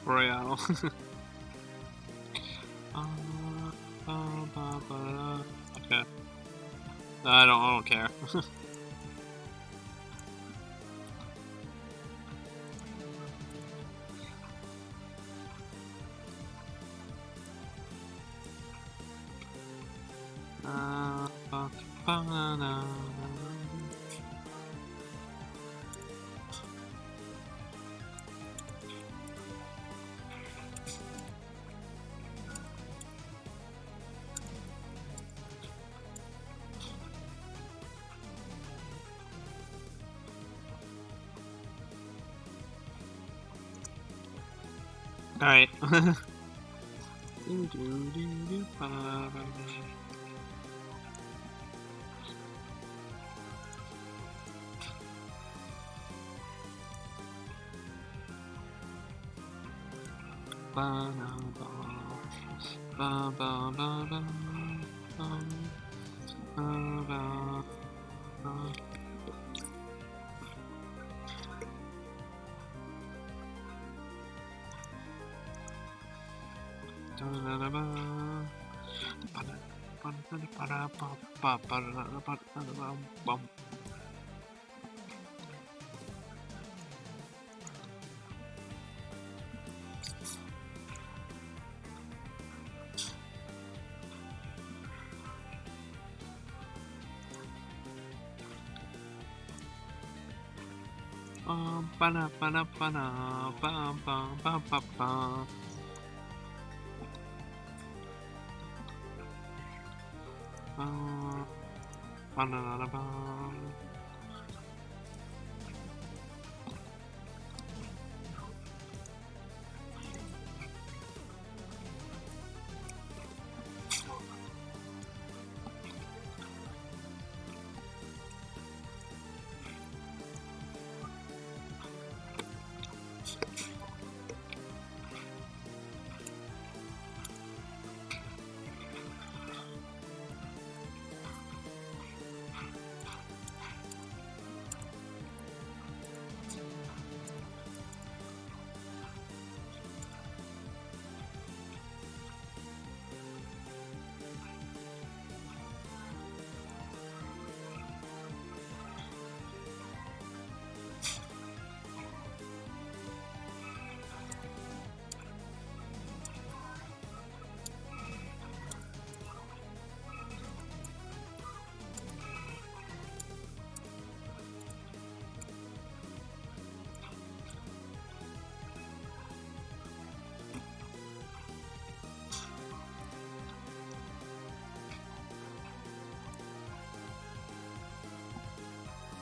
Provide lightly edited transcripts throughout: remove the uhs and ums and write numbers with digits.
Royale. Okay. I don't care. Alright.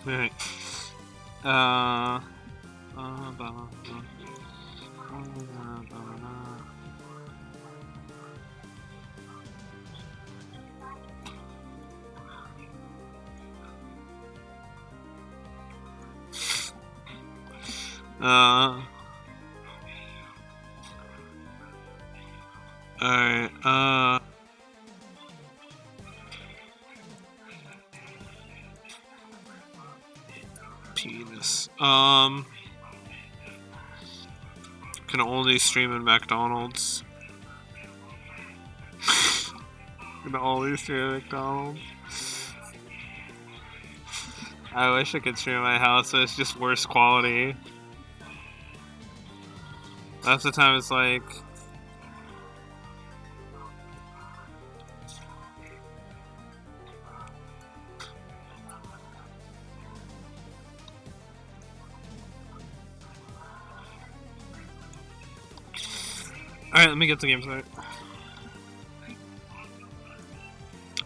Alright. Alright, penis. Can only stream in McDonald's. Can only stream in McDonald's. I wish I could stream in my house, but it's just worse quality. Half the time it's like... Alright, let me get the game started.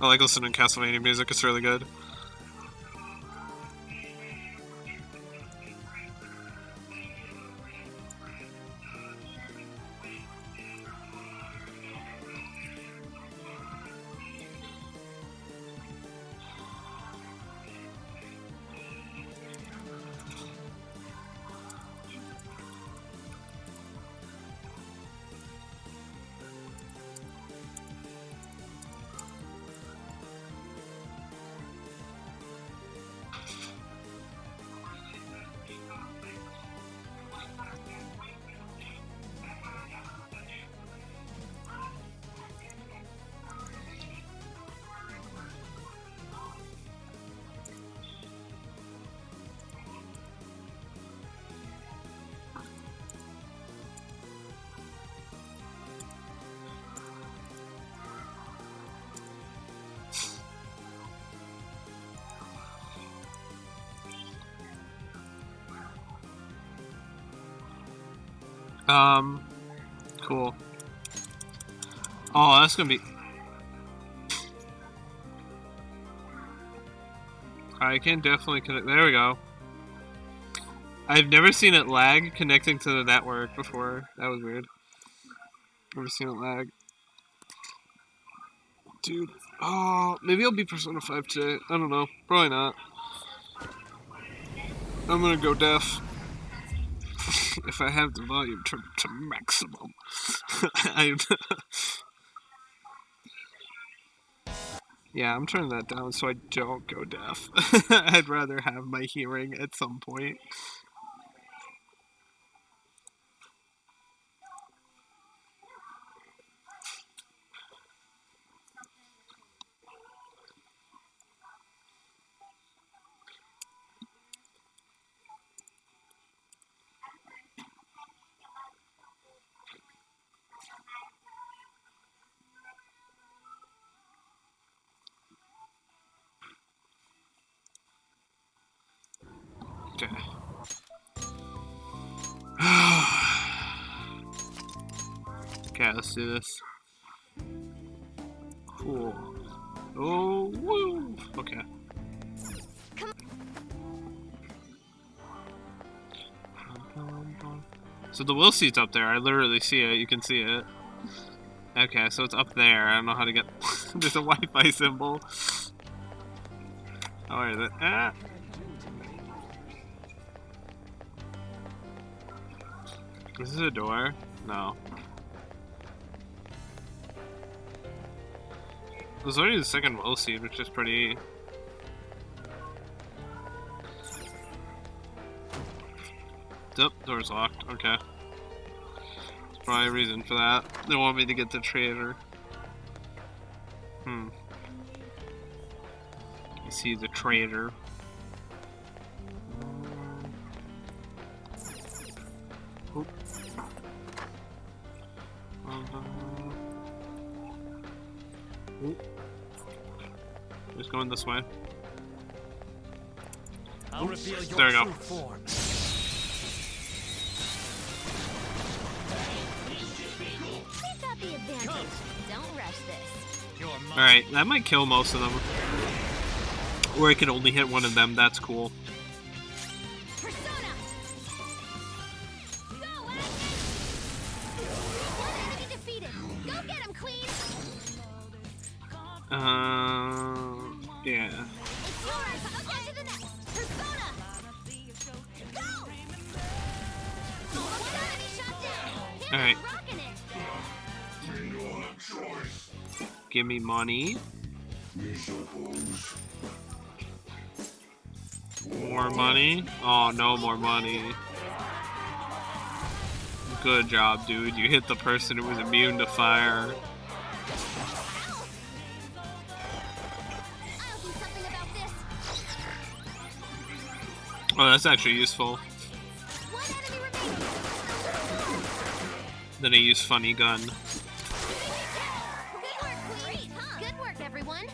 I like listening to Castlevania music, it's really good. Cool. Oh, that's gonna be... I can definitely connect. There we go. I've never seen it lag connecting to the network before. That was weird. Never seen it lag. Dude. Oh, maybe I'll be Persona 5 today. I don't know. Probably not. I'm gonna go deaf. If I have the volume turned to maximum. Yeah, I'm turning that down so I don't go deaf. I'd rather have my hearing at some point. Okay. Okay, let's do this. Cool. Oh, woo! Okay. So the will seat's up there. I literally see it. You can see it. Okay, so it's up there. I don't know how to get... There's a Wi-Fi symbol. Oh, where is it? Ah! Is this a door? No. There's already the second will seat, which is pretty... Yep, door's locked. Okay. There's probably a reason for that. They want me to get the trader. You see the trader. Oop. Oop. Just going this way. I'll reveal your There we go. true form. We've got the advantage. Don't rush this. You're mine. Alright, that might kill most of them. Or I can only hit one of them, that's cool. Persona! Go, Ash! One enemy defeated. Go get him, Queen! Yeah. It's yours! I'll get to the next! Persona! Go! One enemy shot down! Hit Alright. rocking it! Give me money. More money? Oh, no more money. Good job, dude. You hit the person who was immune to fire. I'll do something about this! Oh, that's actually useful. One enemy remaining! Then I use funny gun. Good work, Queen! Good work, everyone!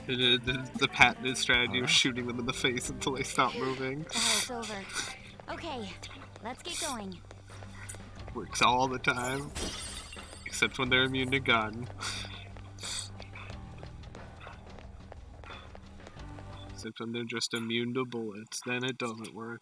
The patented strategy of shooting them in the face until they stop moving. The battle's over. Okay, let's get going. Works all the time. Except when they're immune to gun. Except when they're just immune to bullets. Then it doesn't work.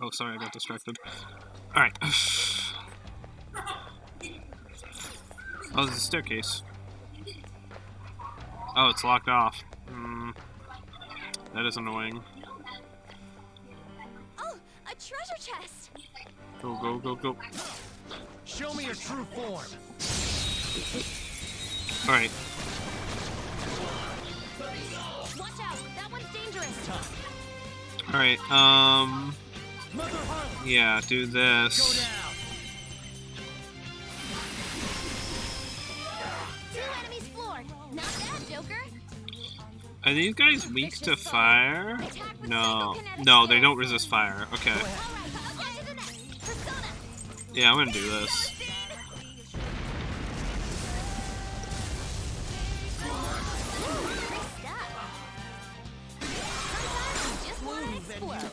Oh, sorry, I got distracted. Alright. Oh, there's a staircase. Oh, it's locked off. That is annoying. Oh, a treasure chest. Go, go, go, go. Show me your true form. Alright. Watch out, that one's dangerous. Alright, Mother Harlot, yeah, do go this. down. 2 enemies floored. Not bad, Joker. Are these guys weak to fire? No. No, they don't resist fire. Okay. Alright, on to the next. Persona. Yeah, I'm gonna do this. Just wanna explode.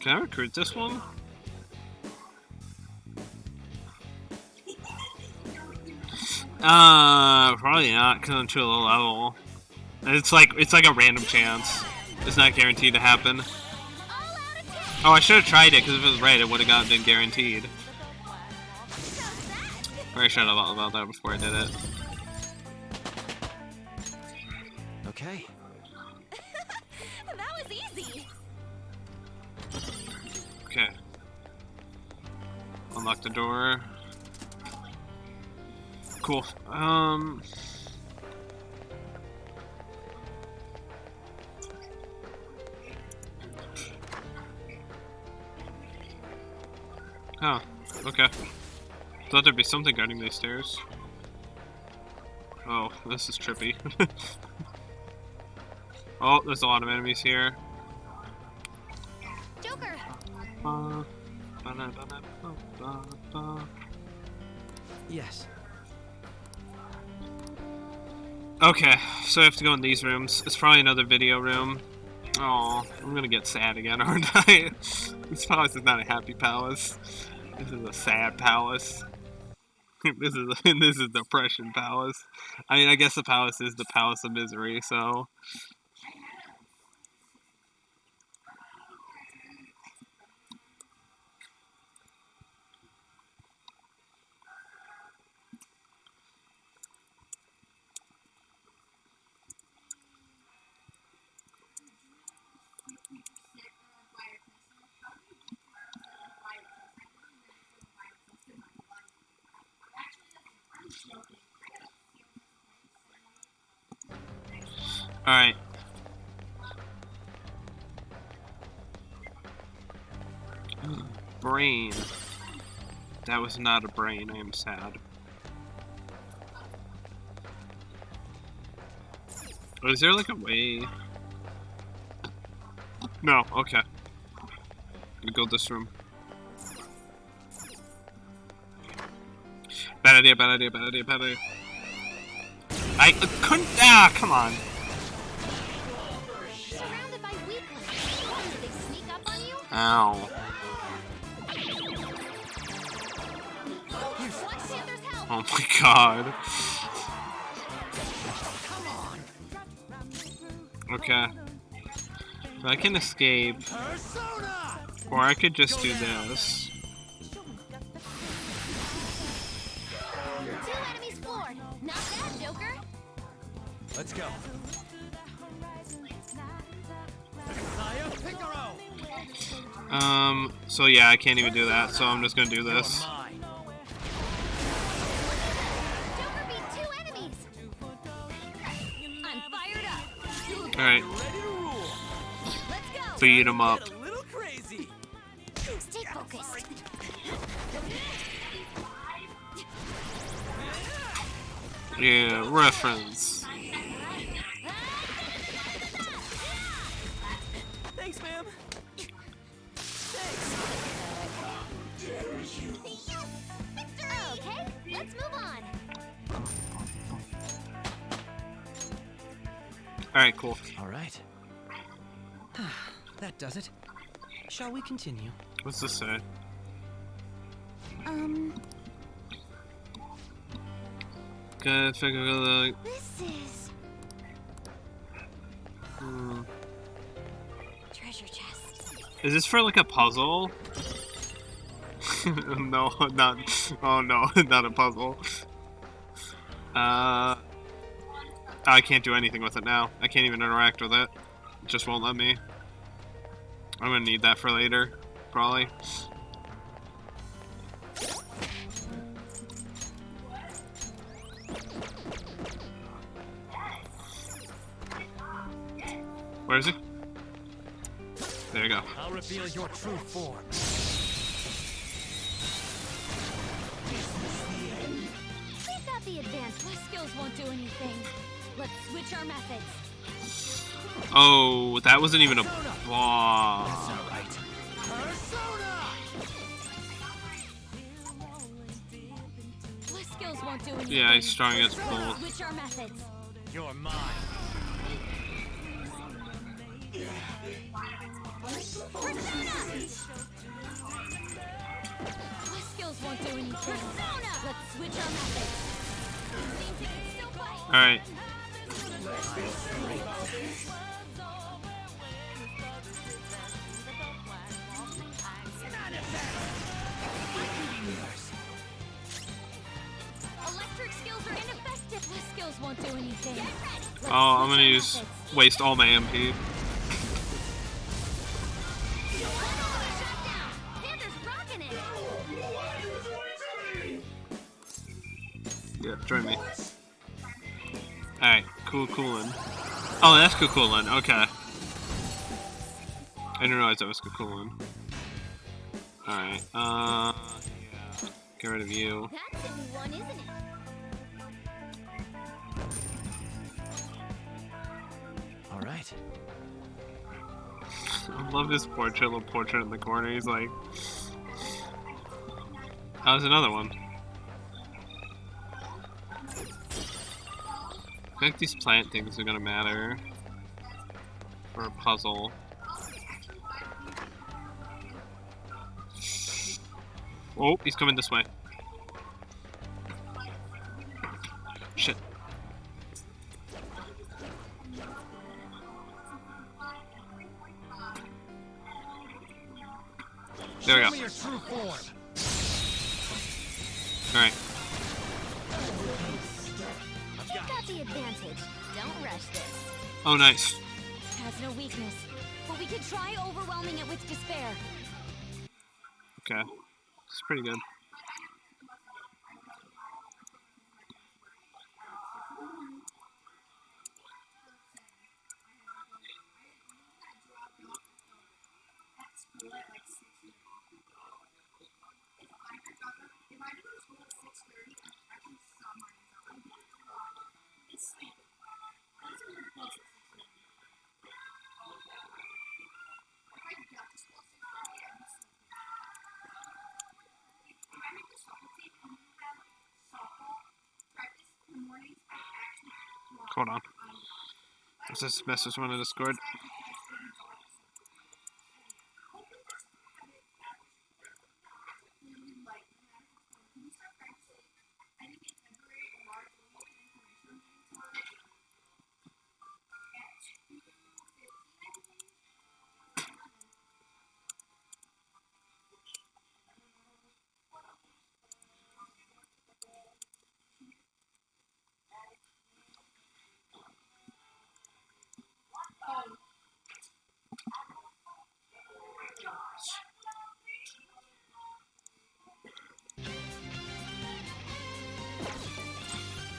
Can I recruit this one? Probably not, because I'm too low level. It's like a random chance. It's not guaranteed to happen. All out attack. Oh, I should have tried it, because if it was right, it would have gotten guaranteed. How's that? Or I should have thought about that before I did it. Okay. That was easy. Okay. Unlock the door. Cool. Oh, okay. Thought there'd be something guarding these stairs. Oh, this is trippy. Oh, there's a lot of enemies here. Joker. Yes. Okay, so I have to go in these rooms. It's probably another video room. Oh, I'm gonna get sad again, aren't I? This palace is not a happy palace. This is a sad palace. This is depression palace. I mean, I guess the palace is the palace of misery, so. Alright. Brain. That was not a brain, I am sad. Oh, is there like a way? No, okay. Gonna go this room. Bad idea, bad idea, bad idea, bad idea. I couldn't. Ah, come on. Surrounded by weaklings. Did they sneak up on you? Ow. Watch Panther's help. Oh my god. Okay. So I can escape, Persona! or I could just do this. 2 enemies floored. Not bad, Joker. Let's go. Kaya Picaro! So yeah, I can't even do that, so I'm just gonna do this. You're mine. Joker beat 2 enemies. I'm fired up. Alright, Ready to rule. Let's go. beat him up. Get a little crazy. Stay focused. Yeah, reference. Thanks, ma'am. Okay, let's move on. Alright, cool. All right. That does it. Shall we continue? What's this say? Good figure the. This is treasure chest. Is this for like a puzzle? No, not. Oh no, not a puzzle. I can't do anything with it now. I can't even interact with it. It just won't let me. I'm gonna need that for later, probably. Where is he? There you go. I'll reveal your true form. We've got the advanced. My skills won't do anything. Let's switch our methods. Oh, that wasn't even a. Wow. That's not right. Persona! My skills won't do anything. Yeah, he's strong against Let's both. switch our methods. You're mine. Persona! My skills won't do anything. Persona! Let's switch our methods. Seems it can still fight. All right. Electric skills are ineffective. My skills won't do anything. Get ready. Let's Oh, I'm switch gonna our use methods. waste all my MP. Shutdown. Panda's rocking it. Yeah, join me. Alright, Coolin. Oh, that's Coolin. Okay. I didn't realize that was Coolin. Alright, yeah. Get rid of you. That's a new one, isn't it? All right. I love this little portrait in the corner. He's like... Oh, there's another one. I think these plant things are gonna matter for a puzzle. Oh, he's coming this way. Shit. There we Show go. me your true form. Alright. You've got the advantage. Don't rush this. Oh, nice. Has no weakness, but we could try overwhelming it with despair. Okay. It's pretty good. Hold on. Is this message on the Discord?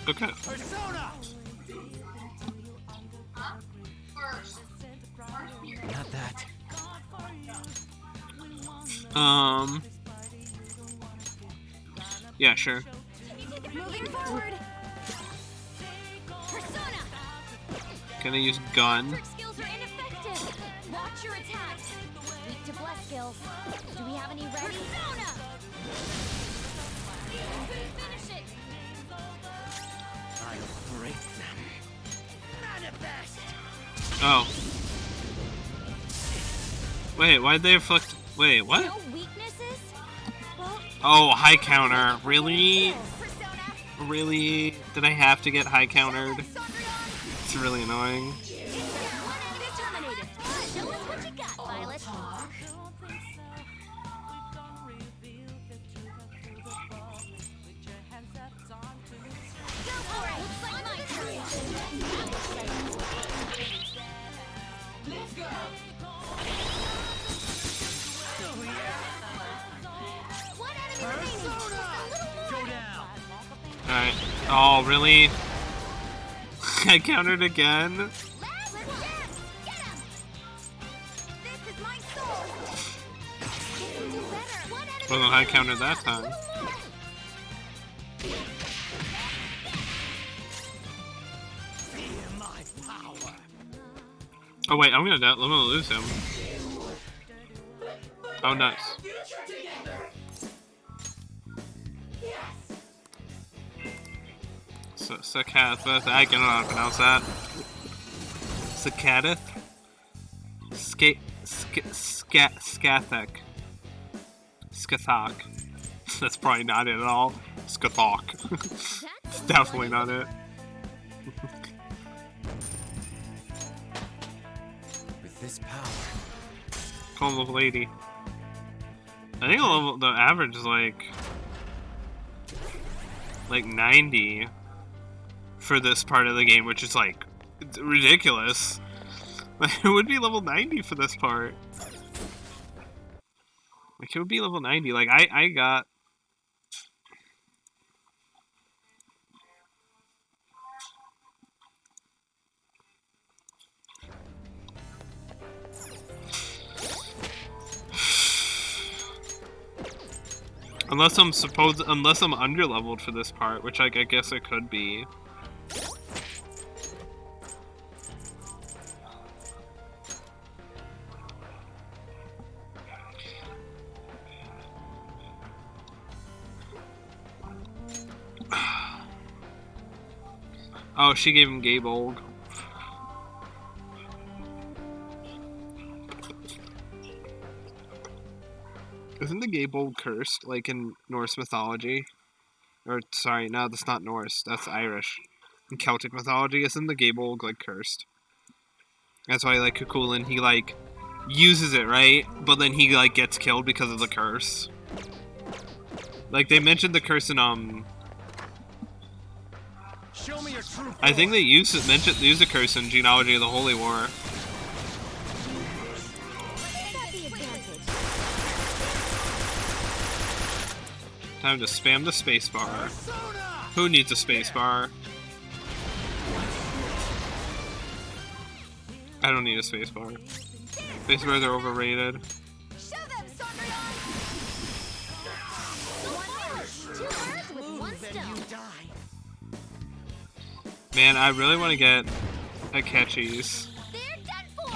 Okay. Persona! Not that. Yeah, sure. Moving forward. Persona! Can I use gun? Electric skills are ineffective. Watch your attacks. Weak to bless skills. Do we have any ready? Persona! Finish it. I'll break them. Manifest! Oh. Wait, why'd they reflect? Wait, what? No weaknesses? Well, Oh, high counter. Really? Persona! Really? Did I have to get high countered? Sandrion! It's really annoying. One enemy terminated. Show us what you got, Violet. Oh, really? I countered again? Last chance! Get him! This is my sword! You can do better! One enemy Well, then I countered that A time. little more! Feel my power. Oh wait, I'm gonna lose him. Oh, nice. Sakath, I can know how to pronounce that. Sakadith? Skathek. Skathok. That's probably not it at all. Skathok. It's definitely not it. With this power, Call the lady. I think the average is like 90 for this part of the game, which is like ridiculous. It would be level 90 for this part. Like it would be level 90. Like I got. Unless I'm underleveled for this part, which I guess it could be. Oh, she gave him Gabolg. Isn't the Gabolg cursed, like in Norse mythology? Or, sorry, no, that's not Norse. That's Irish. In Celtic mythology, isn't the Gabolg, like, cursed? That's why, like, Cuchulainn, he, like, uses it, right? But then he, like, gets killed because of the curse. Like, they mentioned the curse in, show me your true I think form. they use the curse in Genealogy of the Holy War. Who's got the advantage? Time to spam the spacebar. Persona! Who needs a spacebar? I don't need a spacebar. Spacebars are overrated. Show them, Sonrion! One punch, two birds with one Then stone. you die. Man, I really want to get a Catchies. They're done for! A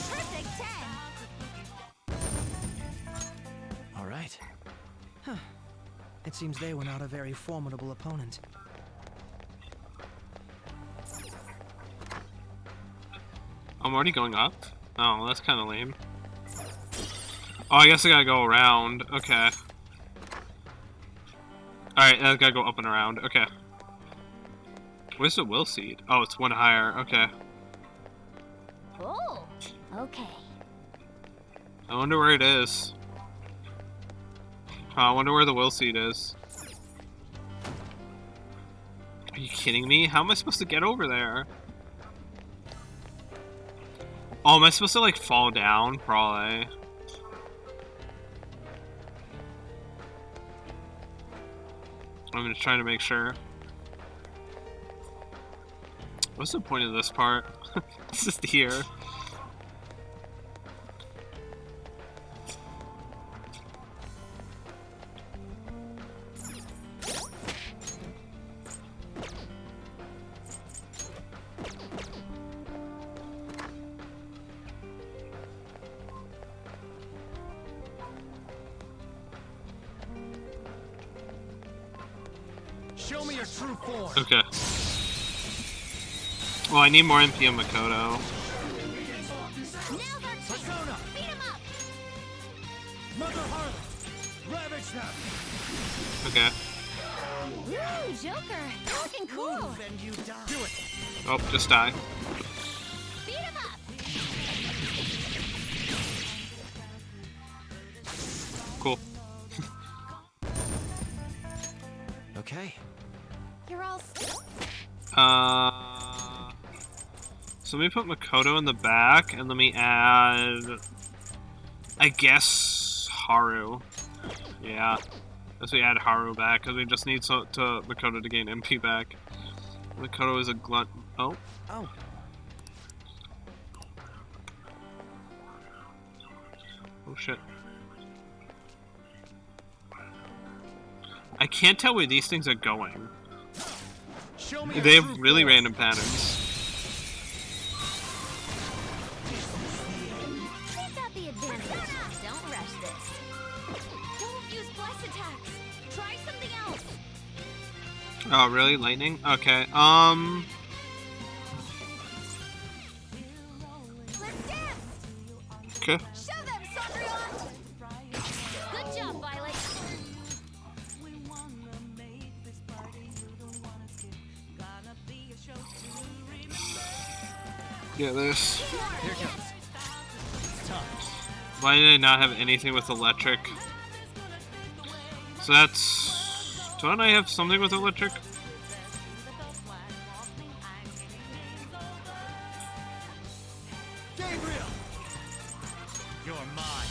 perfect 10! All right. Huh. It seems they were not a very formidable opponent. I'm already going up? Oh, that's kind of lame. Oh, I guess I gotta go around. Okay. Alright, I gotta go up and around. Okay. Where's the will seed? Oh, it's one higher. Okay. Oh, okay. I wonder where it is. Oh, I wonder where the will seed is. Are you kidding me? How am I supposed to get over there? Oh, am I supposed to, like, fall down? Probably. I'm just trying to make sure. What's the point of this part? It's just here. Show me your true form. Okay. Well, I need more MP on Makoto. Now's our chance! Persona! Beat him up! Mother Harlot! Ravage them! Okay. Ooh, Joker! Looking cool! Move and you die. Do it! Oh, just die. Beat him up! Cool. Okay. You're all... So let me put Makoto in the back, and let me add... I guess... Haru. Yeah. As we add Haru back, because we just need to Makoto to gain MP back. Makoto is a glut. Oh. Oh, Oh shit. I can't tell where these things are going. show me They your have true really form. random patterns. We've got the advantage. Don't rush this. Don't use bless attacks. Try something else. Oh, really? Lightning? Okay. Let's dance. Okay. Show them, Cendrillon. Good job, Violet. Yeah, there's. Here it comes. It's time. Why did I not have anything with electric? So that's. Don't I have something with electric? Gabriel! You're mine.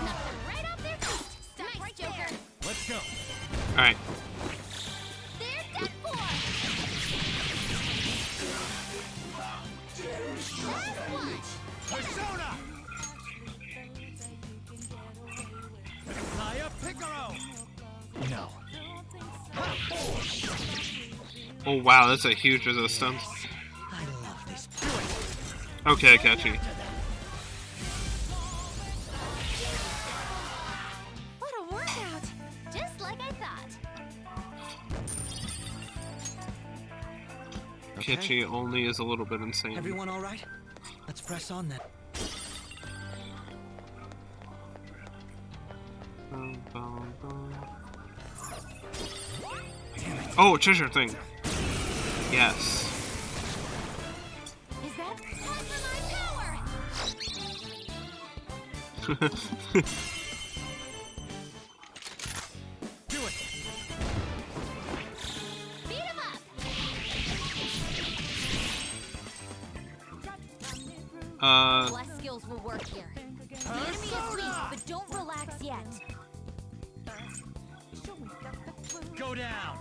Nothing right off their feet. Stop right, Joker. Let's go. Alright. They're done for. Last watch. Persona! Kaya Piccolo! No. Oh wow, that's a huge resistance. I love this. Do it. Okay, catchy. What a workout. Just like I thought. Okay. Catchy only is a little bit insane. Everyone all right? Let's press on then. Oh, treasure thing. Yes. Is that time for my power? Do it. Beat him up. Bless skills will work here. The enemy is weak, but don't relax yet. Go down.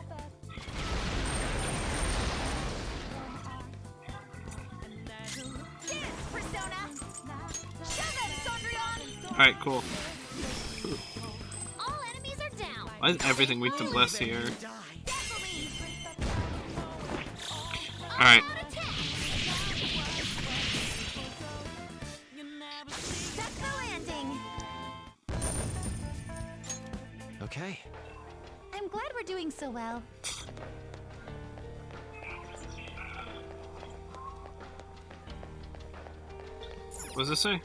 Dance, Persona. Show them, Cendrillon. Alright, cool. All enemies are down. Why is everything weak to Bless here? Definitely. Alright. All-out attack. That's the landing. Okay. I'm glad we're doing so well. What does this say?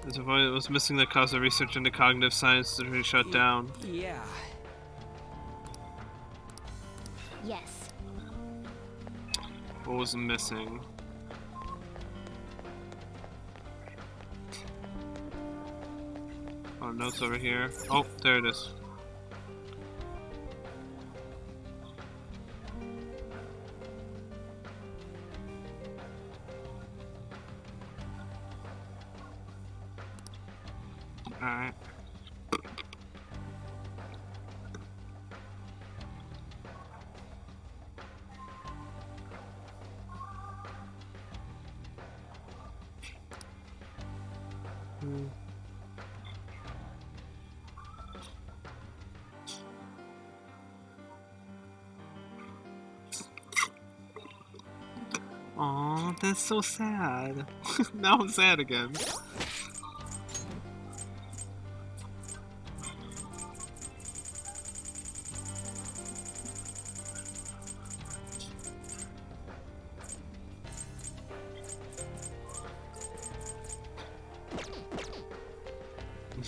As if I was missing the cause of research into cognitive science to be shut down. Yeah. Yes. What was missing? Oh, notes over here. Oh, there it is. Alright. Aw, that's so sad. Now I'm sad again.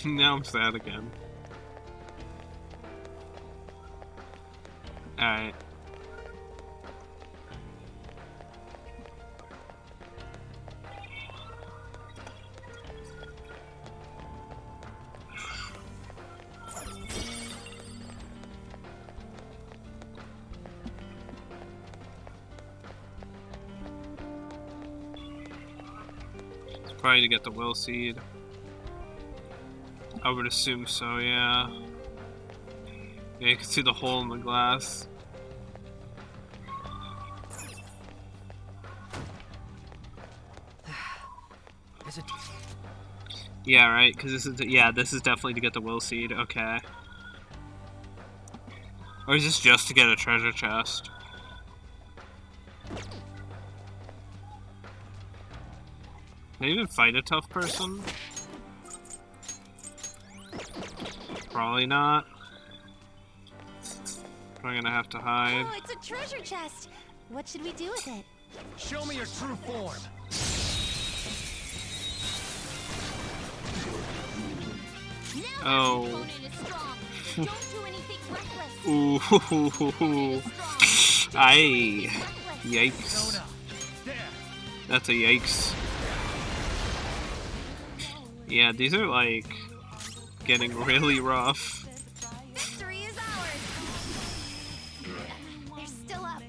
Now I'm sad again. Alright. Probably to get the will seed. I would assume so, yeah. Yeah, you can see the hole in the glass. Is it? Yeah, right. Because this is this is definitely to get the will seed. Okay. Or is this just to get a treasure chest? Can I even fight a tough person? Probably not. Probably gonna have to hide. Oh, it's a treasure chest. What should we do with it? Show me your true form. Now Oh. that opponent is strong. Don't do anything reckless. Ooh, hoo, hoo, hoo, hoo. Aye. Yikes. Sona. There. That's a yikes. Yeah, these are like getting really rough. Victory is ours. They're still up.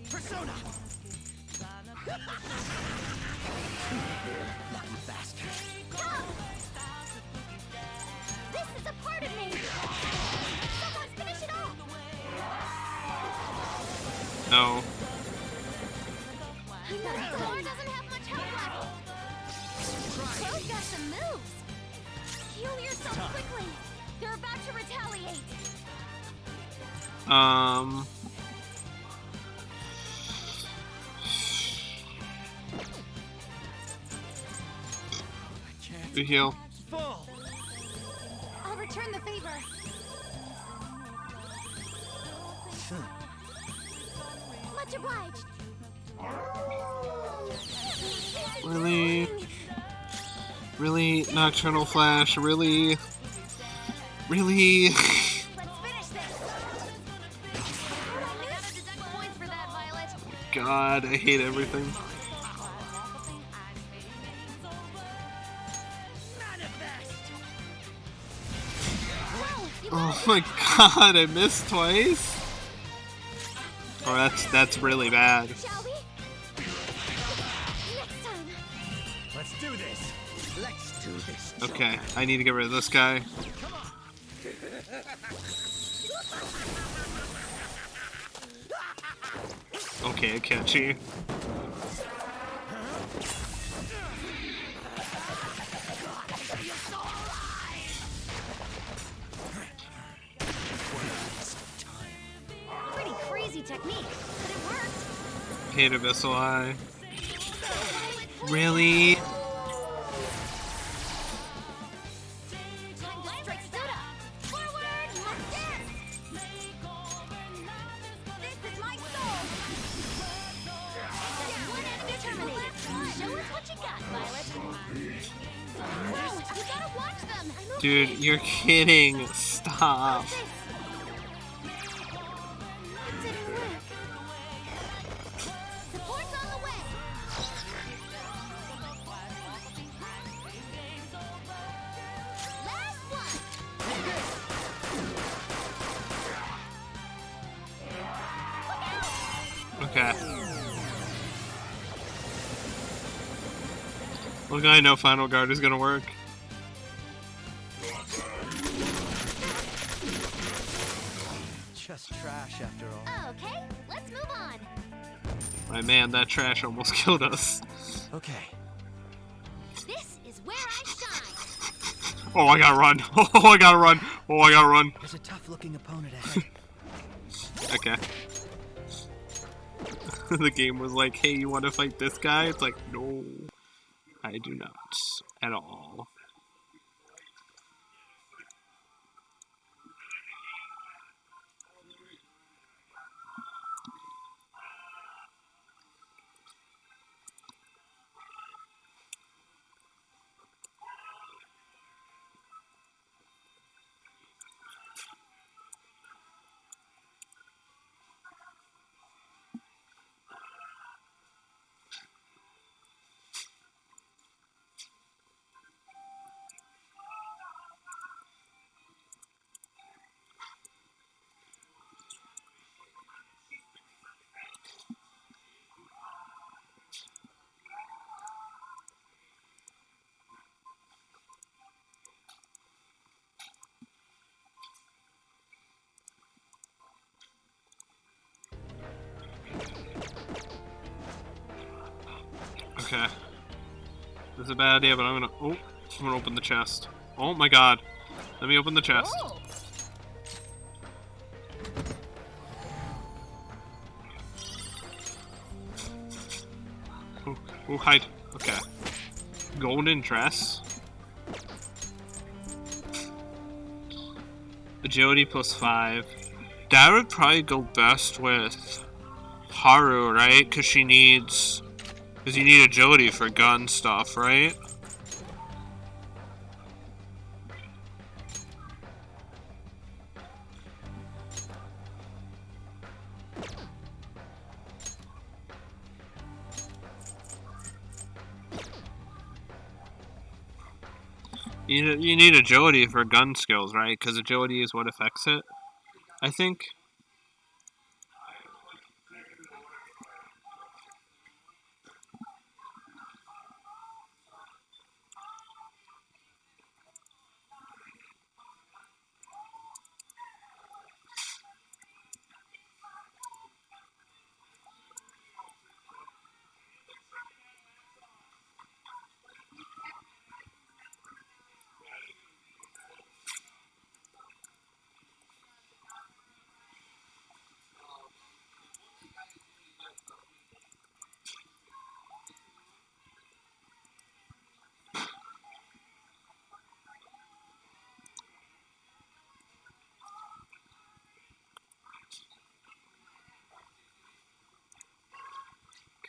Persona. Lucky bastard. Come. This is a part of me. Someone finish it off. No. The door doesn't have much health left. Crow's got some moves. Heal yourself quickly. They're about to retaliate. We heal. Full. I'll return the favor. Much obliged. Really? Really? Nocturnal Flash? Really? Really? Let's finish this. Oh, I gotta deduct points for that, Violet. God, I hate everything. Whoa, you Oh my god, I missed twice? Oh, that's really bad. shall we? Next time. Let's do this. Let's do this. Okay, I need to get rid of this guy. Okay, Akechi. Pretty crazy technique, but it worked. Hate Abyssal Eye. Really? Time to strike Soda. Forward, let's dance. This is my soul. One enemy terminated. Show us what you got, Violet. Whoa, you gotta watch them. I'm Dude, okay. you're kidding. Stop. This. It didn't work. Support's on the way. Last one. Okay. Look, I know Final Guard is gonna work. Just trash after all. Okay, let's move on. My man, that trash almost killed us. Okay. This is where I shine. Oh, I gotta run. Oh, I gotta run. Oh, I gotta run. There's a tough-looking opponent ahead. Okay. The game was like, hey, you want to fight this guy? It's like, no, I do not at all. Okay. This is a bad idea, but I'm gonna open the chest. Oh my god. Let me open the chest. Oh. Oh, hide. Okay. Golden dress. Agility +5. That would probably go best with Haru, right? Because you need agility for gun stuff, right? You need agility for gun skills, right? Because agility is what affects it, I think.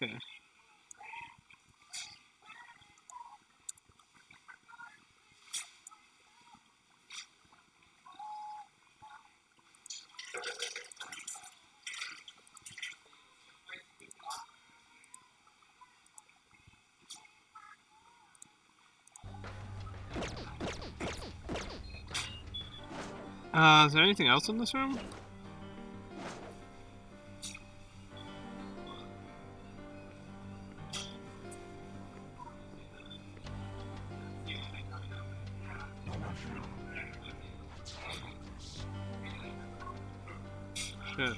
Okay. Is there anything else in this room? Shit.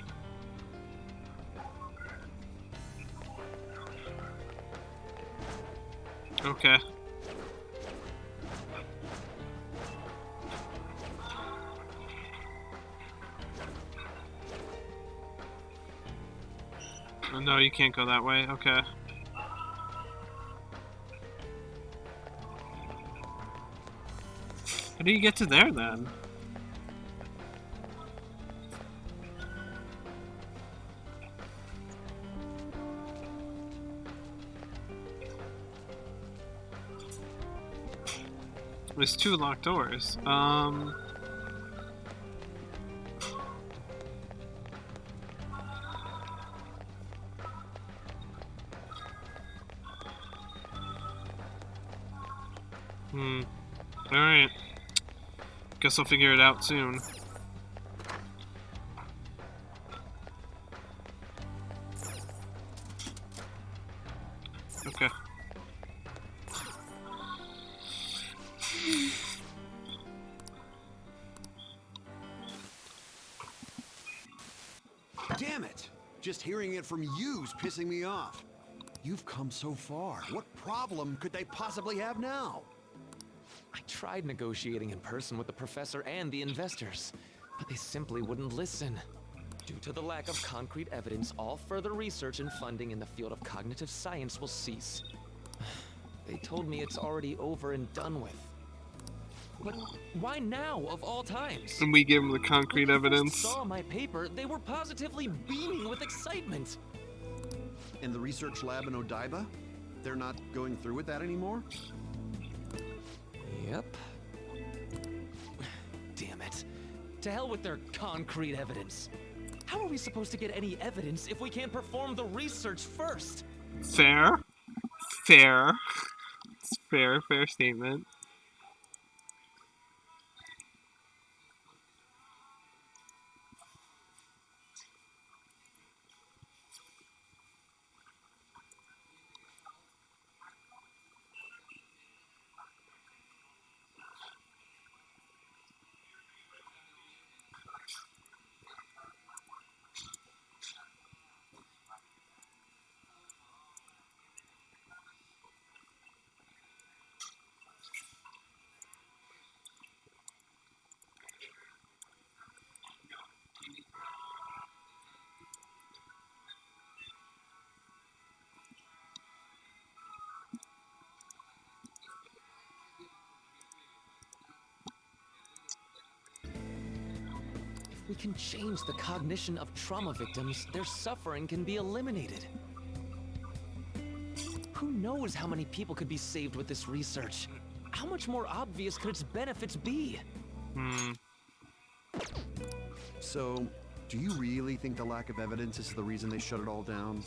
Okay. Oh, no, you can't go that way. Okay. How do you get to there then? There's 2 locked doors. Alright. Guess I'll figure it out soon. Okay. Damn it! Just hearing it from you's pissing me off. You've come so far. What problem could they possibly have now? I tried negotiating in person with the professor and the investors, but they simply wouldn't listen. Due to the lack of concrete evidence, all further research and funding in the field of cognitive science will cease. They told me it's already over and done with. But why now, of all times? And we give them the concrete When they first evidence. saw my paper, they were positively beaming with excitement. And the research lab in Odaiba? They're not going through with that anymore? Yep. Damn it. To hell with their concrete evidence. How are we supposed to get any evidence if we can't perform the research first? Fair. Fair. It's fair statement. If we can change the cognition of trauma victims, their suffering can be eliminated. Who knows how many people could be saved with this research? How much more obvious could its benefits be? So, do you really think the lack of evidence is the reason they shut it all down?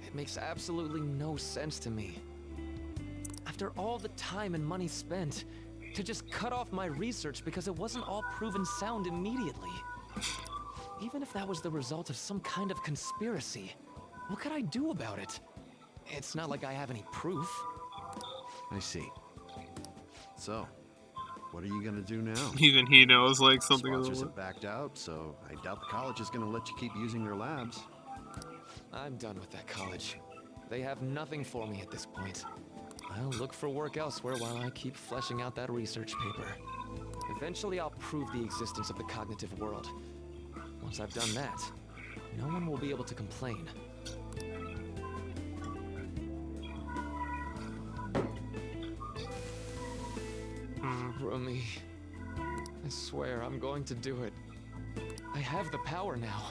It makes absolutely no sense to me. After all the time and money spent, to just cut off my research because it wasn't all proven sound immediately. Even if that was the result of some kind of conspiracy, what could I do about it? It's not like I have any proof. I see. So, what are you gonna do now? Even he knows like something of Sponsors the have backed out, so I doubt the college is gonna let you keep using their labs. I'm done with that college. They have nothing for me at this point. I'll look for work elsewhere while I keep fleshing out that research paper. Eventually I'll prove the existence of the cognitive world. Once I've done that, no one will be able to complain. Rumi, I swear I'm going to do it. I have the power now.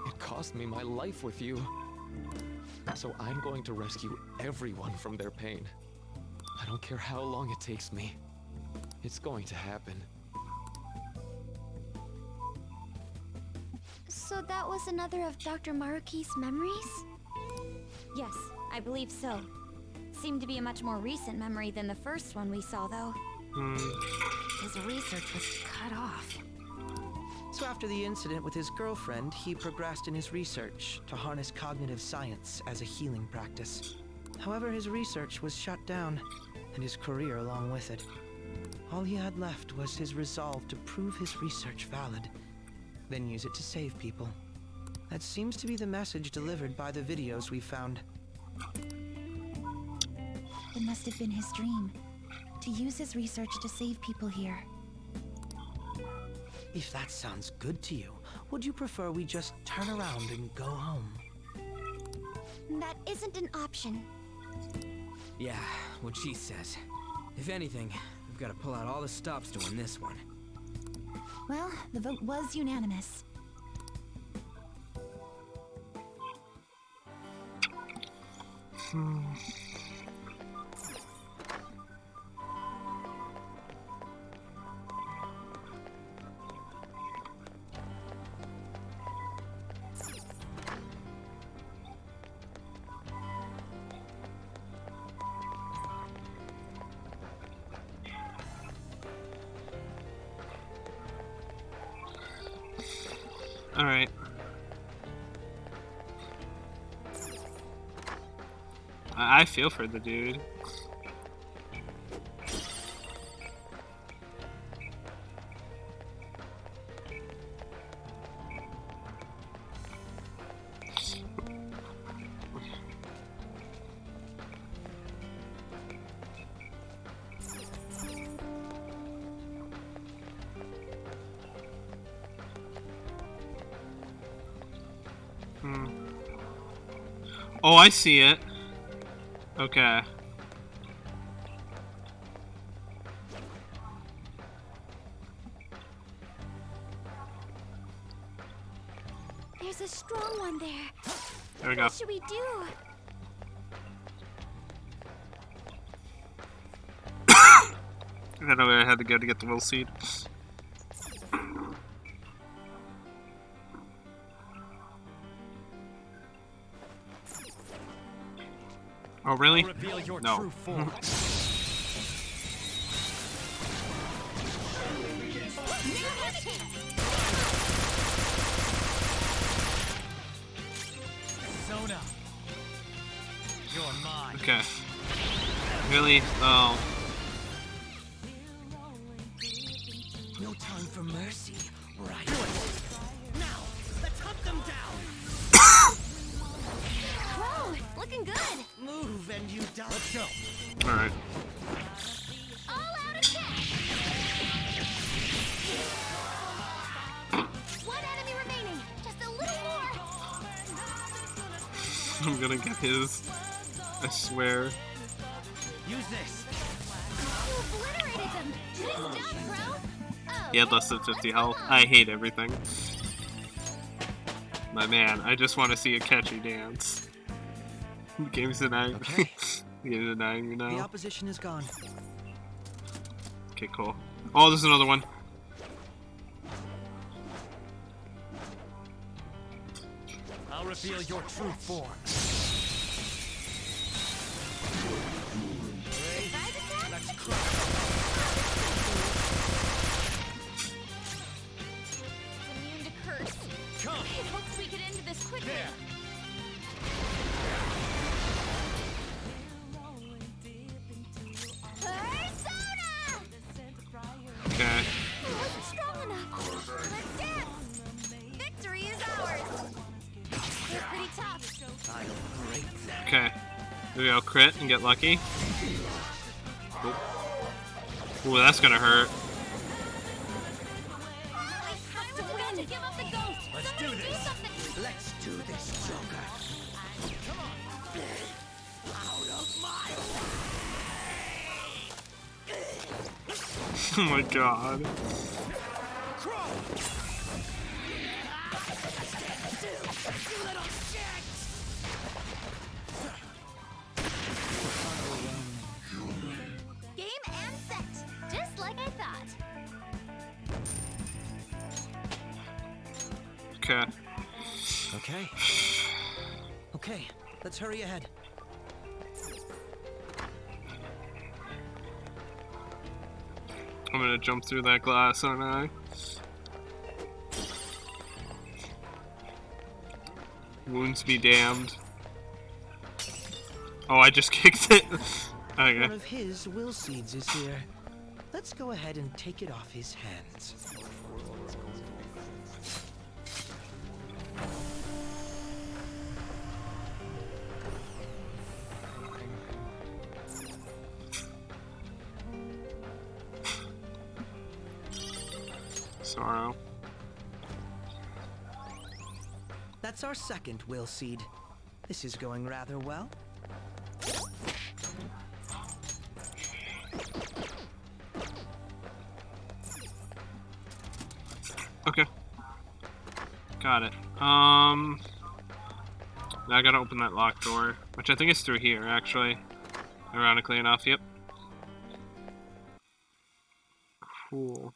It cost me my life with you. So I'm going to rescue everyone from their pain. I don't care how long it takes me. It's going to happen. So that was another of Dr. Maruki's memories? Yes, I believe so. Seemed to be a much more recent memory than the first one we saw, though. His research was cut off. So after the incident with his girlfriend, he progressed in his research to harness cognitive science as a healing practice. However, his research was shut down, and his career along with it. All he had left was his resolve to prove his research valid, then use it to save people. That seems to be the message delivered by the videos we found. It must have been his dream, to use his research to save people here. If that sounds good to you, would you prefer we just turn around and go home? That isn't an option. Yeah, what she says. If anything, we've got to pull out all the stops to win this one. Well, the vote was unanimous. Alright. I feel for the dude. Oh, I see it. Okay. There's a strong one there. There we go. What should we do? I know where I had to go to get the will seed. Oh, really? Reveal your No. true form. Sona, you're mine. Okay. Really? Oh. No time for mercy, right? Now, let's hunt them down. Whoa, looking good. Move and you die. Let's go. Alright. All out attack. One enemy remaining. Just a little more. I'm gonna get his. I swear. Use this. You obliterated them. Good job, bro. He had less than 50 health. I hate everything. My man, I just want to see a catchy dance. The game's denying. Okay. The game's denying me The now. opposition is gone. Okay, cool. Oh, there's another one. I'll reveal your true form. Immune to curse. It hopes we get into this quickly. Persona! Okay. It wasn't strong enough. Let's dance. Victory is ours. They're pretty tough. Okay. Maybe I'll crit and get lucky. Ooh, that's gonna hurt. I have to win. Give up the ghost. Let's do Somebody this. something. Let's do this, Joker. Oh my god. Game and set. Just like I thought. Okay. Okay. Okay, let's hurry ahead. I'm gonna jump through that glass, aren't I? Wounds be damned. Oh, I just kicked it. Okay. One of his will seeds is here. Let's go ahead and take it off his hands. Sorrow. That's our second will seed. This is going rather well. Okay. Got it. Now I gotta open that locked door, which I think is through here, actually. Ironically enough, yep. Cool.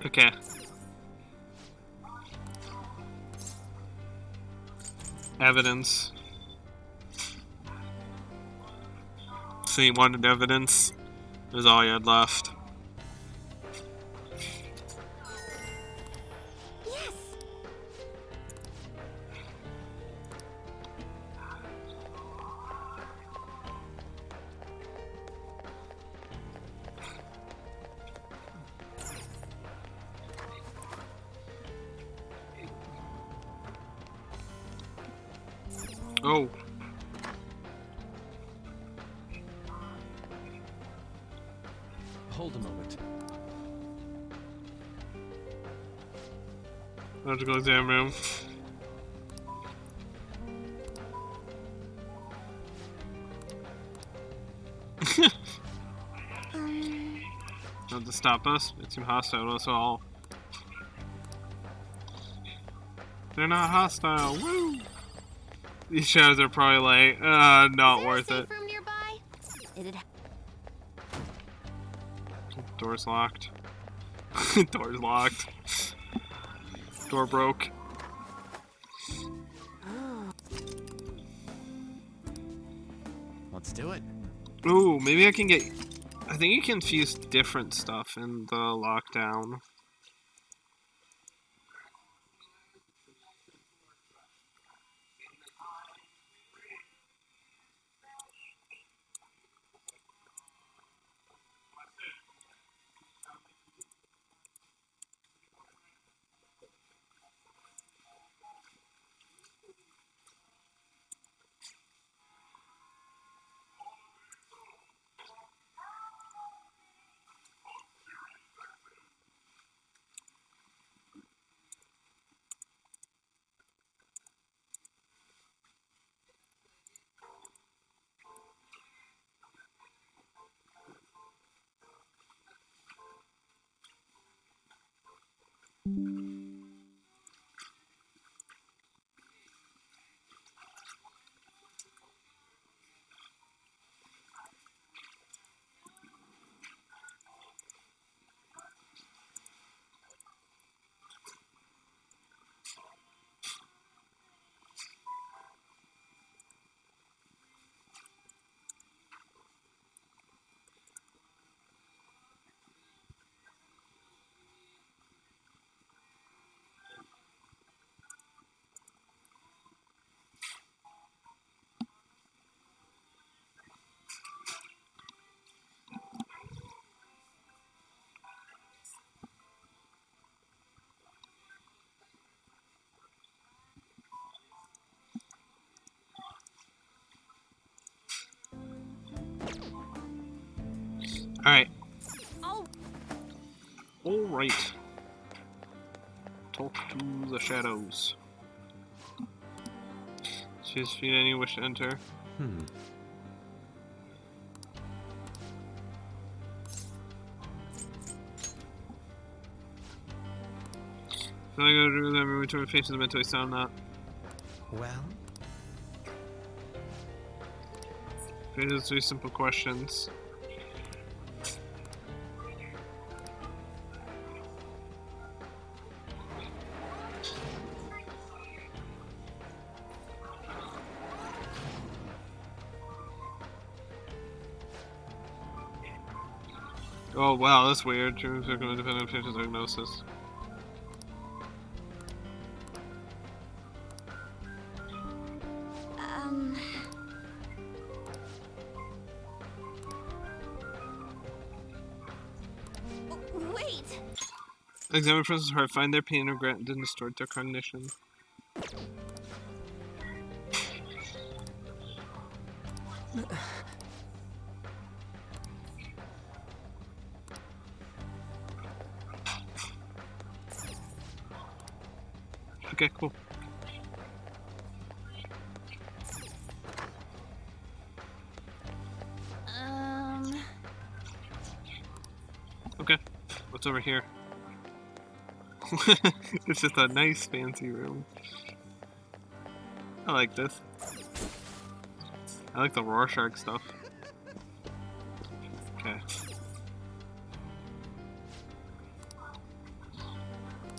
Okay. Evidence. So you wanted evidence? Is all you had left. Yes. Oh. Hold a moment. Let's go exam room. Not to stop us. It seemed hostile to us all. They're not hostile. Woo! These shadows are probably like, not worth it. Room nearby? It'd Door's locked. Door's locked. Door broke. Let's do it. Ooh, maybe I can get... I think you can fuse different stuff in the lockdown. Alright. Oh, Alright. Talk to the shadows. Choose feed any wish to enter. So I go to them every time faces mentally sound that. Well, Faces 3 simple questions. Oh wow, that's weird. Dreams are going to depend on patient's diagnosis. Wait! Examine person's heart, find their pain or regret, and distort their cognition. Okay, cool. Okay, what's over here? It's just a nice fancy room. I like this. I like the Rorschach stuff. Okay.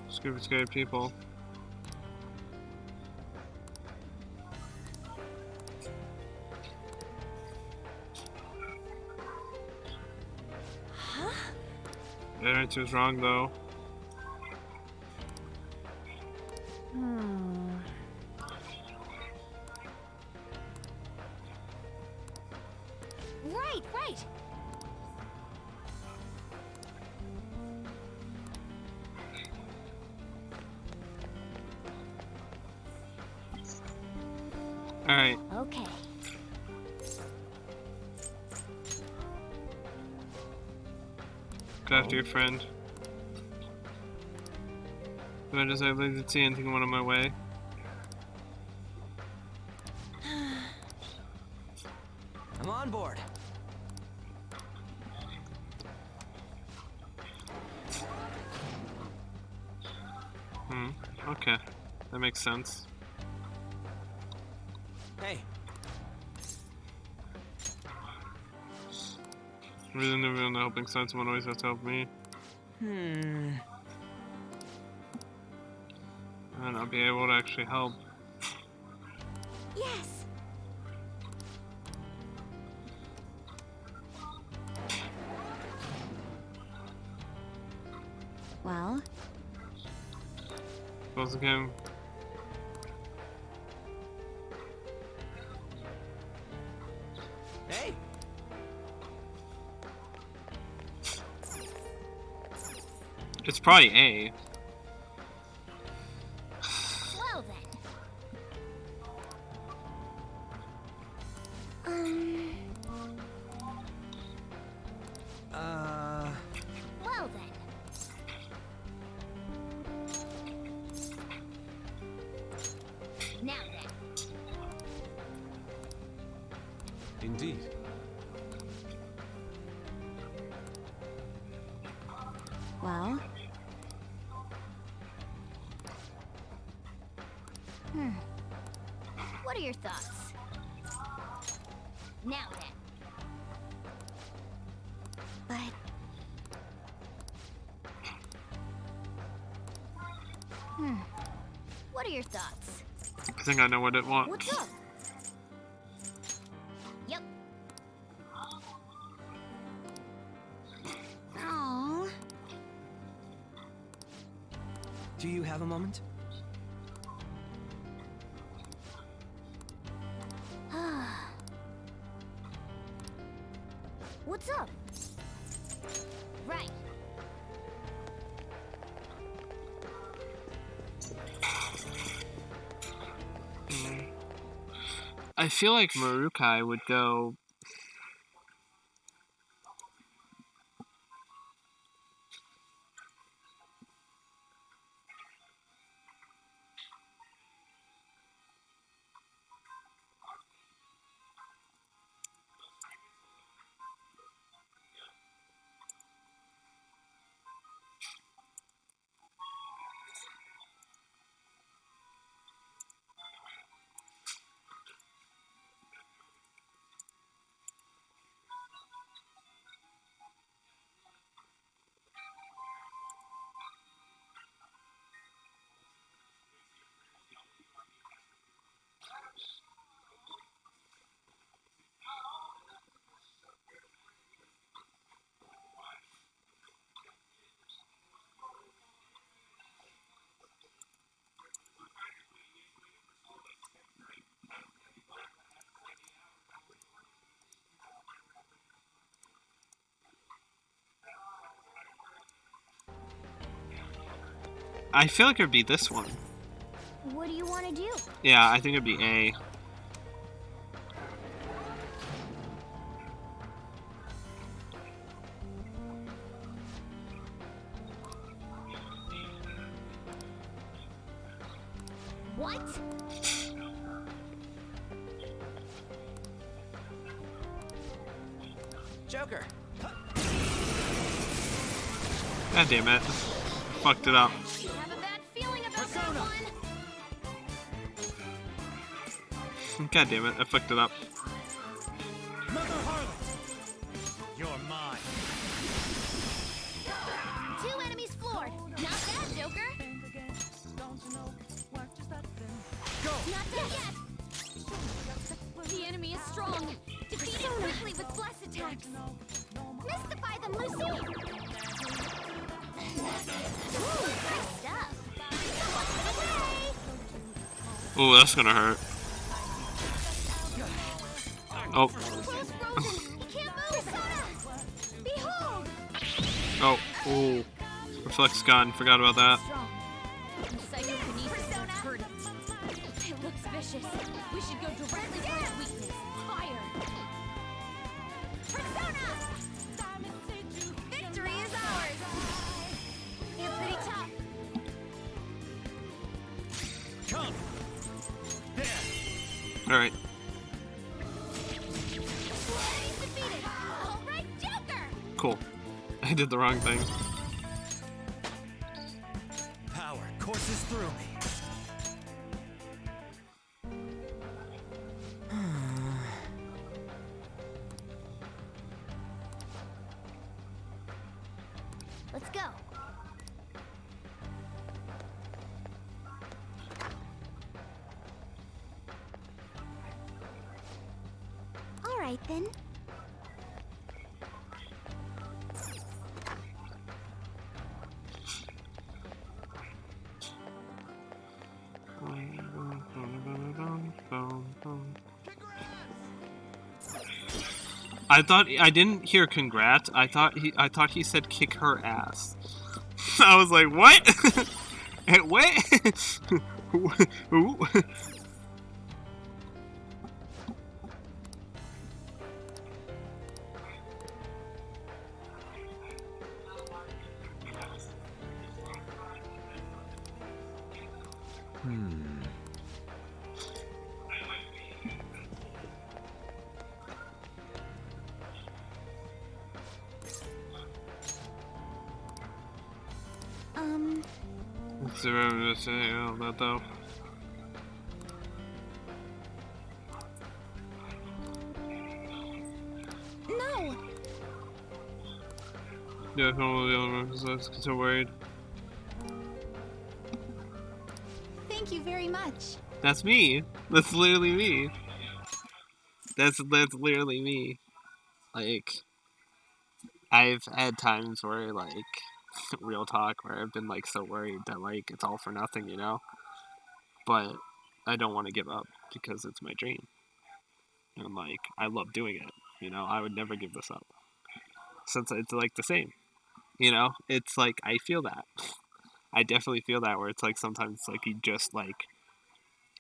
Scary, scary people. The answer was wrong though. Right. Alright. Okay. Go after your friend. If I decide to see anything one on my way. I'm on board. Okay. That makes sense. Hey, Really never on the helping side, someone always has to help me. And I'll be able to actually help. Yes. Well, Close the game. hey. It's probably A. well then. Well then. Now then. Indeed. Well. What are your thoughts? Now then. But... What are your thoughts? I think I know what it wants. What's up? Yep. Aww. do you have a moment? What's up? Right. I feel like Marukai would go I feel like it'd be this one. What do you want to do? Yeah, I think it'd be A. What? Joker! God damn it. Fucked it up. I have a bad feeling about that one. God damn it, I fucked it up. Mother Harlot! You're mine. 2 enemies floored. Not bad, Joker. Go! Not dead yet. The enemy is strong. Defeat it quickly with blast attacks. Mystify them, Lucy. Ooh, good stuff. Ooh, that's gonna hurt. Oh. Close frozen. He can't move. Persona. Behold. Oh. Ooh. Reflex gun. Forgot about that. Strong. Psychokinesis won't hurt it. It looks vicious. We should go directly for its weakness. Fire. Persona. Victory is ours. You're pretty tough. Come! There! Alright. Enemies defeated. All right, Joker. Cool. I did the wrong thing. Power courses through me. Let's go. All right then. I didn't hear congrats. I thought he said kick her ass. I was like, what? What? Ooh. What's the to say about that though? No. Yeah, I'm so worried. Thank you very much. That's me. That's literally me. That's literally me. Like, I've had times where, like, real talk, where I've been, like, so worried that, like, it's all for nothing, you know? But I don't want to give up because it's my dream. And, like, I love doing it, you know? I would never give this up. Since it's, like, the same, you know? It's, like, I feel that. I definitely feel that, where it's, like, sometimes, like, you just, like,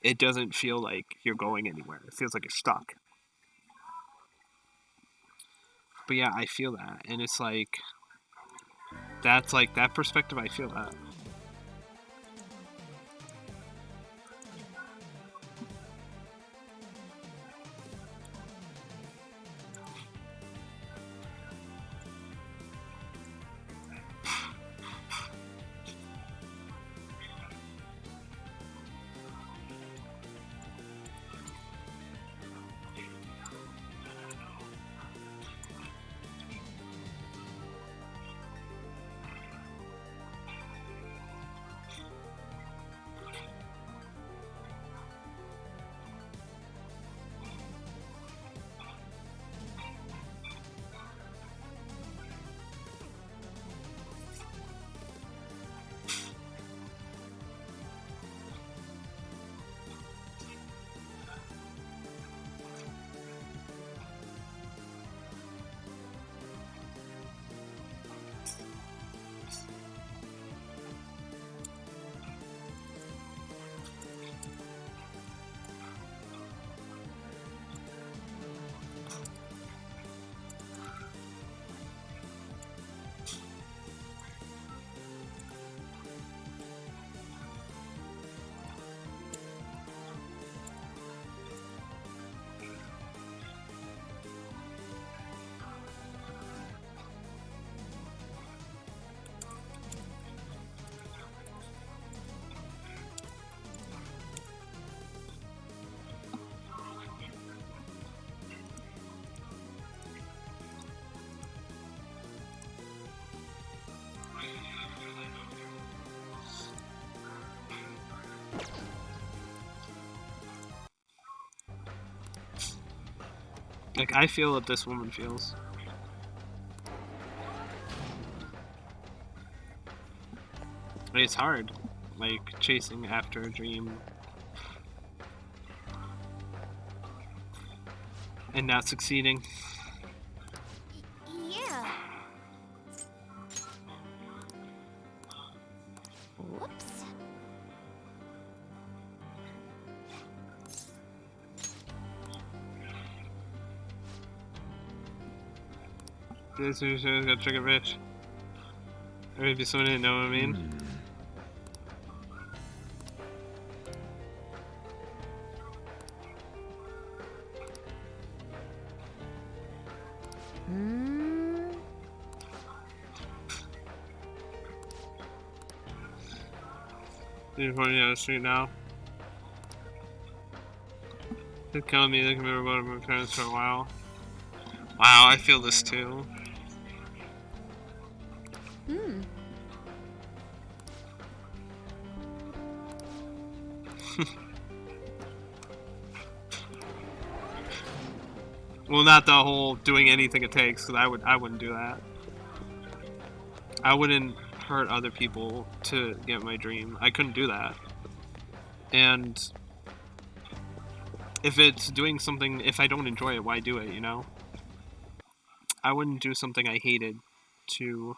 it doesn't feel like you're going anywhere. It feels like you're stuck. But yeah, I feel that. And it's like, that's like, that perspective, I feel that. Like, I feel what this woman feels. It's hard, like, chasing after a dream. And not succeeding. Yeah. Whoops. This is gonna trigger bitch. Or maybe someone didn't know what I mean. You're pointing down the street now. They're killing me. They can remember about my parents for a while. Wow, I feel this too. Well, not the whole doing anything it takes, because I wouldn't do that. I wouldn't hurt other people to get my dream. I couldn't do that. And if it's doing something, if I don't enjoy it, why do it, you know? I wouldn't do something I hated to...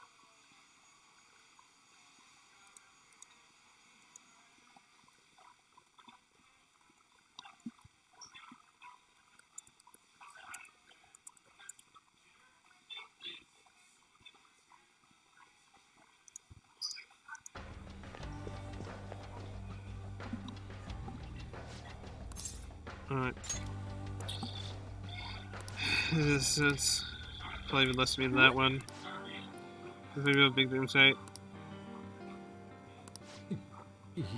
Alright. This is probably even less to me than that one. This may be a big dream site.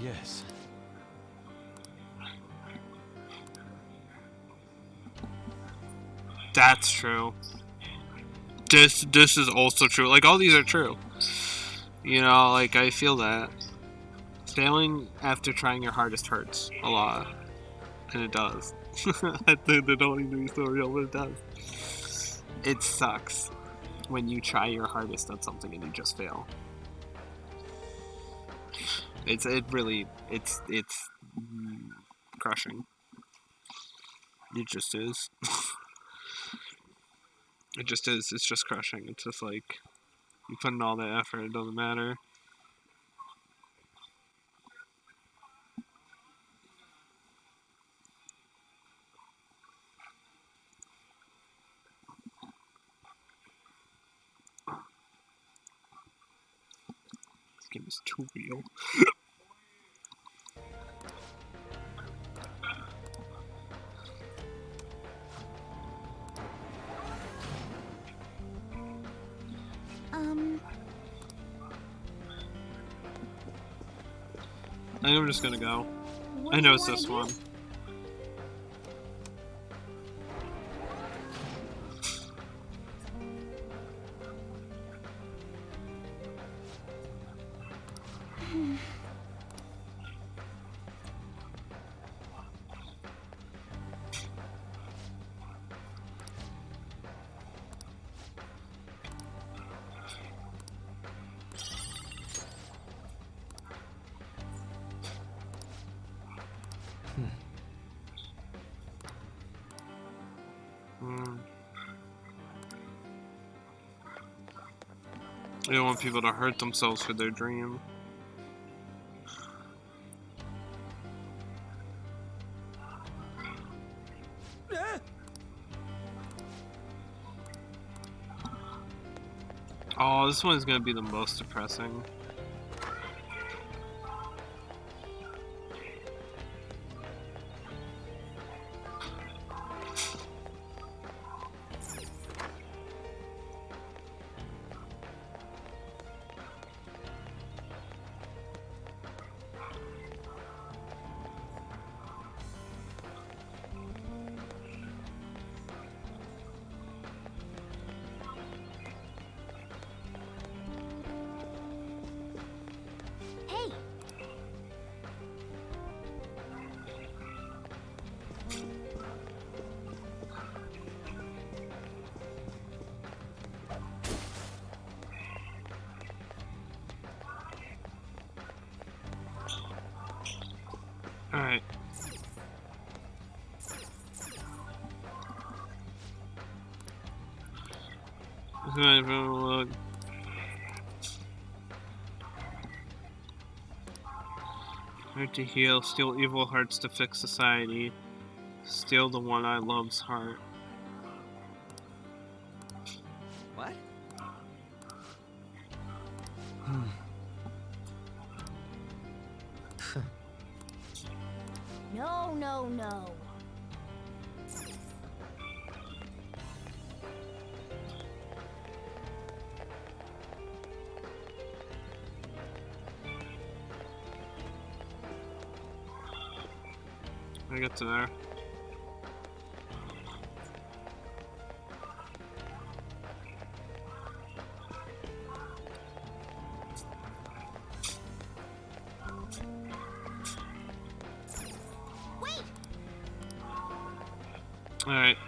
Yes. That's true. This is also true. Like, all these are true. You know, like, I feel that. Failing after trying your hardest hurts a lot. And it does. I think they don't need to be so real, but it does. It sucks when you try your hardest at something and you just fail. It's crushing. It just is. It just is. It's just crushing. It's just like you put in all that effort, it doesn't matter. This game is too real. I think I'm just gonna go. What I do know you it's wanna this do? one. I don't want people to hurt themselves for their dream. Oh, this one's gonna be the most depressing. Alright. Look. Heart to heal, steal evil hearts to fix society. Steal the one I love's heart. What? No, no, no. I get to there. Wait! Alright.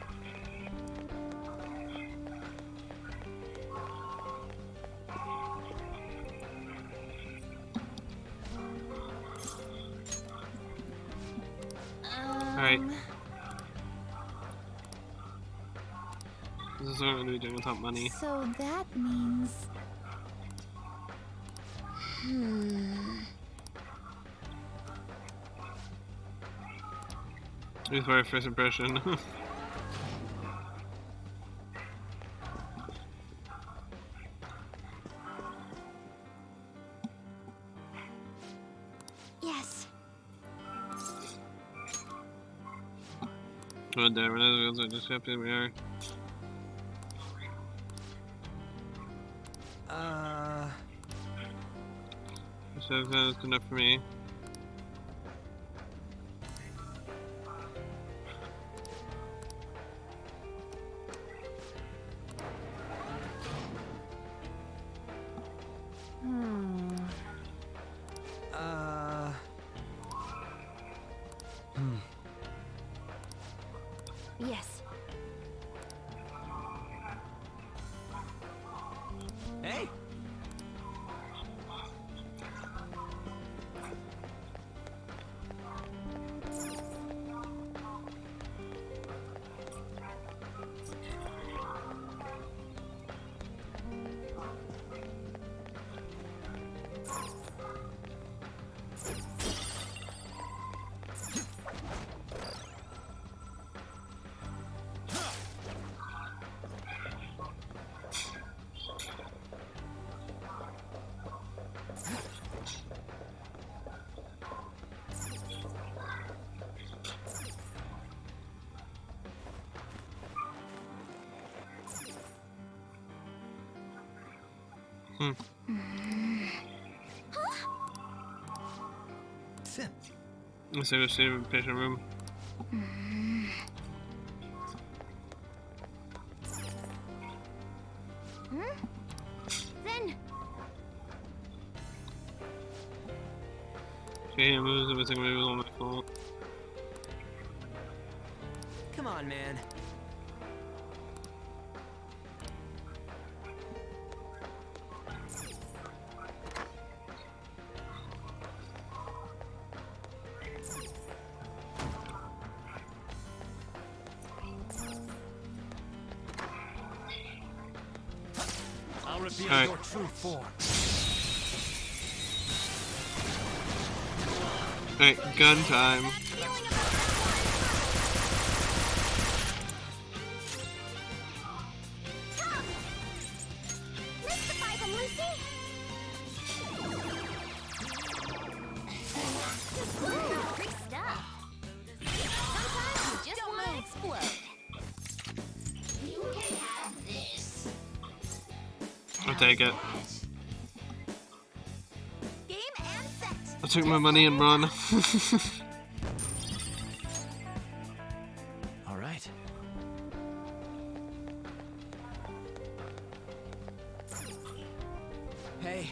Alright. This is what we're gonna be doing without money. So that means... Here's my first impression. Yes. Oh, damn it, I just have to be here. So that's good enough for me. Yes. Hey! Let's see, let's see the patient room. Then... Okay, moves, everything was all my fault. Come on, man. I'll reveal Alright. your true form. Alright, gun time. Mystify them, Lucy! Great stuff. Sometimes you just want to explode. You can have this. I'll take it. Game and set. I took my money and run. All right. Hey.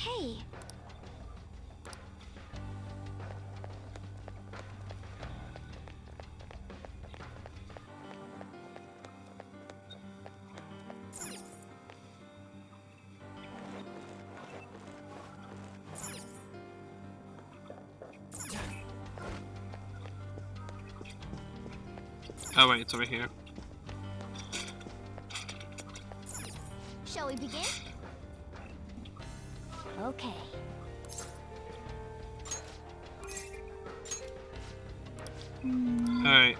Hey. Oh wait, it's over here. Shall we begin? Okay. Alright.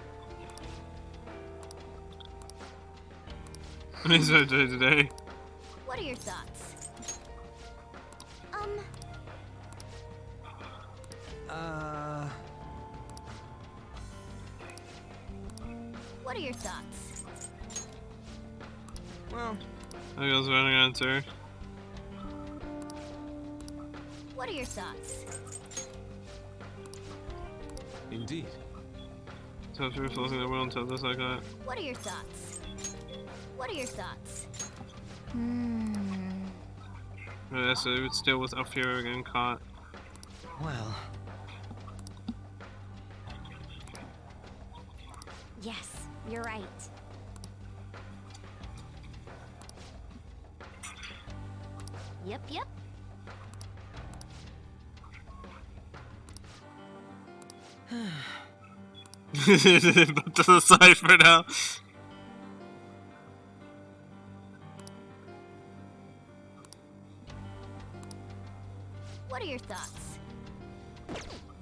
What is our day today? What are your thoughts? What are your thoughts? Well, I guess the running answer. What are your thoughts? Indeed. So if you're closing the wheel until this like that. What are your thoughts? What are your thoughts? Yeah, so it still was up here getting caught. Well, Yes, you're right. Yep, yep. Put to the side for now. What are your thoughts?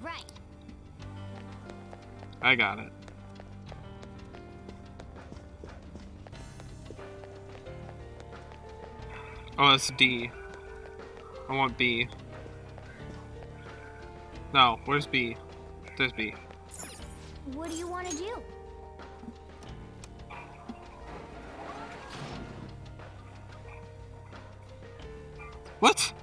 Right. I got it. Oh, that's D. I want B. No, where's B? There's B. What do you want to do? What?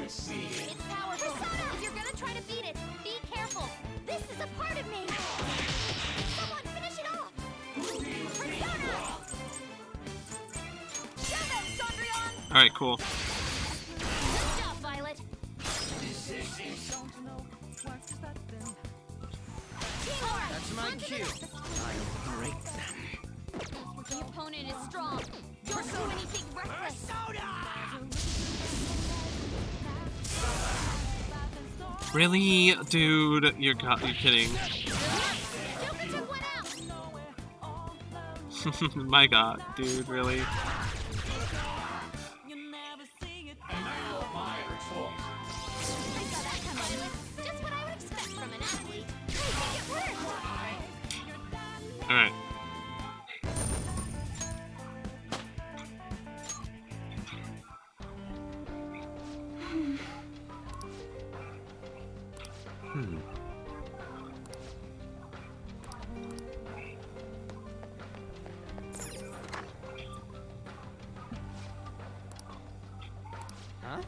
It's powerful. Persona! If you're gonna try to beat it, be careful. This is a part of me. Someone finish it off. Persona! Show them, Cendrillon! Alright, cool. Good job, Violet. Teamwork! that's my cue. I'll break them. The opponent is strong. Don't do anything reckless. Really? Dude, you're kidding. Joker took one out. My god, dude, really? I saw that coming. Just what I would expect from an athlete. I think it worked. Alright. Huh?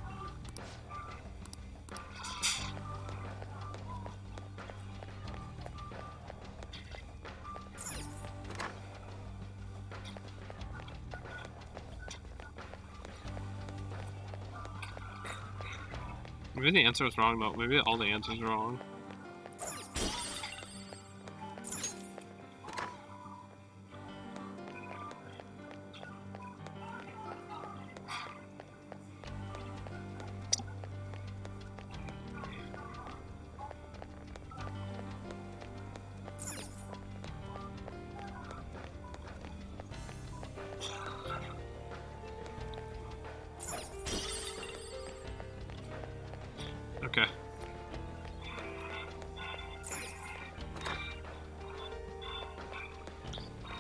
Maybe the answer was wrong though. Maybe all the answers are wrong. Okay.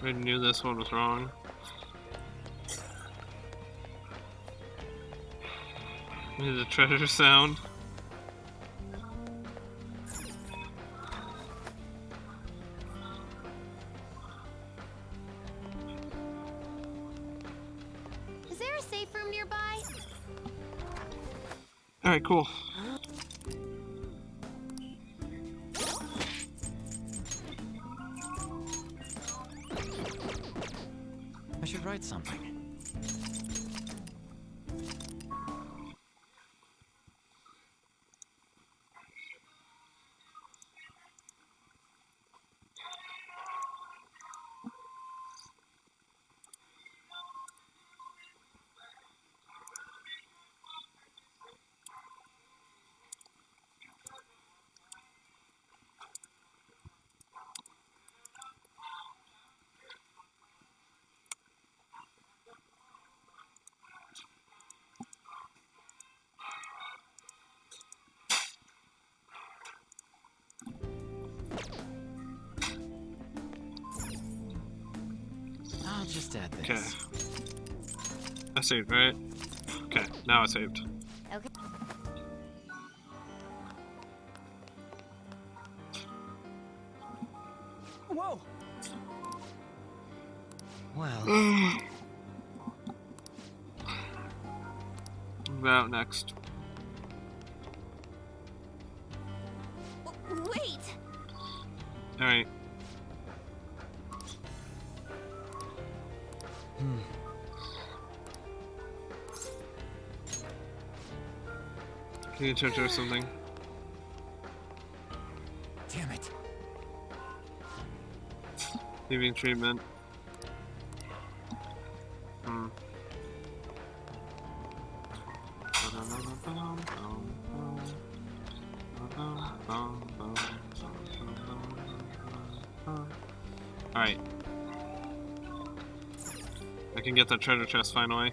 I knew this one was wrong. This is a treasure sound. Is there a safe room nearby? Alright, cool. should write something. I'll just add this. Okay. I saved, right? Okay, now I saved. Okay. Whoa! Well, About next. Wait! Alright. Can you check or something? damn it. Leaving treatment. Hmm. Alright. I can get that treasure chest finally.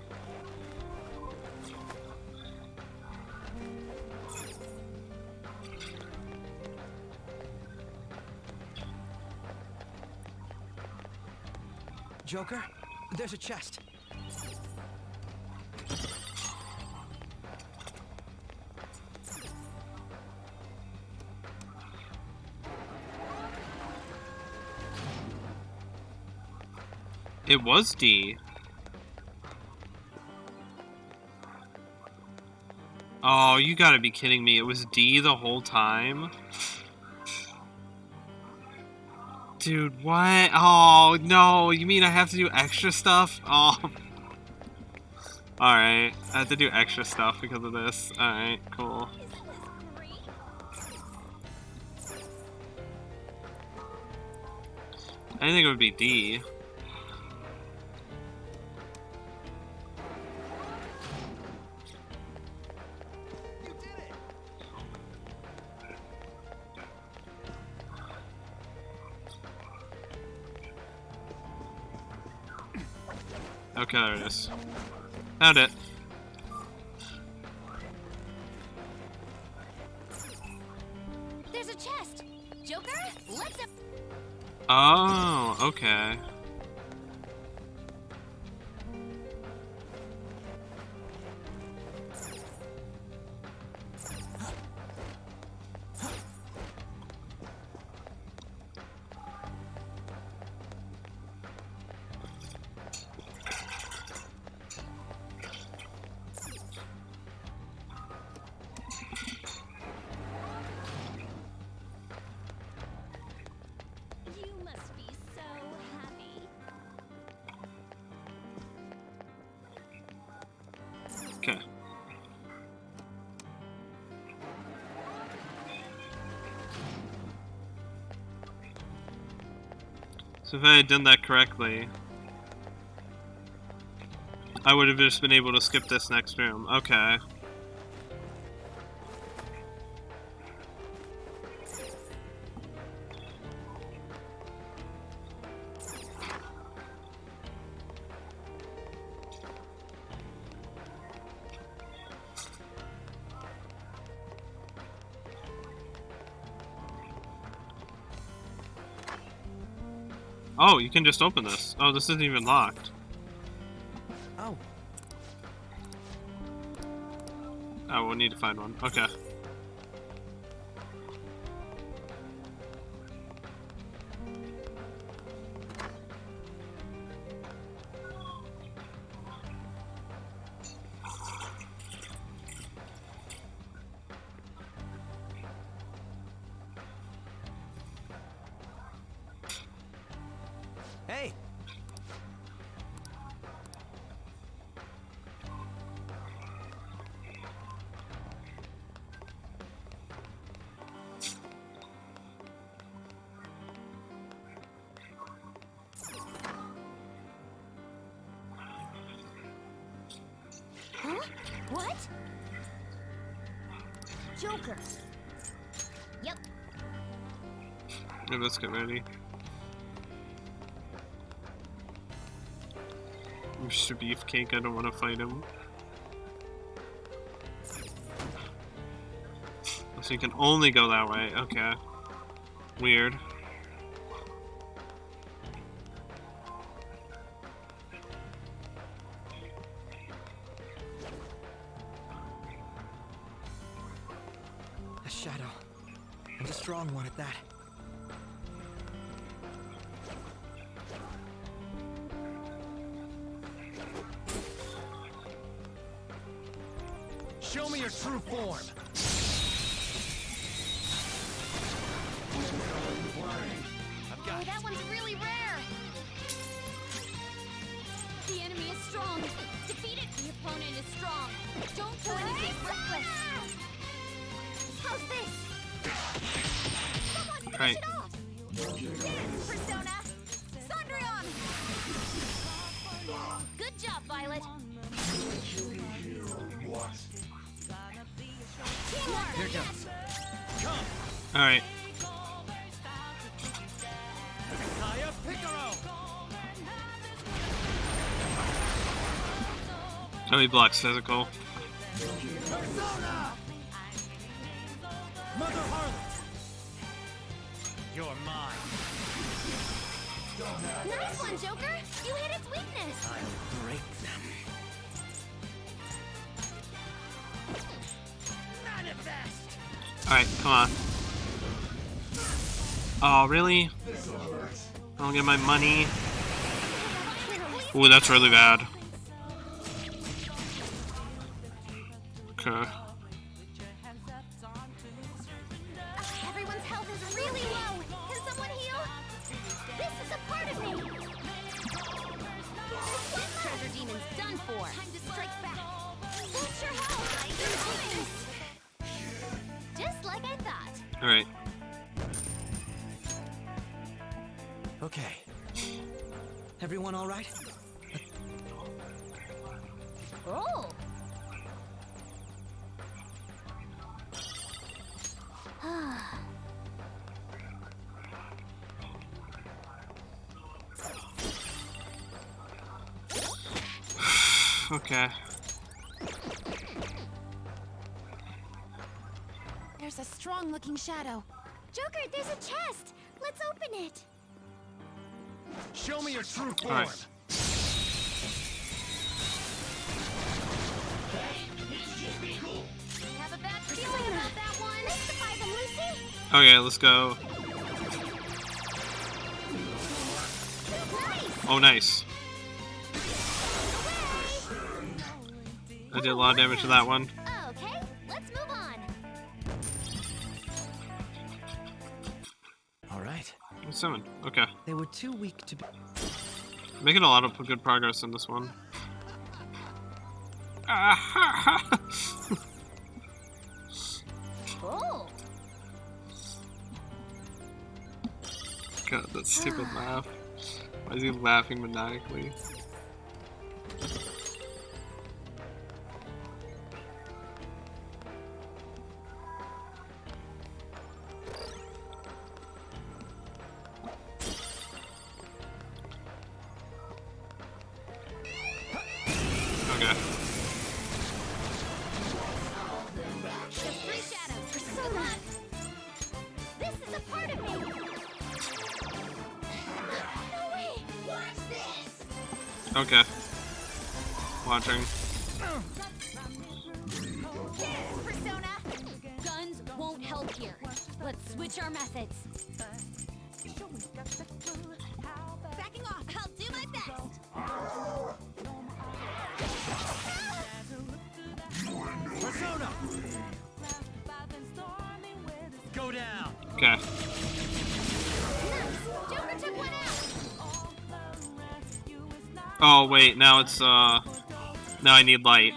Joker, there's a chest. It was D. Oh, you gotta be kidding me. It was D the whole time? Dude, what? Oh, no. You mean I have to do extra stuff? Oh. Alright. I have to do extra stuff because of this. Alright, cool. I didn't think it would be D. Okay, there it is. Found it. There's a chest! Joker, let's up. Oh, okay. You must be so happy. Okay. So if I had done that correctly, I would have just been able to skip this next room. Okay. Oh, you can just open this. Oh, this isn't even locked. Oh, Oh, we'll need to find one. Okay. hey! What? Joker. Yep. Yeah, let's get ready. Mr. Beefcake, I don't want to fight him. So you can only go that way. Okay. Weird. A shadow. And a strong one at that. Show me your true form. I've got Oh, that one's really rare. The enemy is strong. Defeat it. The opponent is strong. Don't do anything reckless. How's this? Someone finish Right. it off. Persona. Cendrillon. Good job, Violet. Teamwork. Here goes. Come, Alright. Kaya Picaro. Oh, he blocks physical. Persona. Mother Harlot. You're mine. Nice one, Joker. You hit its weakness. I'll break them. Manifest. Alright, come on. Oh, really? I don't get my money. Ooh, that's really bad. Okay. Everyone's health is really low. Can someone heal? This is a part of me. This treasure demon's done for. Time to strike back. Boost your health. I can do this. Just like I thought. Alright. Okay. Everyone all right? Oh. Okay. There's a strong-looking shadow. Joker, there's a chest. Let's open it. Show me your true form. Alright. I have a bad feeling about that one. Mystify them, Lucy. Okay, let's go. Nice. Oh, nice. I did a lot of damage to that one. Okay, let's move on. All right. 7. Okay. They were too weak to be. Making a lot of good progress in this one. Oh. God, that stupid laugh. Why is he laughing maniacally? Okay. The three shadows are so much. This is a part of me. No way. Watch this. Okay. Watching. Persona. Guns won't help here. Let's switch our methods. Backing off. I'll do my best. Persona. Go down. Okay. Nice. Joker took one out. Oh, wait, now it's, now I need light.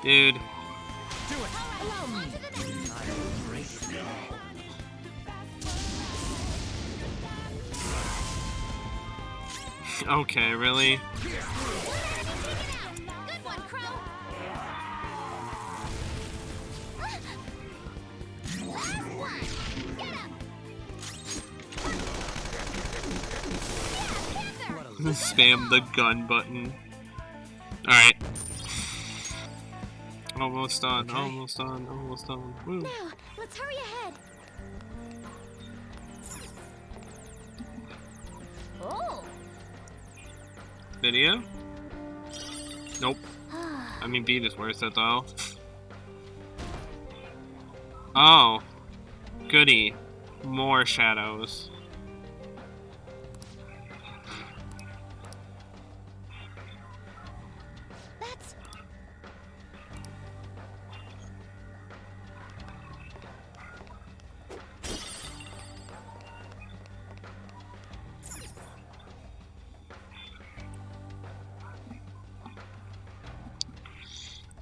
Dude. Do it. Hello. On to the next. Okay, really? Good one, Crow. Spam the gun button. Alright. Almost done, Okay. almost done, almost done. Woo. Now, let's hurry ahead. Oh. Video? Nope. I mean, beat is worth it though. Oh. Goody. More shadows. That's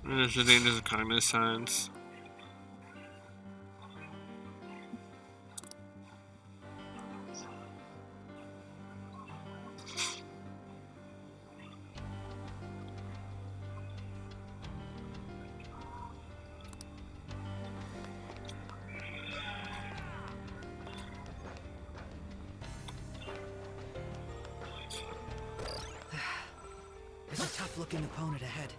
There's the dangers of cognitive science. There's a tough-looking opponent ahead.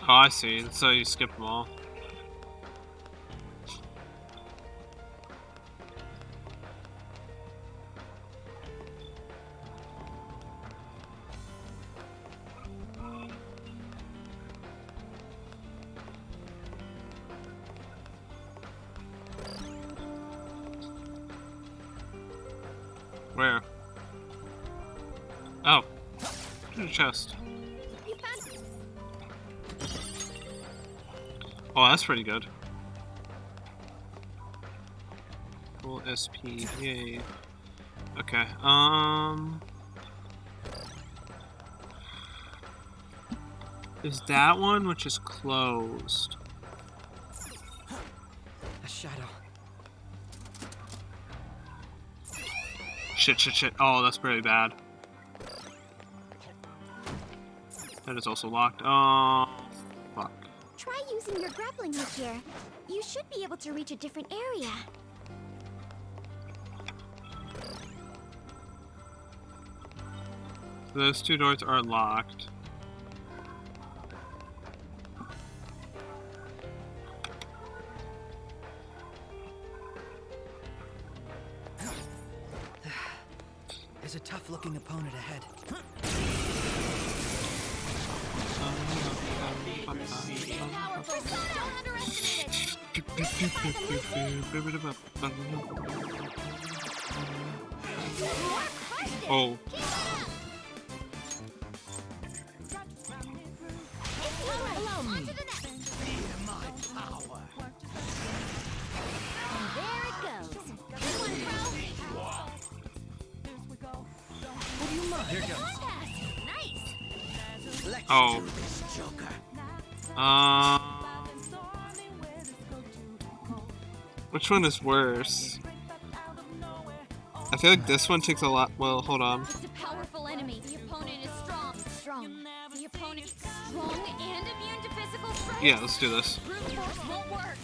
Oh, I see. So you skip them all. Where? Oh. There's a chest. you found. Oh, that's pretty good. Full SP, yay. Okay, is that one which is closed? A shadow. Shit, shit, shit. Oh, that's pretty bad. That is also locked. Oh, fuck. Try using your grappling hook here. You should be able to reach a different area. Those two doors are locked. There's a tough-looking opponent ahead. Don't underestimate it. Oh, Allow me. On to the next. And there it goes. Good one, bro. Here goes. Nice. Let's Oh. do this, Joker. which one is worse? I feel like this one takes a lot. Well, hold on. It's a powerful enemy. The opponent is strong. Strong. The opponent is strong and immune to physical strength. Yeah, let's do this. Brute force won't work.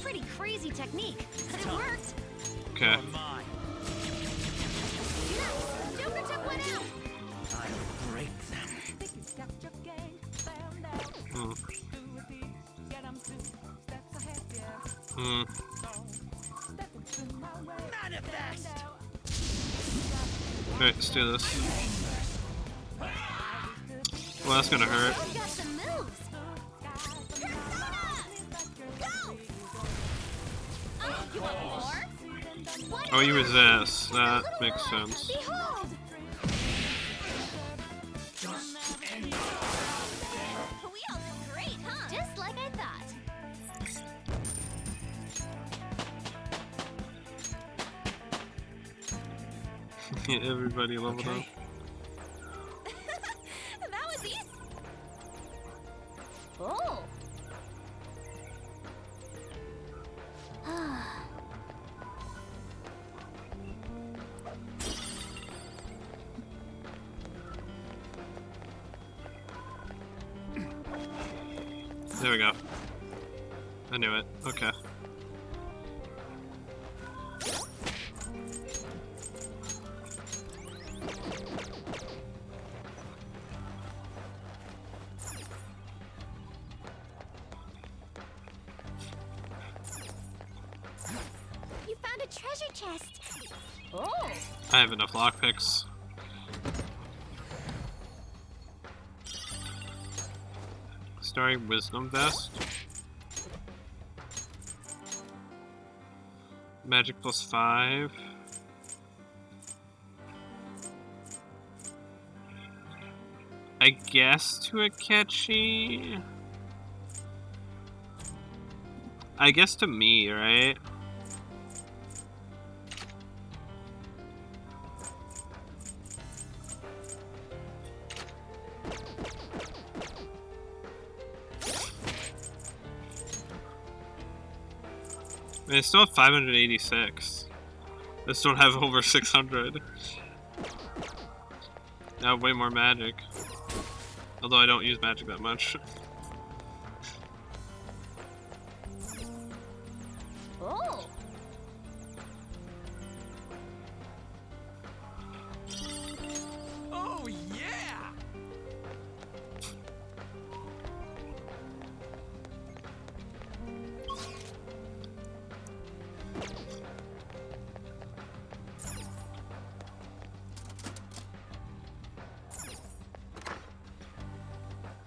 Pretty crazy technique, but it worked. Okay. Mine. Nice. Joker took one out. I'll break them. Hmm. Hmm. Manifest! Alright, let's do this. Well, that's gonna hurt. I've got some moves. Go! Oh, you want more? One Oh, you more. resist. That A little makes more. sense. Behold! We all did great, huh? Just like I thought. Everybody leveled Okay. That was easy. Oh. There we go. I knew it. Okay. You found a treasure chest. Oh. I have enough lockpicks. Starry Wisdom Vest. Magic +5. I guess to Akechi. I guess to me, right? I still have 586. I still have over 600. I have way more magic. Although I don't use magic that much. Oh. Oh, yeah!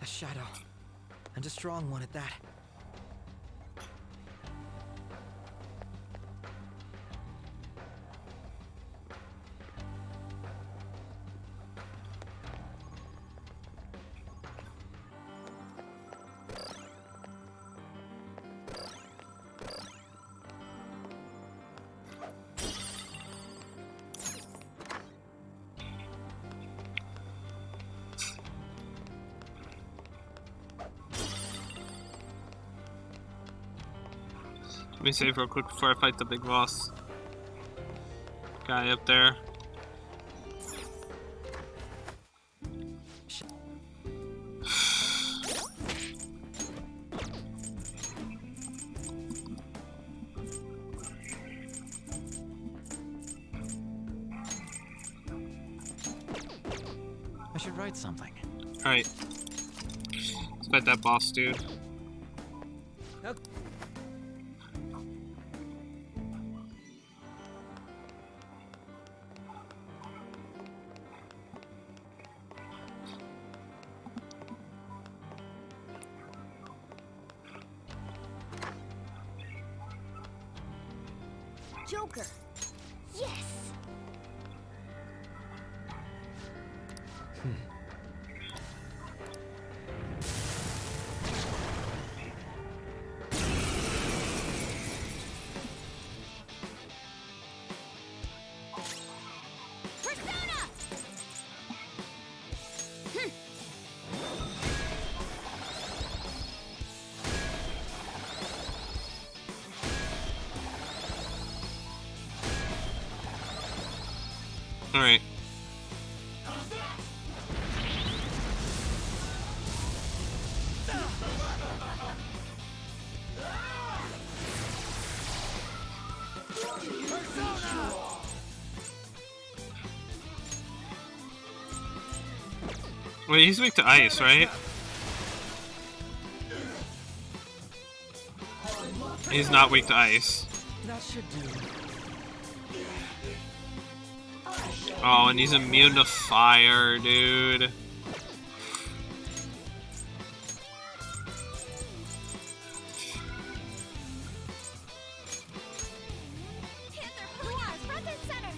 A shadow. And a strong one at that. Let me save real quick before I fight the big boss guy up there. I should write something. Alright. Let's fight that boss dude. Joker. Yes. Persona. Alright. Wait, he's weak to ice, right? He's not weak to ice. That should do. Oh, and he's immune to fire, dude. Panther, Polaris, front and center.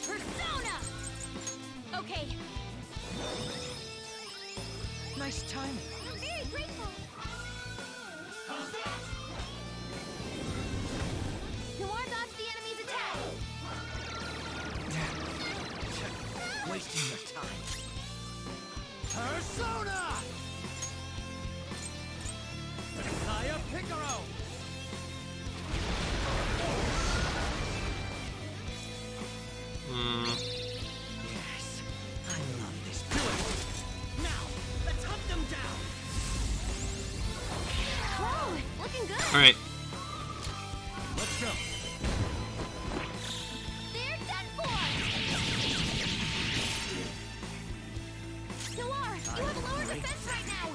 Persona. Okay. Nice timing. I'm very grateful. Noir dodge the enemy's attack. Wasting your time. Persona! Kaya Picaro! Yes. I love this. Now, let's hunt them down! Alright. Let's go. They're done for! Noir, you have lower defense right now!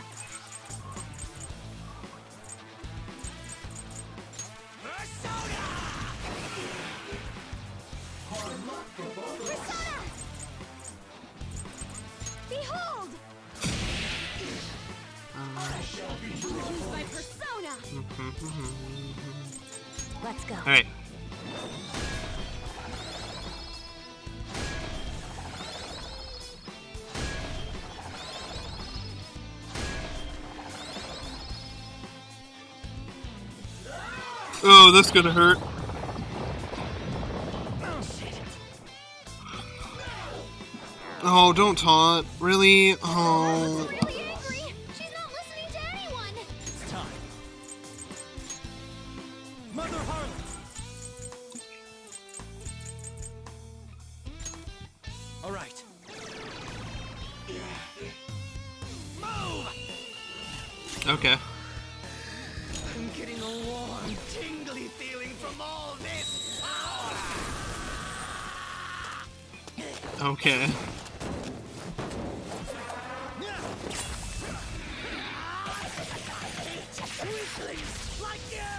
Persona! Behold! Used by Persona! Let's go. Alright. Oh, that's gonna hurt. Oh, don't taunt. Really? Oh. Really angry! She's not listening to anyone! It's time. Mother Harlot. All right. Move. Okay. I'm getting a warm, tingly feeling from all this power. Okay. Like you!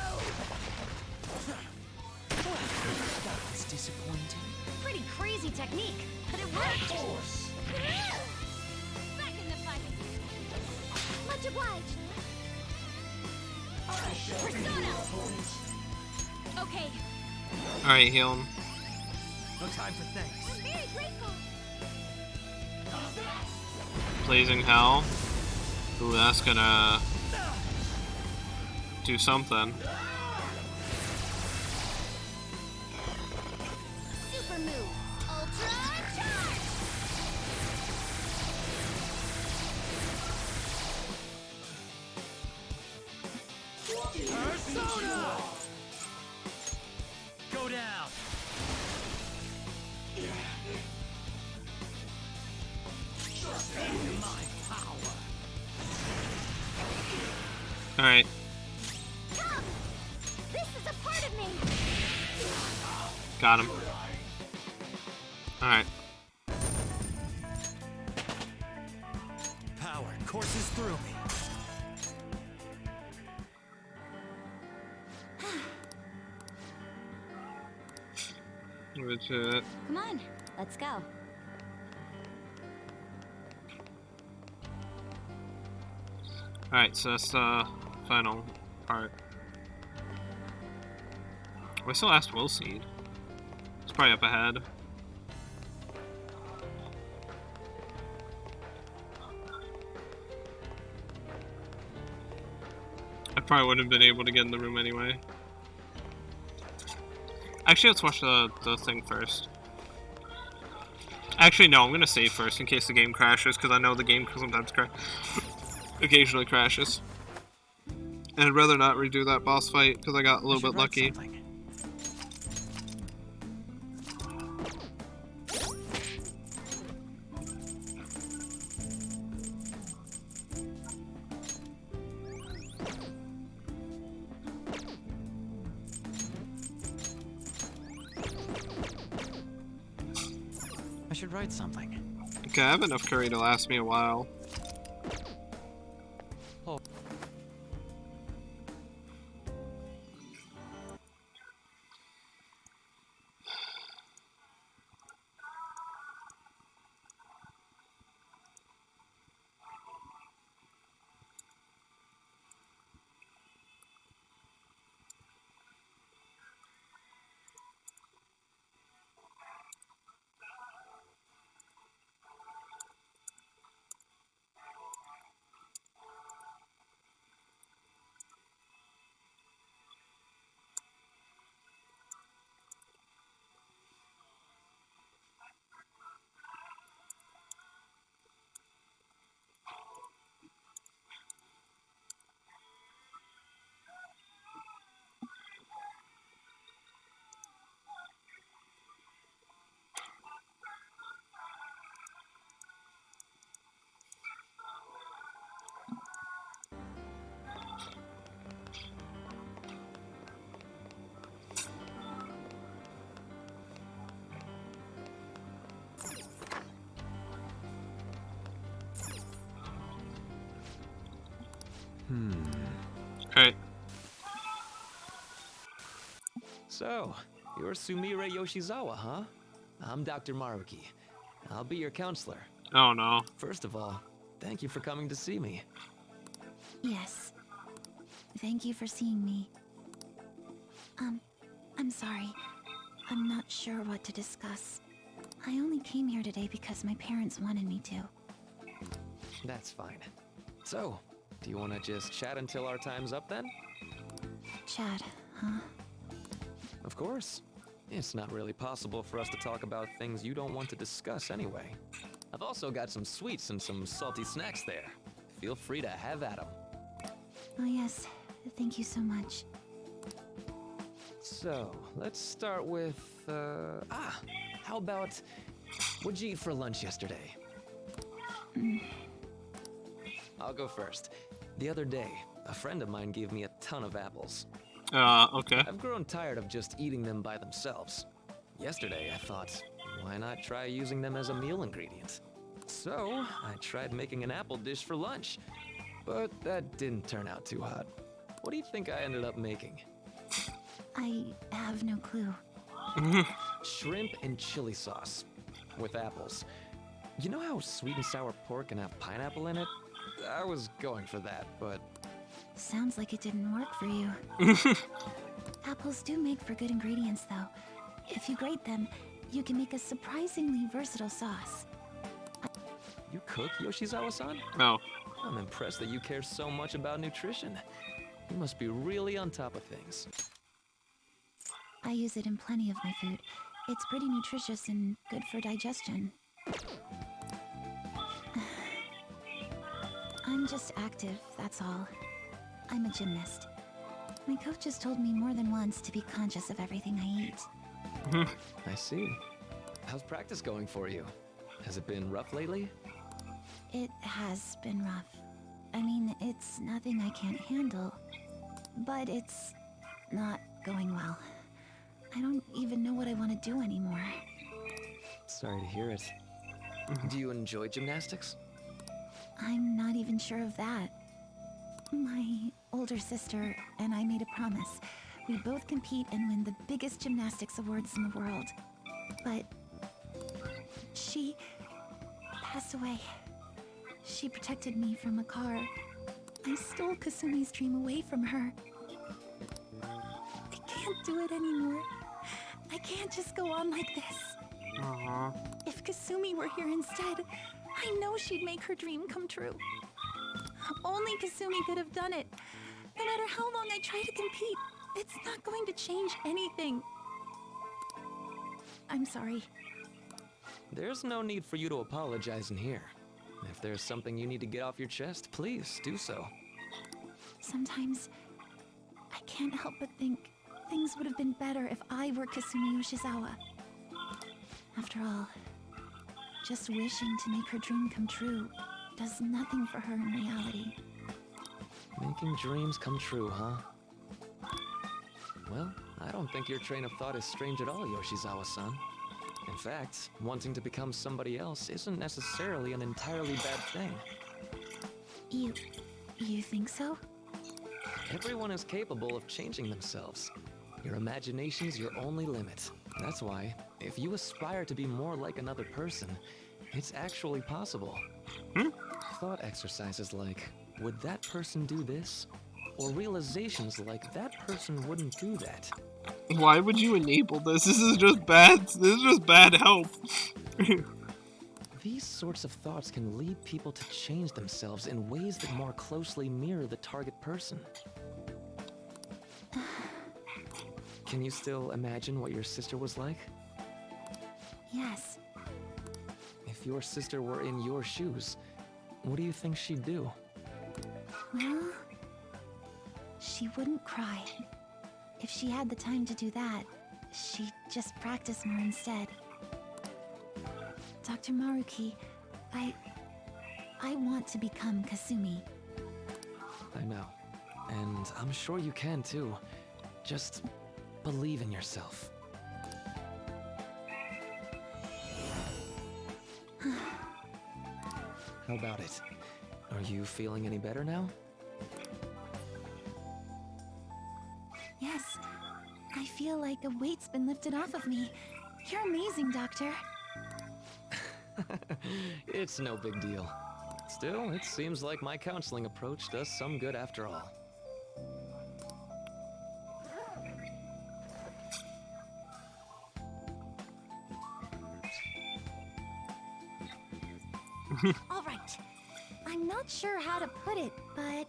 It's disappointing. Pretty crazy technique, but it worked! Back in the fight! Much obliged! Persona! Okay, Alright, heal him. No time for thanks. I'm very grateful! Blazing Hell. Ooh, that's gonna do something. Super move! Ultra charge! Persona. Go down. My power. Alright. Come! This is a part of me! Got him. Alright. Power courses through me. Legit. Come on, let's go. Alright, so that's the final part. We still asked Will Seed. It's probably up ahead. I probably wouldn't have been able to get in the room anyway. Actually, let's watch the thing first. Actually, no, I'm gonna save first in case the game crashes, because I know the game sometimes occasionally crashes. And I'd rather not redo that boss fight, because I got a little bit lucky. I should write something. Okay, I have enough curry to last me a while. Alright. So, you're Sumire Yoshizawa, huh? I'm Dr. Maruki. I'll be your counselor. Oh no. First of all, thank you for coming to see me. Yes. Thank you for seeing me. I'm sorry. I'm not sure what to discuss. I only came here today because my parents wanted me to. That's fine. So, do you want to just chat until our time's up then? Chad, huh? Of course. It's not really possible for us to talk about things you don't want to discuss anyway. I've also got some sweets and some salty snacks there. Feel free to have at them. Oh yes, thank you so much. So, let's start with, how about, what'd you eat for lunch yesterday? I'll go first. The other day, a friend of mine gave me a ton of apples. Okay. I've grown tired of just eating them by themselves. Yesterday, I thought, why not try using them as a meal ingredient? So, I tried making an apple dish for lunch, but that didn't turn out too hot. What do you think I ended up making? I have no clue. Shrimp and chili sauce with apples. You know how sweet and sour pork can have pineapple in it? I was going for that, but Sounds like it didn't work for you. Apples do make for good ingredients, though. If you grate them, you can make a surprisingly versatile sauce. you cook, Yoshizawa-san? Oh. I'm impressed that you care so much about nutrition. You must be really on top of things. I use it in plenty of my food. It's pretty nutritious and good for digestion. I'm just active, that's all. I'm a gymnast. My coach has told me more than once to be conscious of everything I eat. I see. How's practice going for you? Has it been rough lately? It has been rough. I mean, it's nothing I can't handle. But it's not going well. I don't even know what I want to do anymore. Sorry to hear it. Do you enjoy gymnastics? I'm not even sure of that. My older sister and I made a promise. We both compete and win the biggest gymnastics awards in the world. But she passed away. She protected me from a car. I stole Kasumi's dream away from her. I can't do it anymore. I can't just go on like this. If Kasumi were here instead, I know she'd make her dream come true. Only Kasumi could have done it. No matter how long I try to compete, it's not going to change anything. I'm sorry. There's no need for you to apologize in here. If there's something you need to get off your chest, please do so. Sometimes I can't help but think things would have been better if I were Kasumi Yoshizawa. After all, just wishing to make her dream come true does nothing for her in reality. Making dreams come true, huh? Well, I don't think your train of thought is strange at all, Yoshizawa-san. In fact, wanting to become somebody else isn't necessarily an entirely bad thing. You think so? Everyone is capable of changing themselves. Your imagination's your only limit. That's why, if you aspire to be more like another person, it's actually possible. Thought exercises like, would that person do this? Or realizations like, that person wouldn't do that. Why would you enable this? This is just bad. This is just bad help. These sorts of thoughts can lead people to change themselves in ways that more closely mirror the target person. Can you still imagine what your sister was like? Yes. If your sister were in your shoes, what do you think she'd do? Well, she wouldn't cry. If she had the time to do that, she'd just practice more instead. Dr. Maruki, I want to become Kasumi. I know. And I'm sure you can too. Just believe in yourself. How about it? Are you feeling any better now? feel like a weight's been lifted off of me. You're amazing, Doctor. It's no big deal. Still, it seems like my counseling approach does some good after all. All right. I'm not sure how to put it, but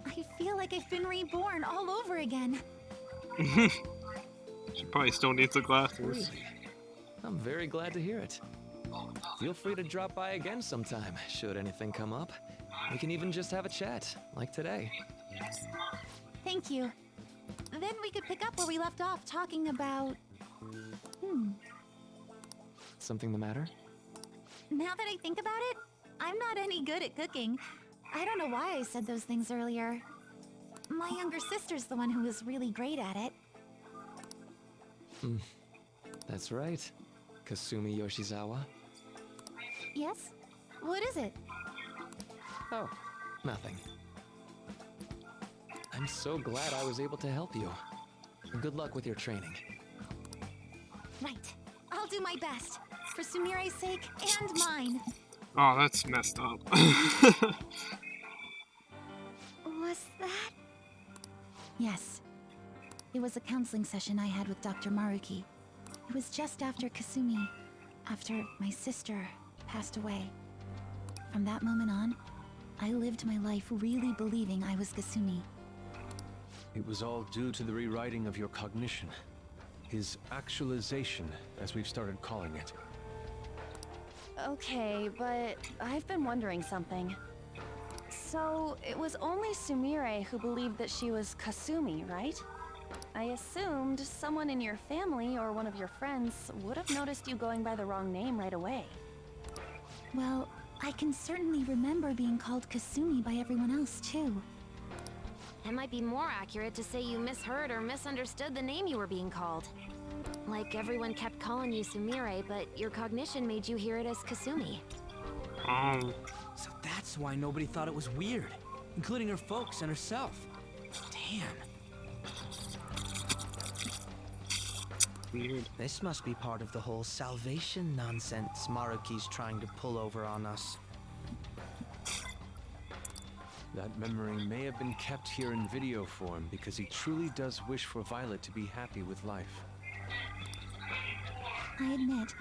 I feel like I've been reborn all over again. She probably still needs the glasses. I'm very glad to hear it. Feel free to drop by again sometime, should anything come up. We can even just have a chat, like today. Thank you. Then we could pick up where we left off talking about... Something the matter? Now that I think about it, I'm not any good at cooking. I don't know why I said those things earlier. My younger sister's the one who is really great at it. That's right. Kasumi Yoshizawa. Yes? What is it? Oh, nothing. I'm so glad I was able to help you. Good luck with your training. Right. I'll do my best. For Sumire's sake and mine. Oh, that's messed up. Was that? Yes. It was a counseling session I had with Dr. Maruki. It was just after Kasumi, after my sister passed away. From that moment on, I lived my life really believing I was Kasumi. It was all due to the rewriting of your cognition. His actualization, as we've started calling it. Okay, but I've been wondering something. So, it was only Sumire who believed that she was Kasumi, right? I assumed someone in your family or one of your friends would have noticed you going by the wrong name right away. Well, I can certainly remember being called Kasumi by everyone else, too. It might be more accurate to say you misheard or misunderstood the name you were being called. Like everyone kept calling you Sumire, but your cognition made you hear it as Kasumi. So that's why nobody thought it was weird, including her folks and herself. Damn. Weird. This must be part of the whole salvation nonsense Maruki's trying to pull over on us. That memory may have been kept here in video form because he truly does wish for Violet to be happy with life. I admit,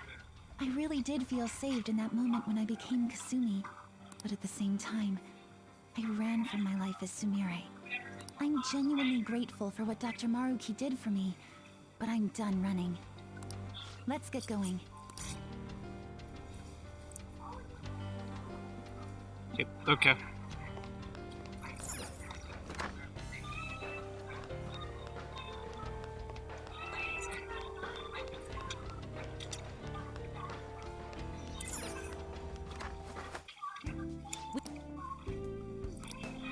I really did feel saved in that moment when I became Kasumi. But at the same time, I ran from my life as Sumire. I'm genuinely grateful for what Dr. Maruki did for me, but I'm done running. Let's get going. Yep, okay.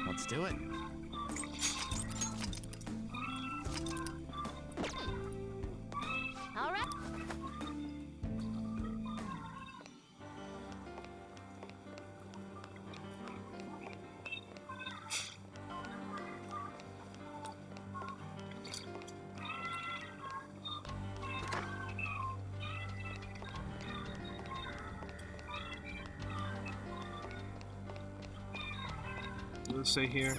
Let's do it. All right. Let's say here.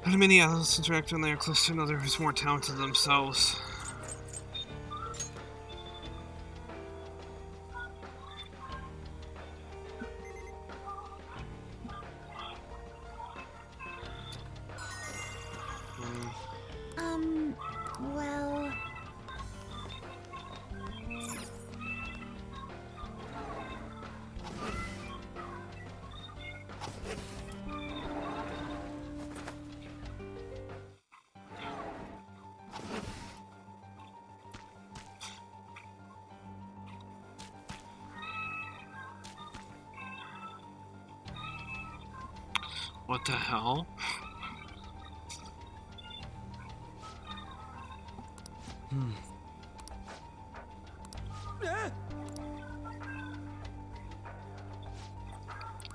How do many adults interact when they are close to another who's more talented than themselves? Well... What the hell?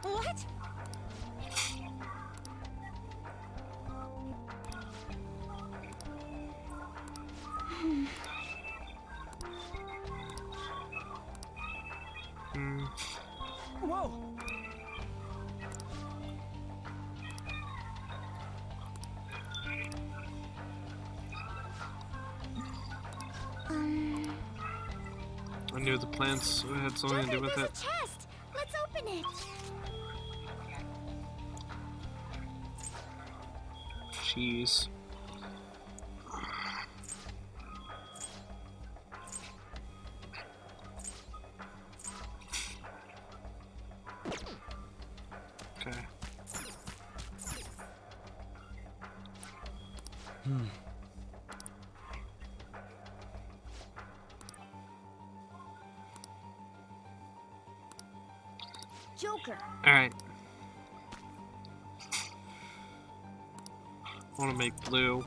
What? Whoa! I knew the plants had something to do with there's it. a chest. Let's open it. Jeez. Okay. Joker. Alright. I want to make blue.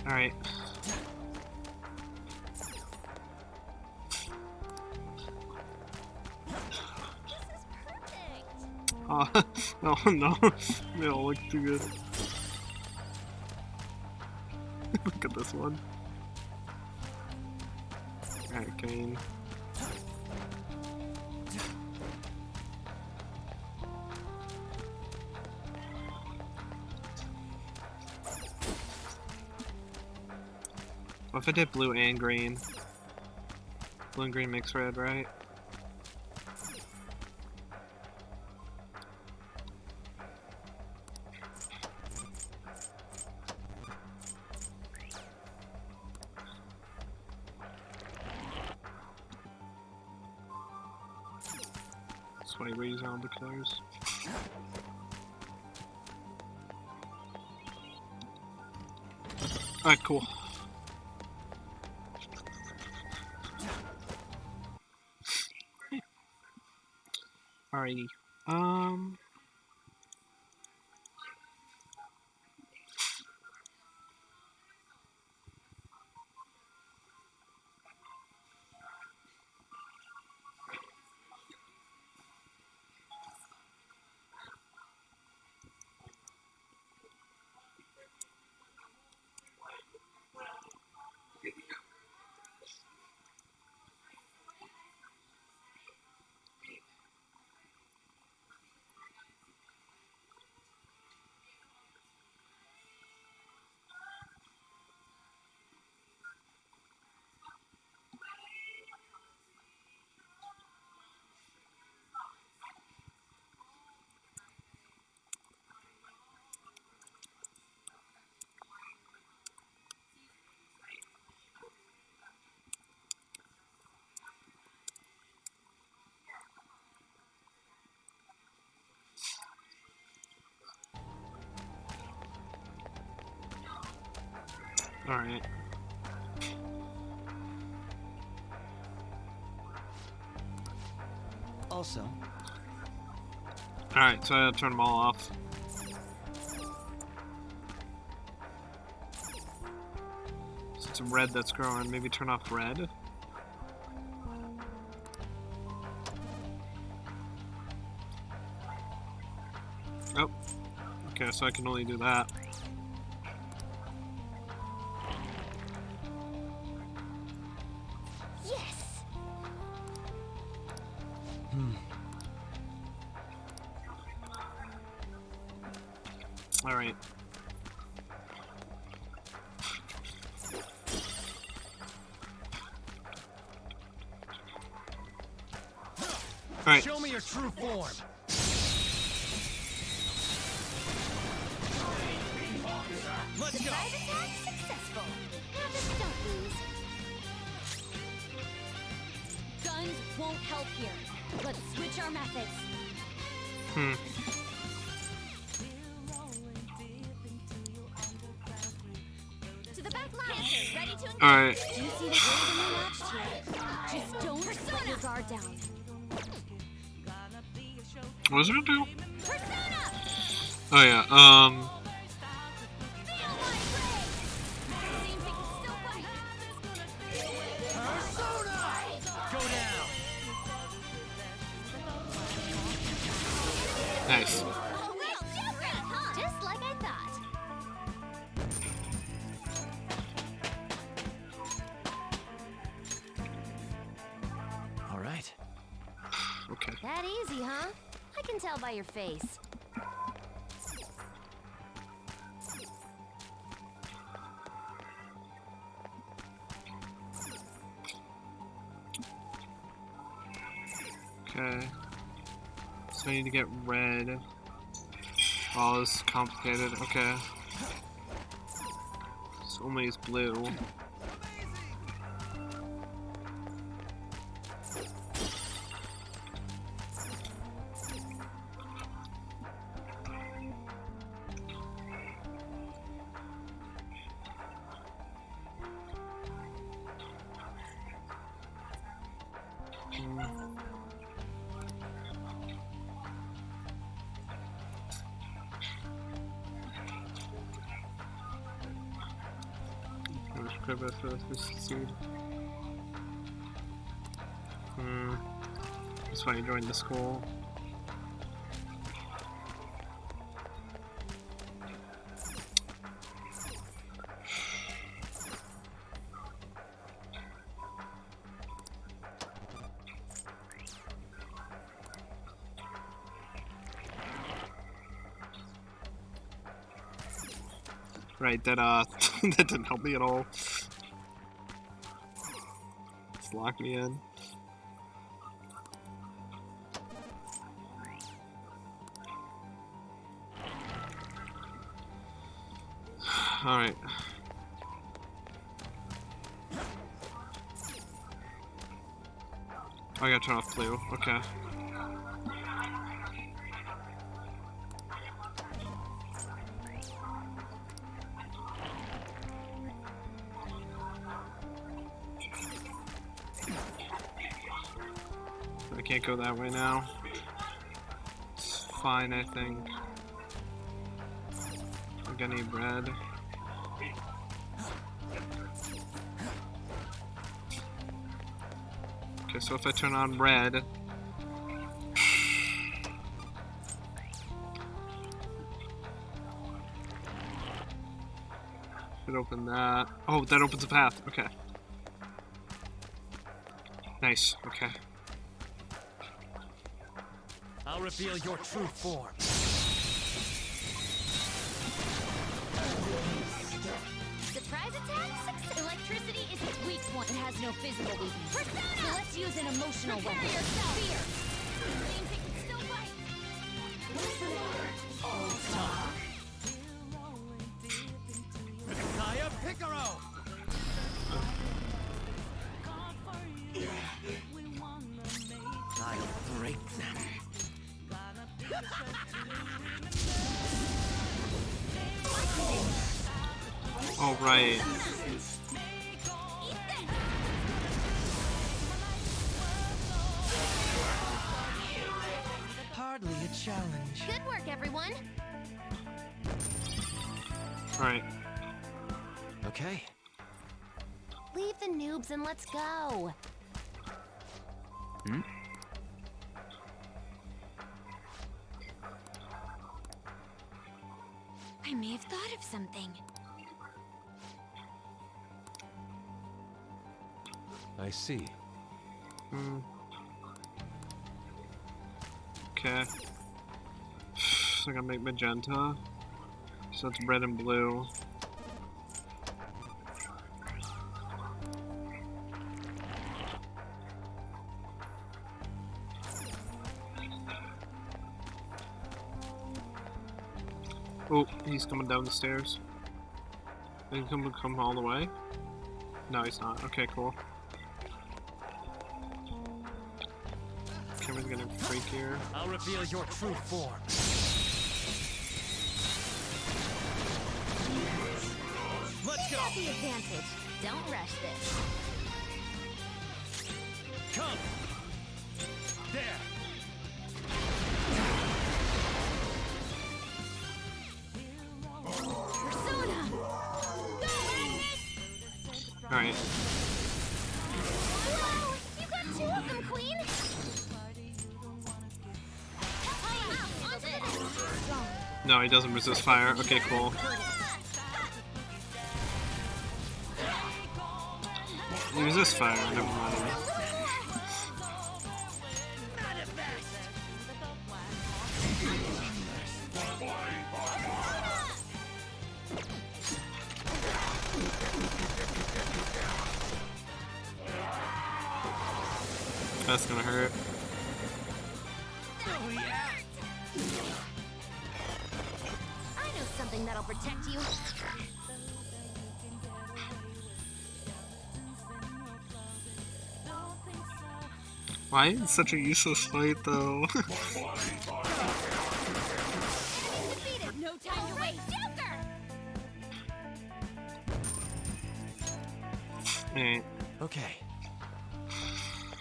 Alright. Oh, oh no, they all look too good. Look at this one. Alright, Kane. What if I did blue and green? Blue and green makes red, right? That's why we're using all the colors. Alright, cool. Alrighty. Alright. Also, Alright, so I gotta turn them all off. So it's red that's growing. Maybe turn off red? Oh. Okay, so I can only do that. Yes. Alright. Alright. Show me your true form. Let's go. Surprise attack successful. Now just don't lose. Guns won't help here. Let's switch our methods. To the back line. Ready to engage. Alright. Do you see the rhythm we matched here? Just don't let your guard down. What was it gonna do? Persona! Oh yeah, Feel my rage! Seems we can still fight. Nice. Oh, well, different, huh? Just like I thought. All right. Okay. That easy, huh? I can tell by your face. Okay. So I need to get red. Oh, this is complicated. Okay. This only is blue. Seed. That's why you joined the school. Right, that that didn't help me at all. Just lock me in. All right. Oh, I gotta turn off blue. Okay. I can't go that way now. It's fine, I think. I'm gonna need red. Okay, so if I turn on red, should open that. Oh, that opens a path. Okay. Nice. Okay. I'll reveal your true form. Surprise attack? Electricity is its weak point. It has no physical weakness. Persona! So let's use an emotional weapon. Fear! Seems it can still fight. Kaya Picaro! I'll break them. All right. Hardly a challenge. Good work, everyone. All right. Okay. Leave the noobs and let's go. I may have thought of something. I see. Okay. So I gotta make magenta. So it's red and blue. Oh, he's coming down the stairs. Think he can come all the way? No, he's not. Okay, cool. Camera's gonna freak here. I'll reveal your true form. Let's go! Get the advantage. Don't rush this. Come! There! Persona! Go, Agnes! Alright. Whoa! You got two of them, Queen! Onto the No, he doesn't resist fire. Okay, cool. He resists fire, never mind. That's gonna hurt. I know something that'll protect you. Why is it such a useless fight, though? Defeated. No time to waste. Joker! Alright. Okay.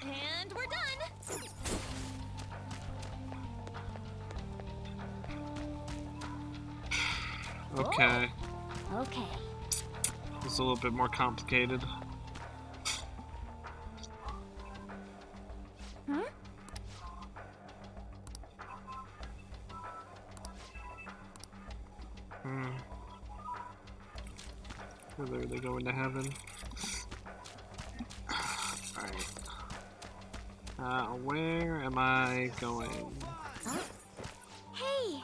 And we're done. Okay. Okay. It's a little bit more complicated. Hmm? Whether they go into heaven. Alright. Where am I going? Huh? Hey!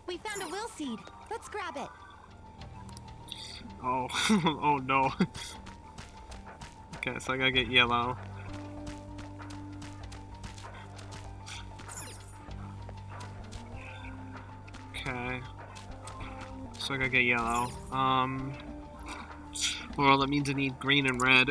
We found a will seed. Let's grab it. Oh, oh no. Okay, so I gotta get yellow. Okay. So I gotta get yellow. Well, that means I need green and red.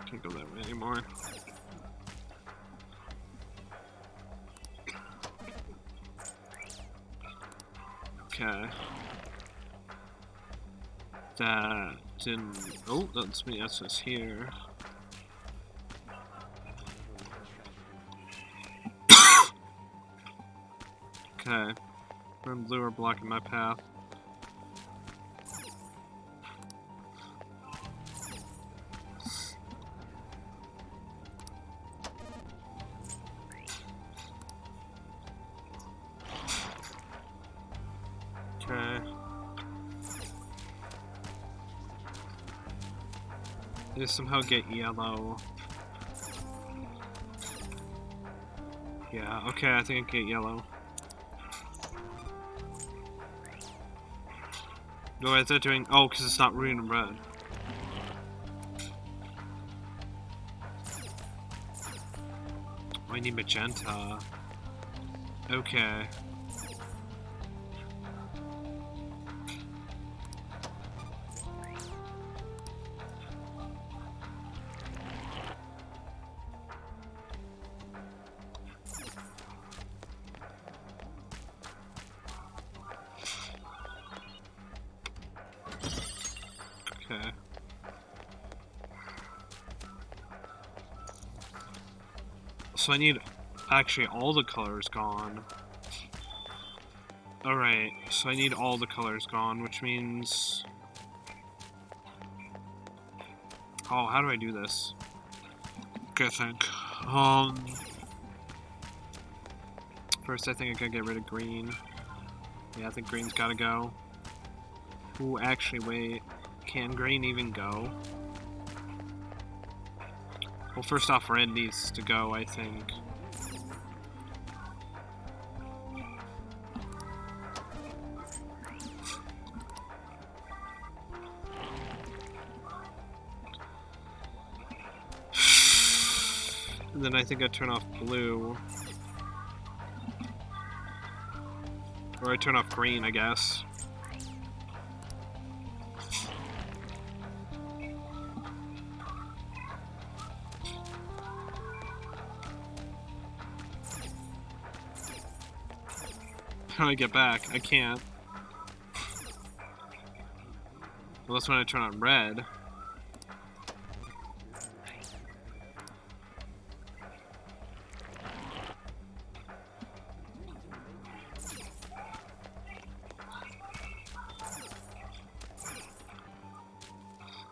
Can't go that way anymore. Okay. That didn't. Oh, that's me. That's us here. Okay. Red and blue are blocking my path. Okay. I somehow get yellow. Yeah, okay, I think I get yellow. No, is that doing? Oh, because it's not green and red. Oh, I need magenta. Okay. Okay. So I need actually all the colors gone. Alright, so I need all the colors gone, which means... Oh, how do I do this? Okay, I think. First I think I gotta get rid of green. Yeah, I think green's gotta go. Ooh, actually, wait. Can green even go? Well, first off, red needs to go, I think. And then I think I turn off blue. Or I turn off green, I guess. How do I get back? I can't. Well, that's when I turn on red.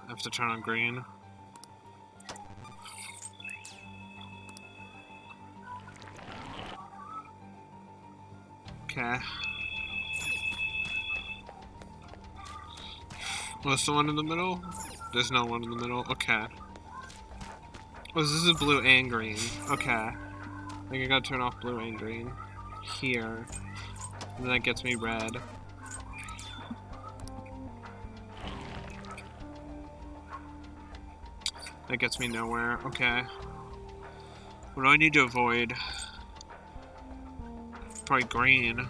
I have to turn on green. Okay. What's the one in the middle? There's no one in the middle. Okay. Oh, this is blue and green. Okay. I think I gotta turn off blue and green. Here. And then that gets me red. That gets me nowhere. Okay. What do I need to avoid? Probably green.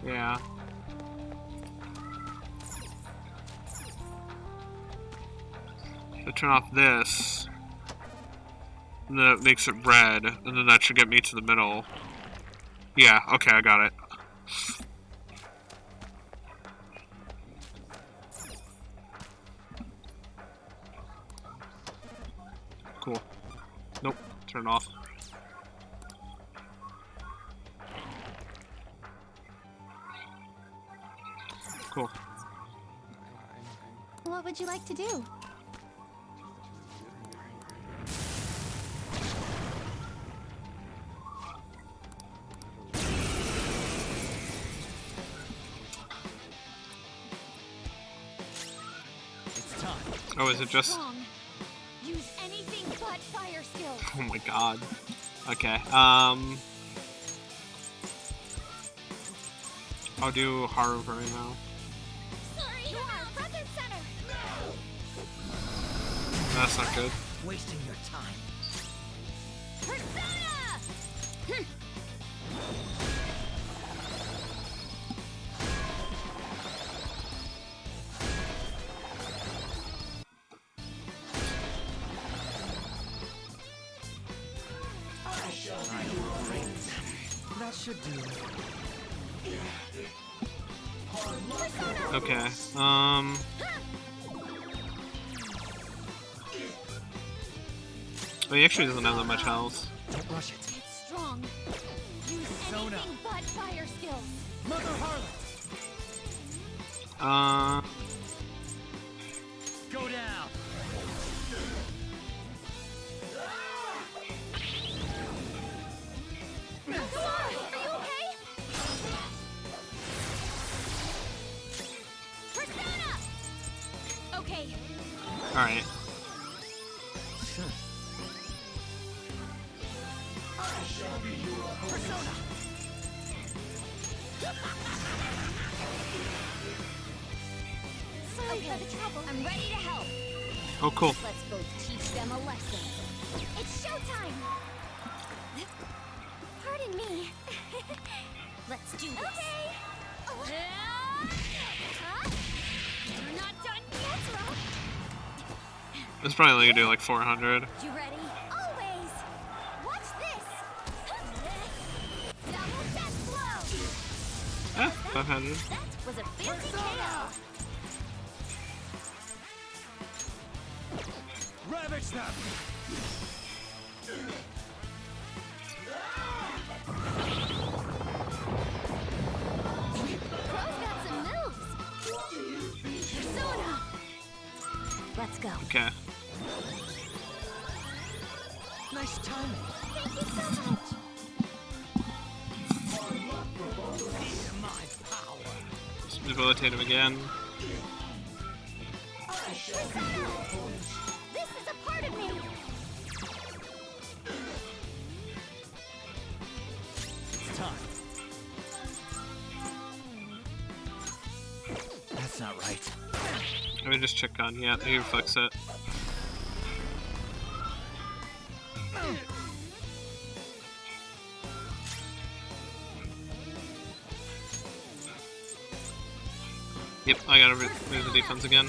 Yeah. I turn off this. And then it makes it red. And then that should get me to the middle. Yeah, okay, I got it. Cool. Nope, turn it off. Cool. What would you like to do? Oh, is it just... Use anything but fire skills. Oh my god. Okay, I'll do Haruka right now. Sorry, you are front and center. That's not good. Wasting your time. Persona! That should do. Okay, Oh, he actually doesn't have that much health. Don't rush it. It's strong. Use anything but fire skills. Mother Harlot! Go down! Are you okay? Persona! Okay. Alright. Persona! Sorry for the trouble. I'm ready to help. Oh, cool. Let's both teach them a lesson. It's showtime! Pardon me. Let's do this. Okay. You're not done yet, Rob. It's probably only gonna do like 400. You ready? Always. Watch this. Double death blow. 500. That was a fancy KO. Ravage them! Pro's got some moves. Persona. Let's go. Okay. Nice timing. Thank you so much. Just debilitate him again. Persona. This is a part of me. It's time. That's not right. Let me just check on. Yeah, he reflects it. Yep, I gotta raise the defense again.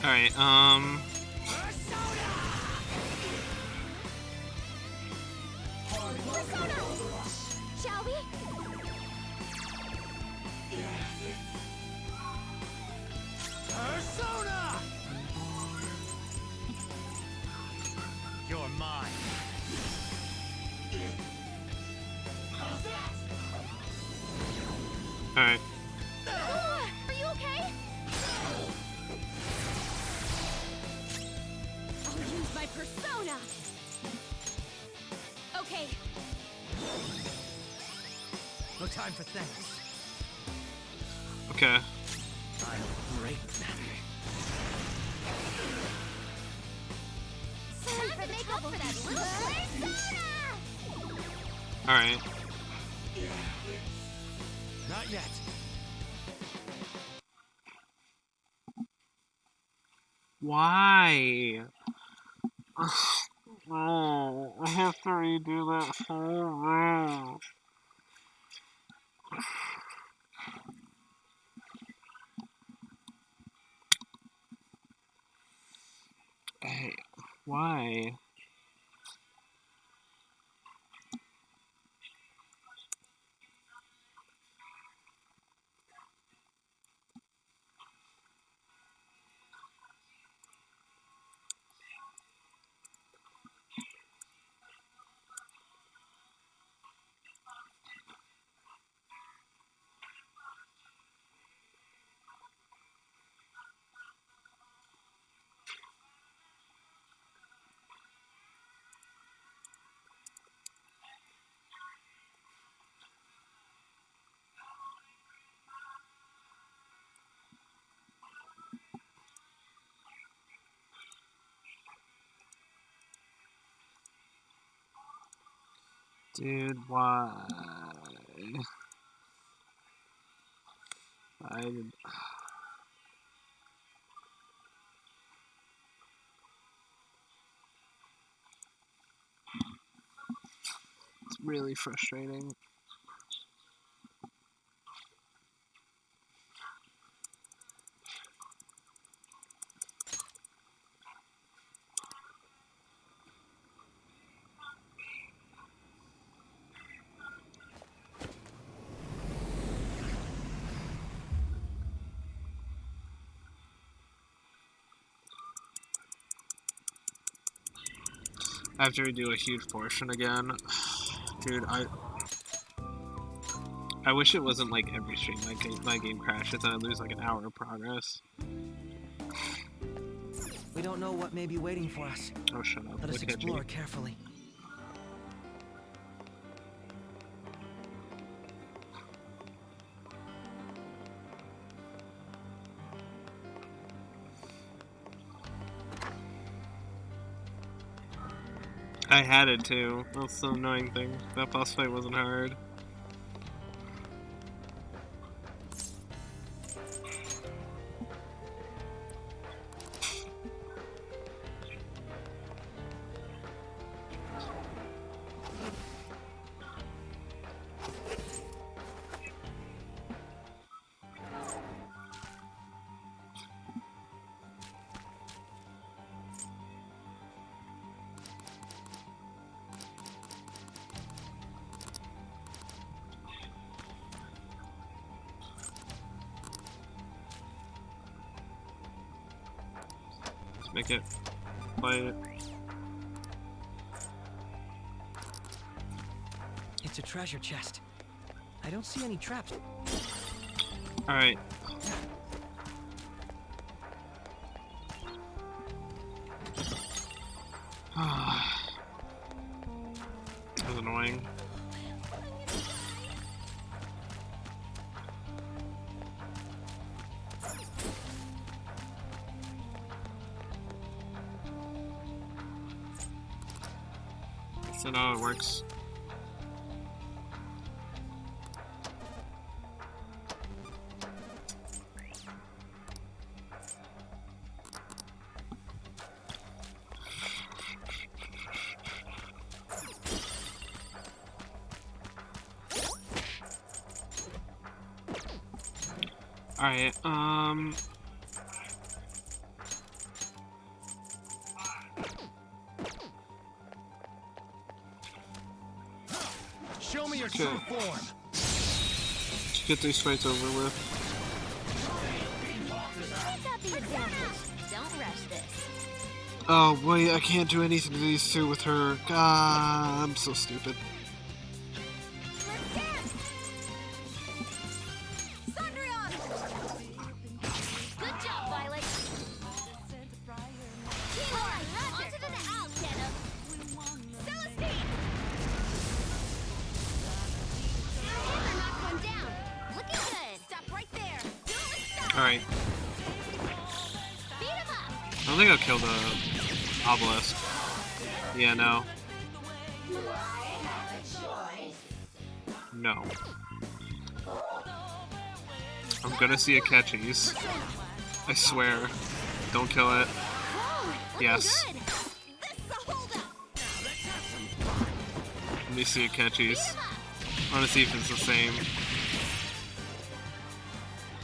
Alright, Persona! Shall we? Persona! You're mine. alright. Are you okay? I'll use my persona. Okay. No time for thanks. Okay. I'll break them. Sorry for the trouble for that little persona. Alright. Not yet. Why? Oh, I have to redo that whole room. Hey, why? Dude, why? It's really frustrating. I have to redo a huge portion again. Dude, I wish it wasn't like every stream my game crashes and I lose like an hour of progress. We don't know what may be waiting for us. Oh, shut up. Let us Look at explore me. carefully. I had it too. That's the annoying thing. That boss fight wasn't hard. Make it. Play it. It's a treasure chest. I don't see any traps. Alright. That was annoying. So now it works. Alright, me your Okay. true form. Let's get these fights over with. Pick up the advantage. Don't rush this. Oh wait, I can't do anything to these two with her. God, I'm so stupid. Let's dance! Sundrion! Good job, Violet. Alright, onto the next! I'll get him! Celestine! They're knocked one down. Looking good. Stop right there! Do it with style! Alright. Beat him up. I don't think I'll kill the obelisk. Yeah, no. No. I'm gonna see a catchies. I swear. Don't kill it. Yes. Good! This is a holdup! Let me see a catchies. I wanna see if it's the same.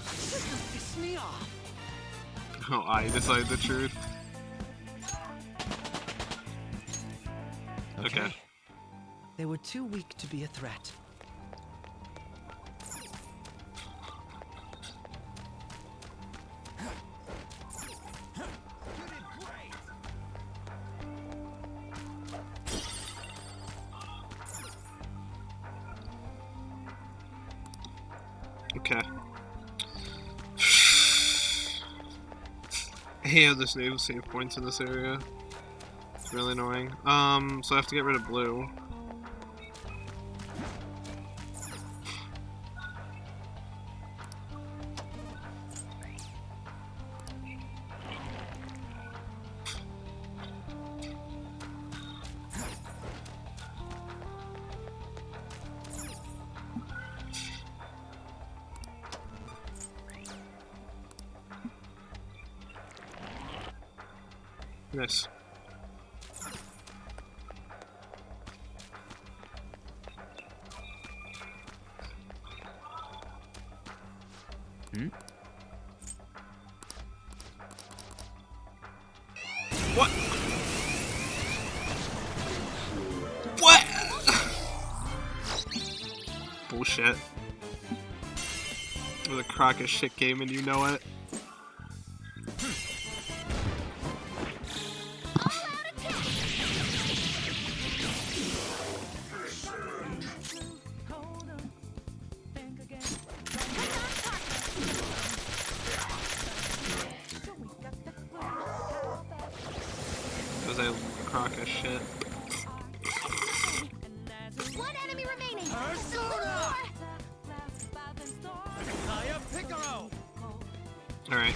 Piss me off. Oh, I decided the truth. Okay. They were too weak to be a threat. Okay. Yeah, there's no save points in this area. It's really annoying. So I have to get rid of blue. Nice. What? What? Bullshit. With a crock of shit game and you know it. Because I crock of shit. One enemy remaining! Persona! Kaya Piccolo! Alright.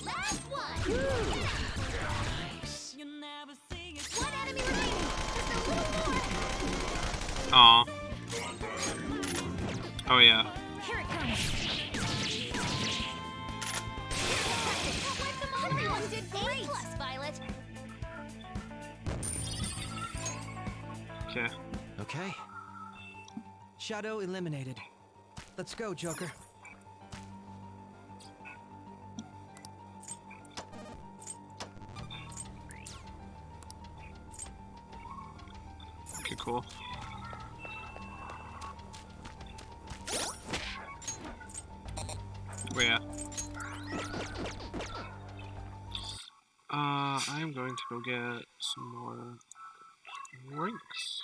Last one! One enemy remaining! Just a little more! Aw. Oh yeah. Here it comes! Everyone did great! Plus, Violet. Okay. Okay. Shadow eliminated. Let's go, Joker. Okay, cool. Where at? I'm going to go get some more drinks.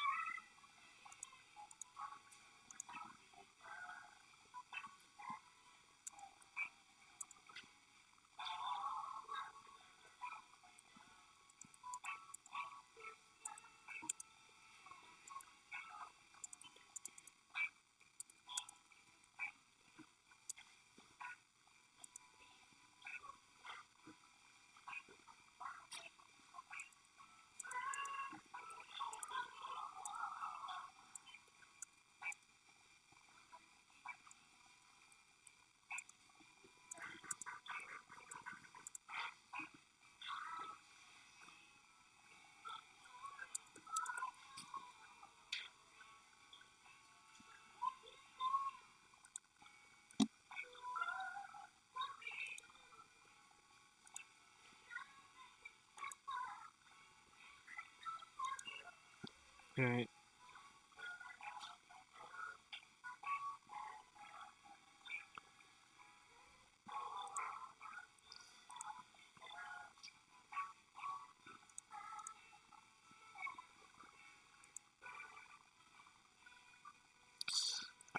Alright.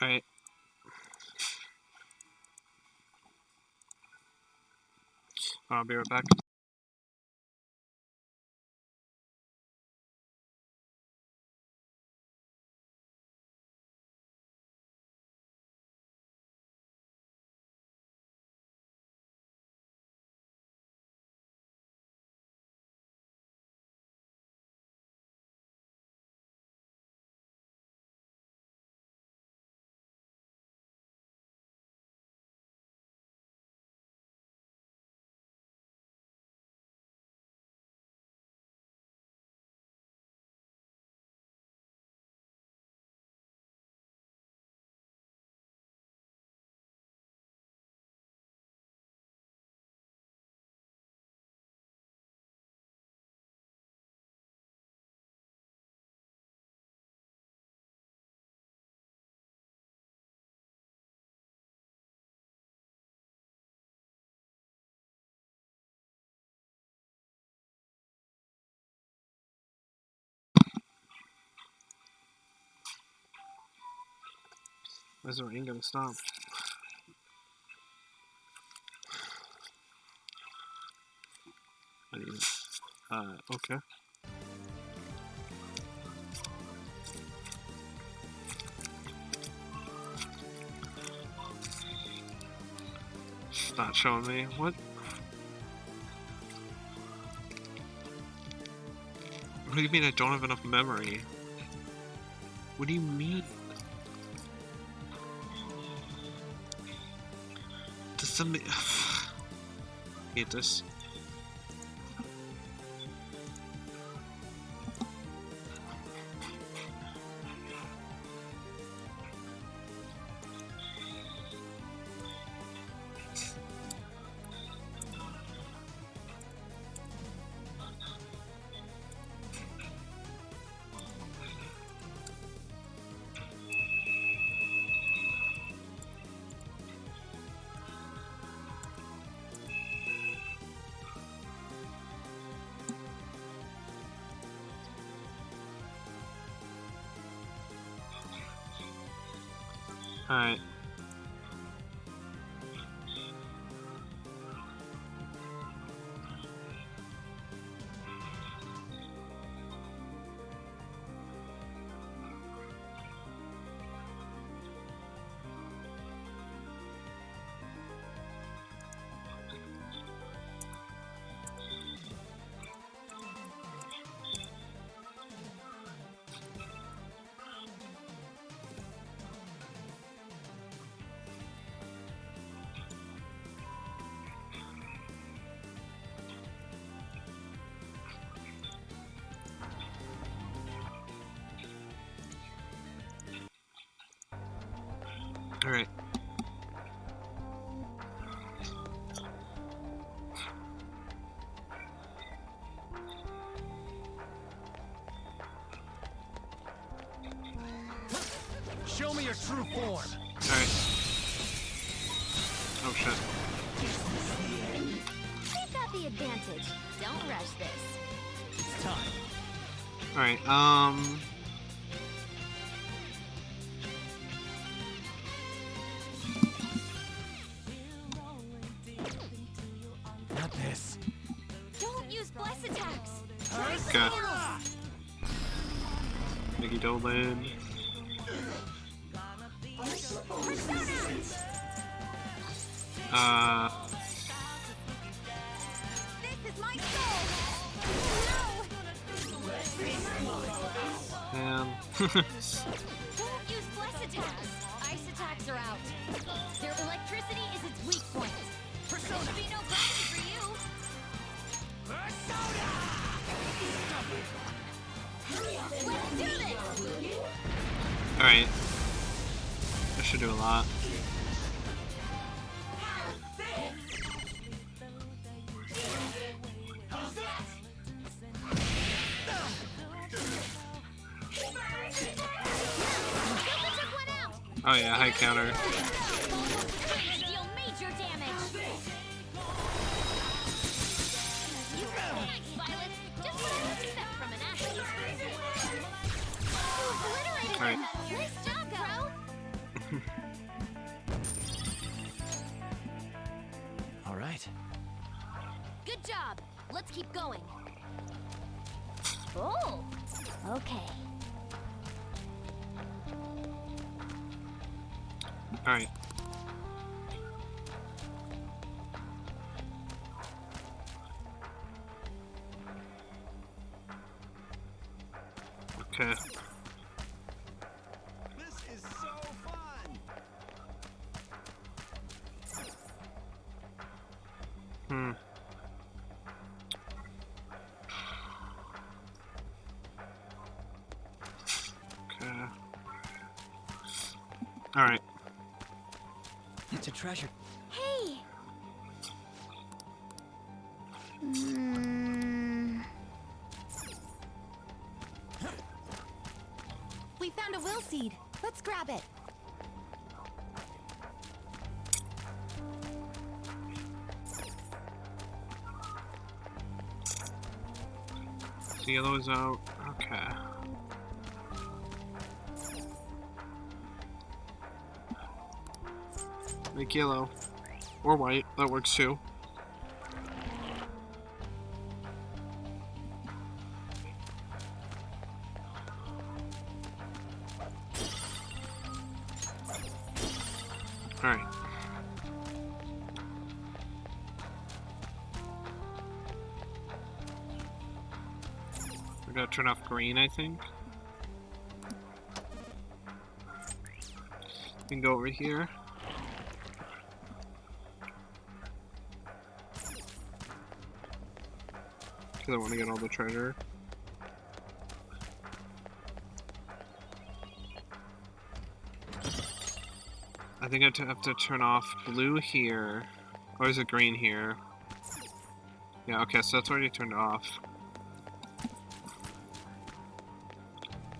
Alright. I'll be right back. Where's the rain gonna stop? I need it. Okay. It's not showing me. What? What do you mean I don't have enough memory? What do you mean? Does somebody... hate this. Alright. Alright. Show me your true form. Alright. Oh shit. We've got the advantage. Don't rush this. It's time. Alright, Not this. Don't use bless attacks. okay. Mickey Dolan. This is my soul. Man. Don't use bless attacks. Ice attacks are out. Their electricity is its weak point. There should be no problem for you. Let's do this. Alright. That should do a lot. Oh yeah, high counter. Deal major damage. You thanks, Violet. Just what I would expect from an athlete. You obliterated Alright. them. Nice job, Crow. All right. Good job. Let's keep going. Oh, okay. Alright. Okay. This is so fun! Hmm. Okay. Alright. It's a treasure. Hey. We found a will seed. Let's grab it. The yellow is out. Okay. Make yellow. Or white. That works too. Alright. We gotta turn off green, I think. We can go over here. Because I want to get all the treasure. I think I have to turn off blue here. Or is it green here? Yeah, okay, so that's already turned off.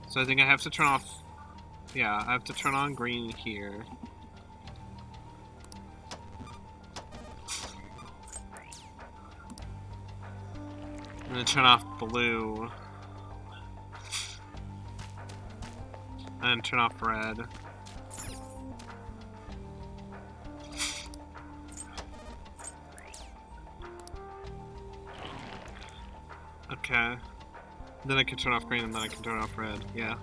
So I think I have to turn off... Yeah, I have to turn on green here. And then turn off blue. And turn off red. Okay. Then I can turn off green and then I can turn off red. Yeah.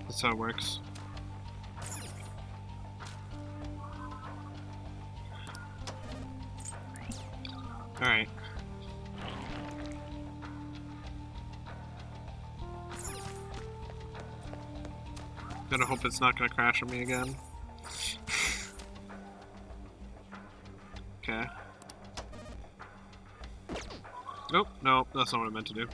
That's how it works. Alright. Gotta hope it's not gonna crash on me again. Okay. Nope, no, that's not what I meant to do.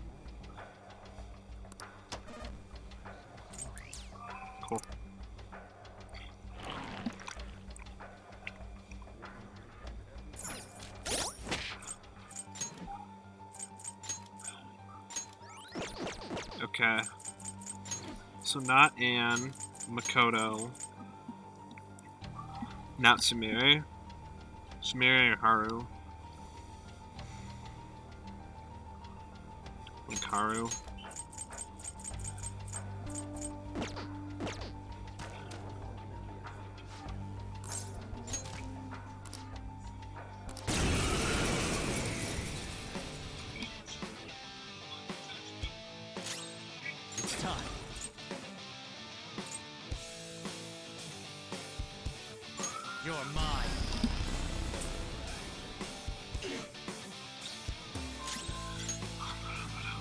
Cool. Okay. So not Anne, Makoto, not Sumire. Sumire or Haru. Like Haru. It's time. You're mine.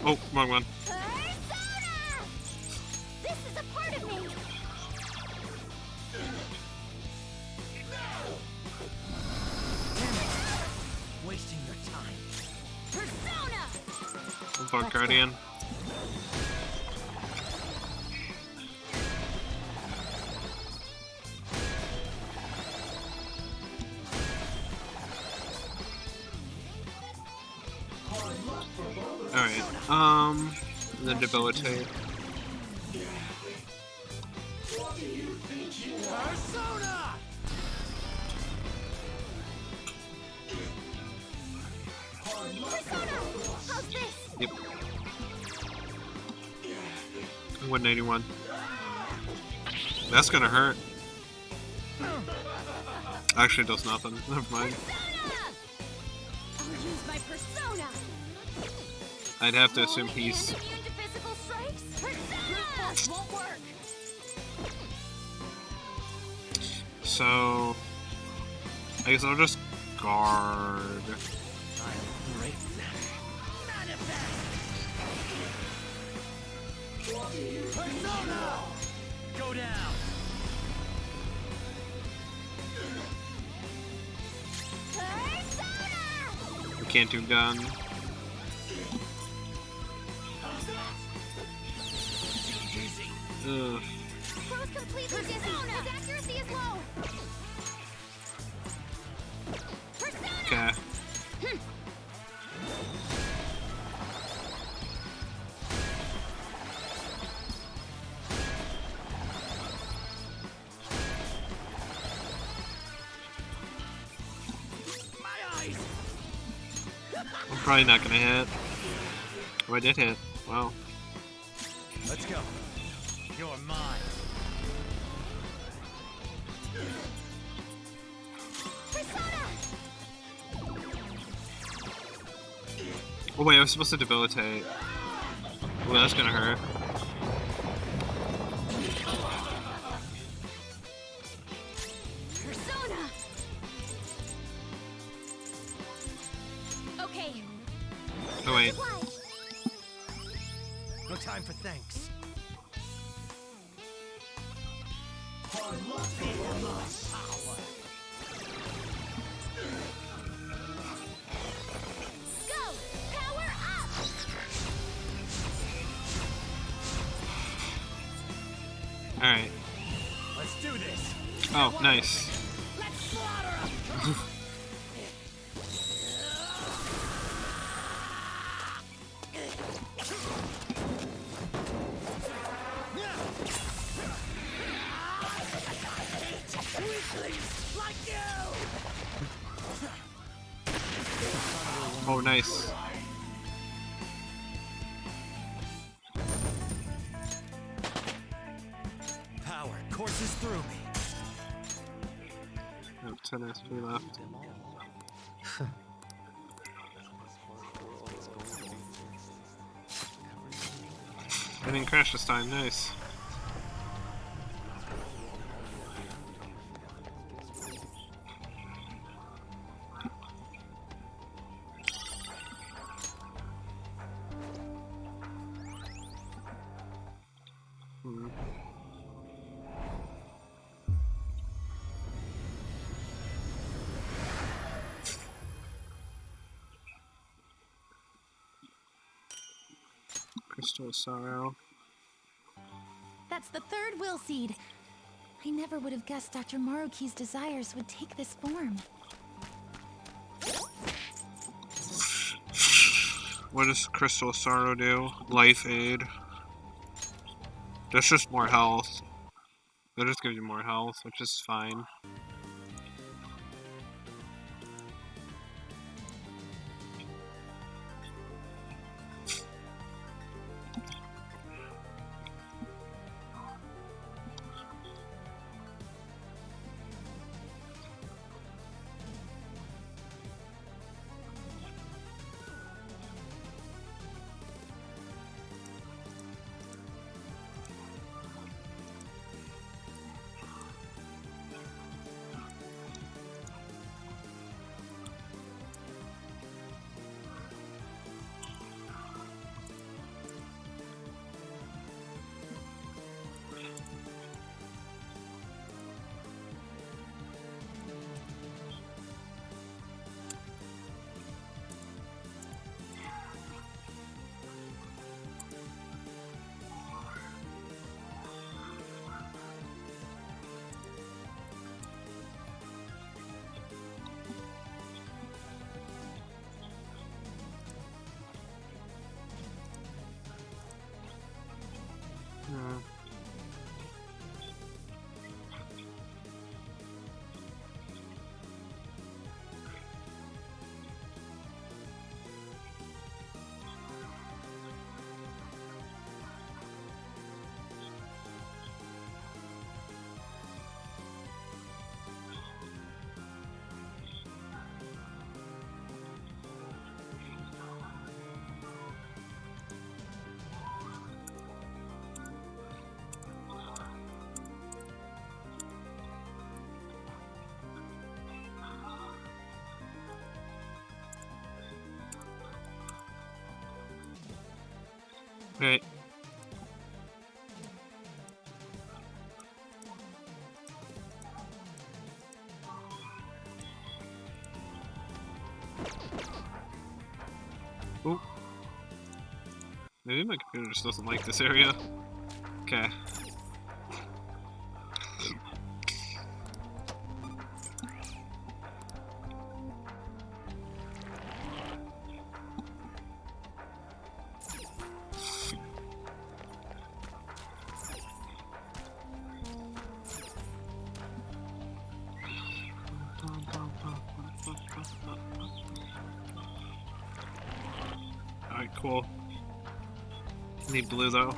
Oh, wrong one. Persona! This is a part of me. Wasting your time. Persona! Bug Guardian. Alright, and then debilitate. Persona! How's this? Yep. 181. That's gonna hurt. Actually, it does nothing. Never mind. I'll use my persona. I'd have to assume he's. And immune to physical strikes? Persona! Won't work. So. I guess I'll just guard. I'll break them. Persona! Go down. Persona! We can't do gun. Ugh. Crow's completely dizzy. His accuracy is low. Persona! Okay. I'm probably not gonna hit. Oh, I did hit. Wow. Let's go. You're mine. Persona! Oh wait, I was supposed to debilitate. Oh, that's gonna hurt. Persona! Okay. Oh wait. No time for thanks. Go! Power up! Alright. Let's do this. Oh, nice. Let's slaughter 'em. Like you. Oh, nice. Power courses through me. I have 10 SP left. I didn't crash this time, nice. Crystal of Sorrow. That's the third will seed. I never would have guessed Dr. Maruki's desires would take this form. What does Crystal of Sorrow do? Life aid. That's just more health. That just gives you more health, which is fine. Right. Ooh. Maybe my computer just doesn't like this area. Okay. Alright, cool. Need blue though.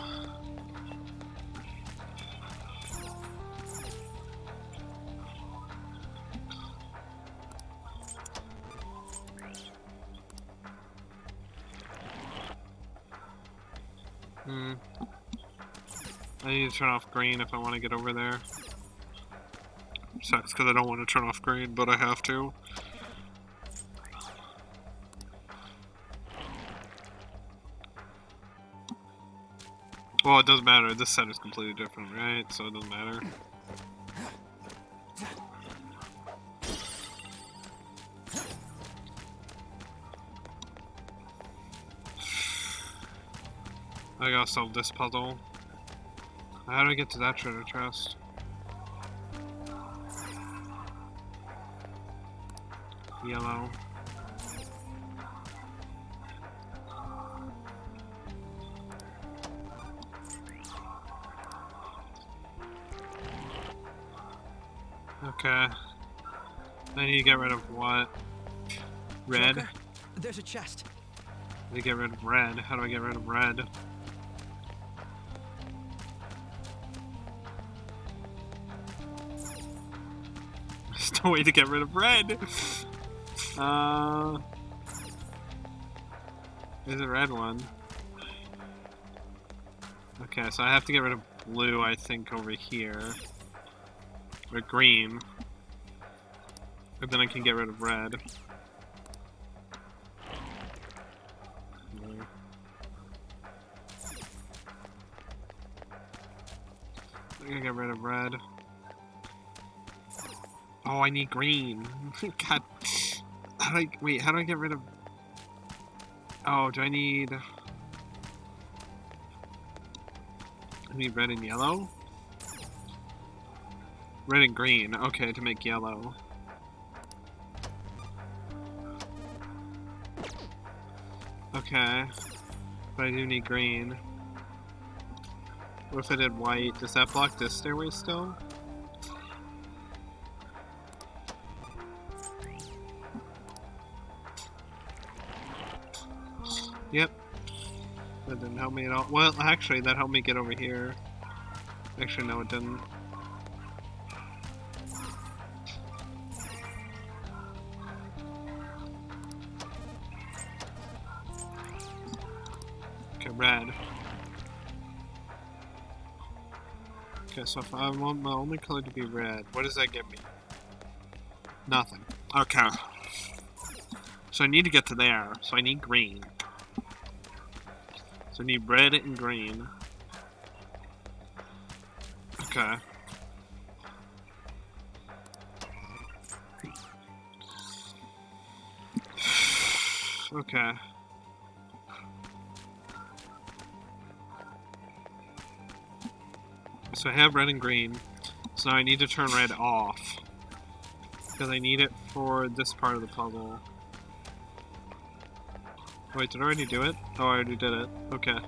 I need to turn off green if I want to get over there. Sucks because I don't want to turn off green, but I have to. Well, it doesn't matter. This set is completely different, right? So it doesn't matter. I gotta solve this puzzle. How do I get to that treasure chest? Yellow. Okay. I need to get rid of what? Red? Joker, there's a chest. I need to get rid of red. How do I get rid of red? There's no way to get rid of red! There's a red one. Okay, so I have to get rid of blue, I think, over here. Or green. But then I can get rid of red. I'm gonna get rid of red. Oh, I need green. God. Wait, how do I get rid of... Oh, do I need... I need red and yellow? Red and green, okay, to make yellow. Okay. But I do need green. What if I did white? Does that block this stairway still? Yep. That didn't help me at all. Well, actually, that helped me get over here. Actually, no, it didn't. Okay, red. Okay, so if I want my only color to be red, what does that give me? Nothing. Okay. So I need to get to there, so I need green. So I need red and green. Okay. Okay. So I have red and green. So now I need to turn red off. Because I need it for this part of the puzzle. Wait, did I already do it? Oh, I already did it. Okay.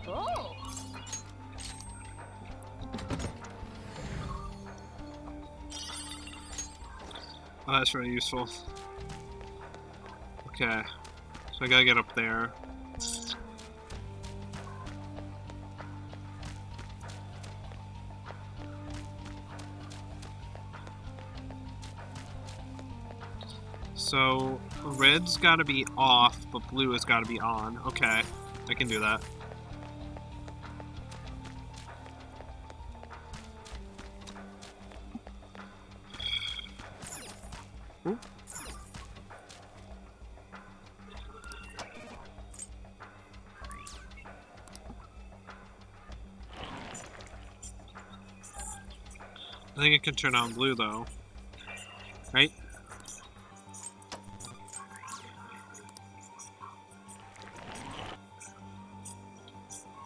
Oh. Oh, that's really useful. Okay. So I gotta get up there. So, red's gotta be off, but blue has gotta be on. Okay, I can do that. Ooh. I think it can turn on blue though. Right?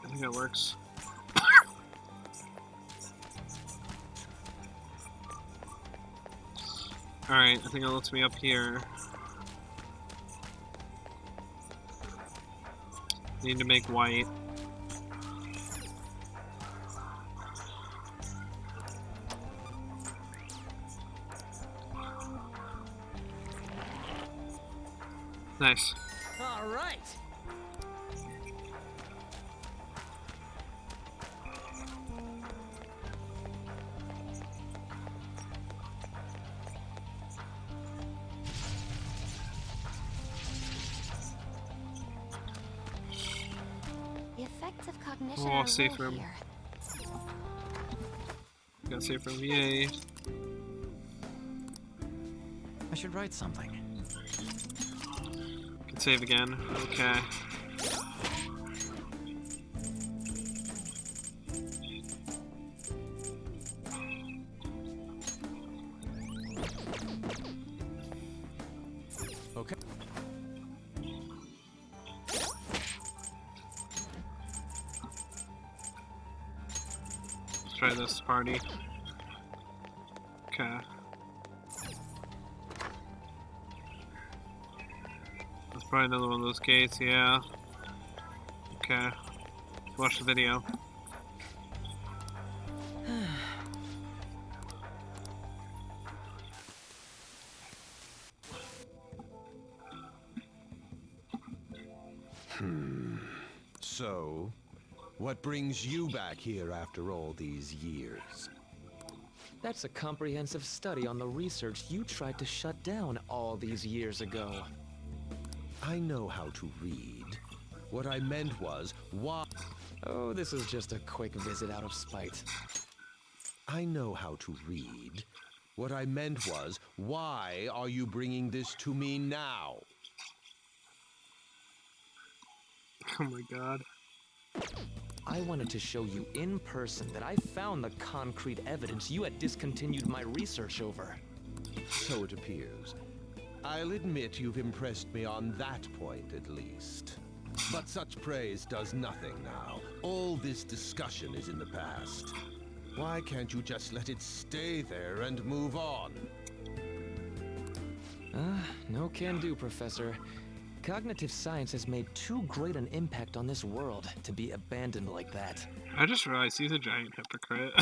I think that works. Alright, I think it lets me up here. Need to make white. Nice. All right. The effects of cognition Oh, are safe low room. here. Got safe from VA. I should write something. Can save again. Okay. Okay. Let's try this party. Okay. That's probably another one of those gates, yeah. Okay. Let's watch the video. So, what brings you back here after all these years? That's a comprehensive study on the research you tried to shut down all these years ago. I know how to read. What I meant was, why... Oh, this is just a quick visit out of spite. I know how to read. What I meant was, why are you bringing this to me now? Oh my god. I wanted to show you in person that I found the concrete evidence you had discontinued my research over. So it appears. I'll admit you've impressed me on that point, at least. But such praise does nothing now. All this discussion is in the past. Why can't you just let it stay there and move on? No can do, Professor. Cognitive science has made too great an impact on this world to be abandoned like that. I just realized he's a giant hypocrite.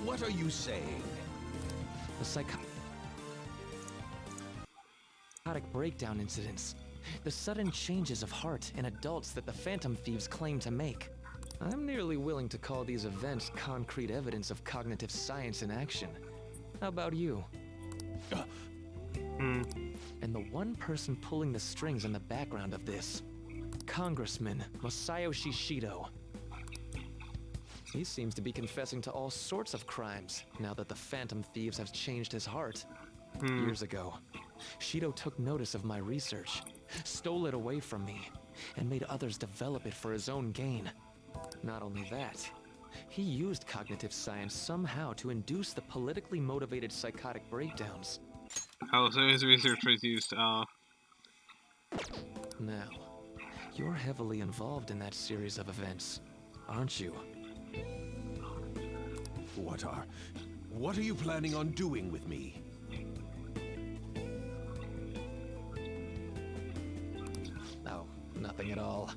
What are you saying? The psychotic breakdown incidents. The sudden changes of heart in adults that the Phantom Thieves claim to make. I'm nearly willing to call these events concrete evidence of cognitive science in action. How about you? And the one person pulling the strings in the background of this, Congressman Masayoshi Shido. He seems to be confessing to all sorts of crimes now that the Phantom Thieves have changed his heart. Years ago, Shido took notice of my research, stole it away from me, and made others develop it for his own gain. Not only that, he used cognitive science somehow to induce the politically motivated psychotic breakdowns. Oh, so his research was used, Now, you're heavily involved in that series of events, aren't you? What are you planning on doing with me? Oh, nothing at all.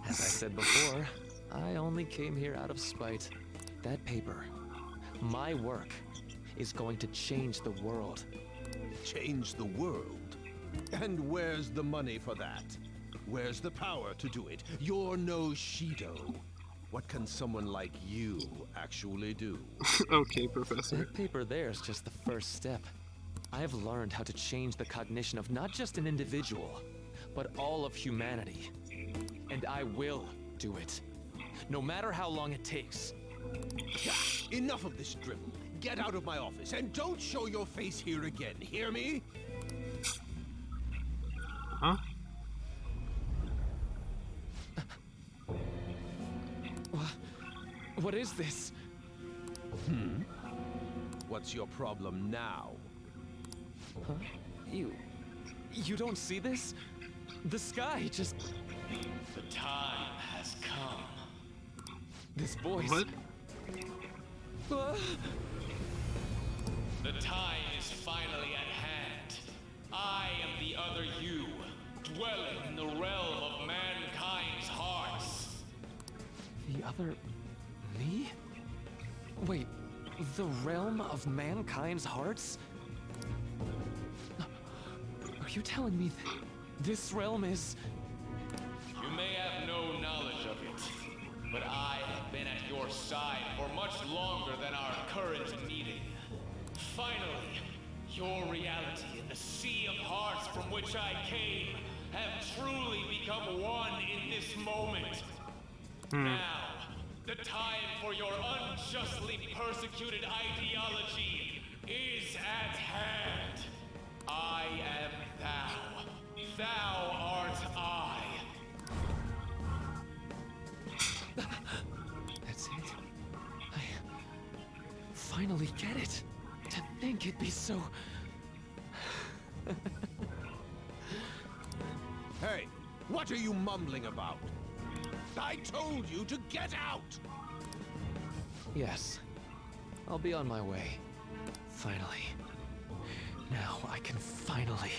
As I said before, I only came here out of spite. That paper, my work, is going to change the world. Change the world? And where's the money for that? Where's the power to do it? You're no Shido. What can someone like you actually do? Okay, Professor. That paper there's just the first step. I've learned how to change the cognition of not just an individual, but all of humanity. And I will do it. No matter how long it takes. Enough of this drivel. Get out of my office and don't show your face here again. Hear me? Huh? What is this? What's your problem now? Huh? You don't see this? The sky just... The time has come. This voice... What? The time is finally at hand. I am the other you, dwelling in the realm of mankind's hearts. The other... me? Wait, the realm of mankind's hearts? Are you telling me that this realm is... You may have no knowledge of it, but I have been at your side for much longer than our current meeting. Finally, your reality and the sea of hearts from which I came have truly become one in this moment. Now, the time for your unjustly persecuted ideology is at hand. I am thou. Thou art I. That's it. I finally get it. To think it'd be so... Hey, what are you mumbling about? I told you to get out! Yes. I'll be on my way. Finally. Now I can finally...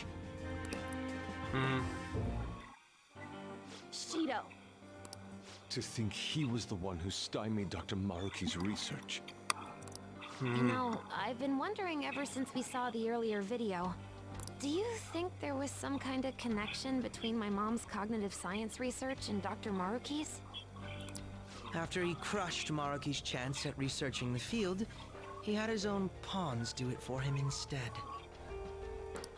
Shido. To think he was the one who stymied Dr. Maruki's research. You know, I've been wondering ever since we saw the earlier video. Do you think there was some kind of connection between my mom's cognitive science research and Dr. Maruki's? After he crushed Maruki's chance at researching the field, he had his own pawns do it for him instead.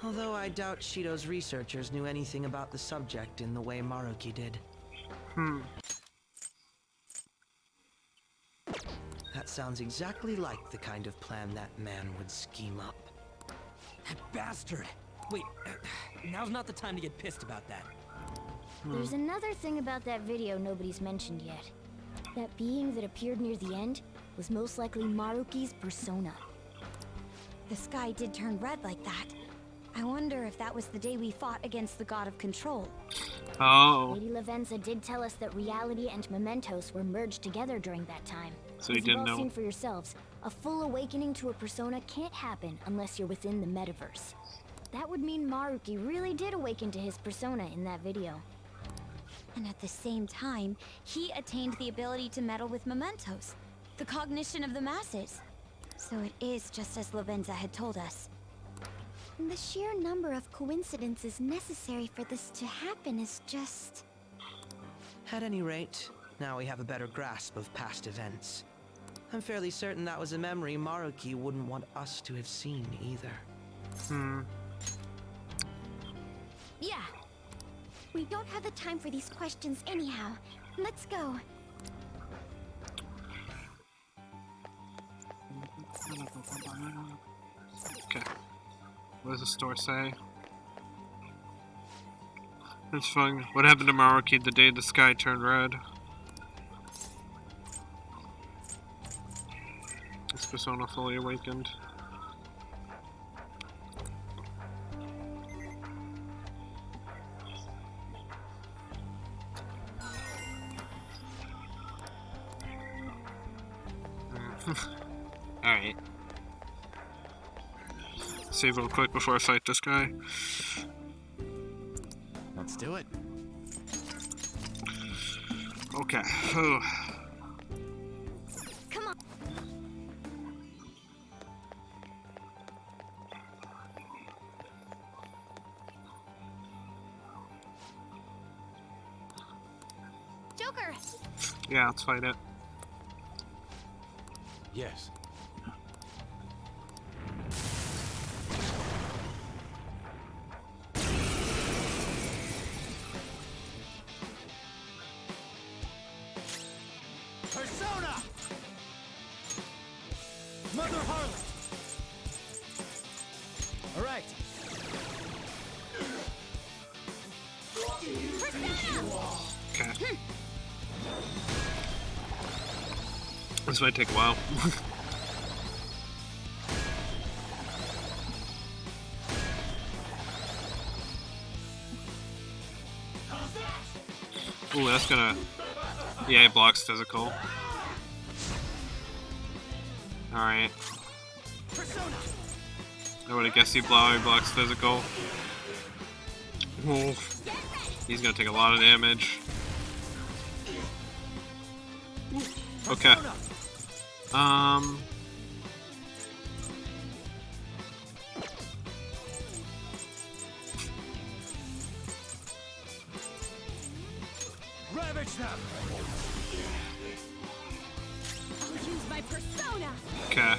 Although I doubt Shido's researchers knew anything about the subject in the way Maruki did. That sounds exactly like the kind of plan that man would scheme up. That bastard! Wait, now's not the time to get pissed about that. There's another thing about that video nobody's mentioned yet. That being that appeared near the end was most likely Maruki's persona. The sky did turn red like that. I wonder if that was the day we fought against the God of Control. Oh. Lady Lavenza did tell us that reality and mementos were merged together during that time. So you As didn't you've all know. seen for yourselves, a full awakening to a persona can't happen unless you're within the metaverse. That would mean Maruki really did awaken to his persona in that video. And at the same time, he attained the ability to meddle with mementos, the cognition of the masses. So it is just as Lavenza had told us. The sheer number of coincidences necessary for this to happen is just... At any rate, now we have a better grasp of past events. I'm fairly certain that was a memory Maruki wouldn't want us to have seen either. Yeah. We don't have the time for these questions anyhow. Let's go. Okay. What does the store say? It's fun. What happened to Maruki the day the sky turned red? His persona fully awakened. Alright. Save real quick before I fight this guy. Let's do it. Okay. Come on. Joker. Yeah, let's fight it. Yes. Persona! Mother Harlot! Alright. Okay. This might take a while. Ooh, that's gonna... Yeah, it blocks physical. Alright. I would have guessed he blocks physical. Ooh. He's gonna take a lot of damage. Okay. Ravage them! I'll use my persona. Okay.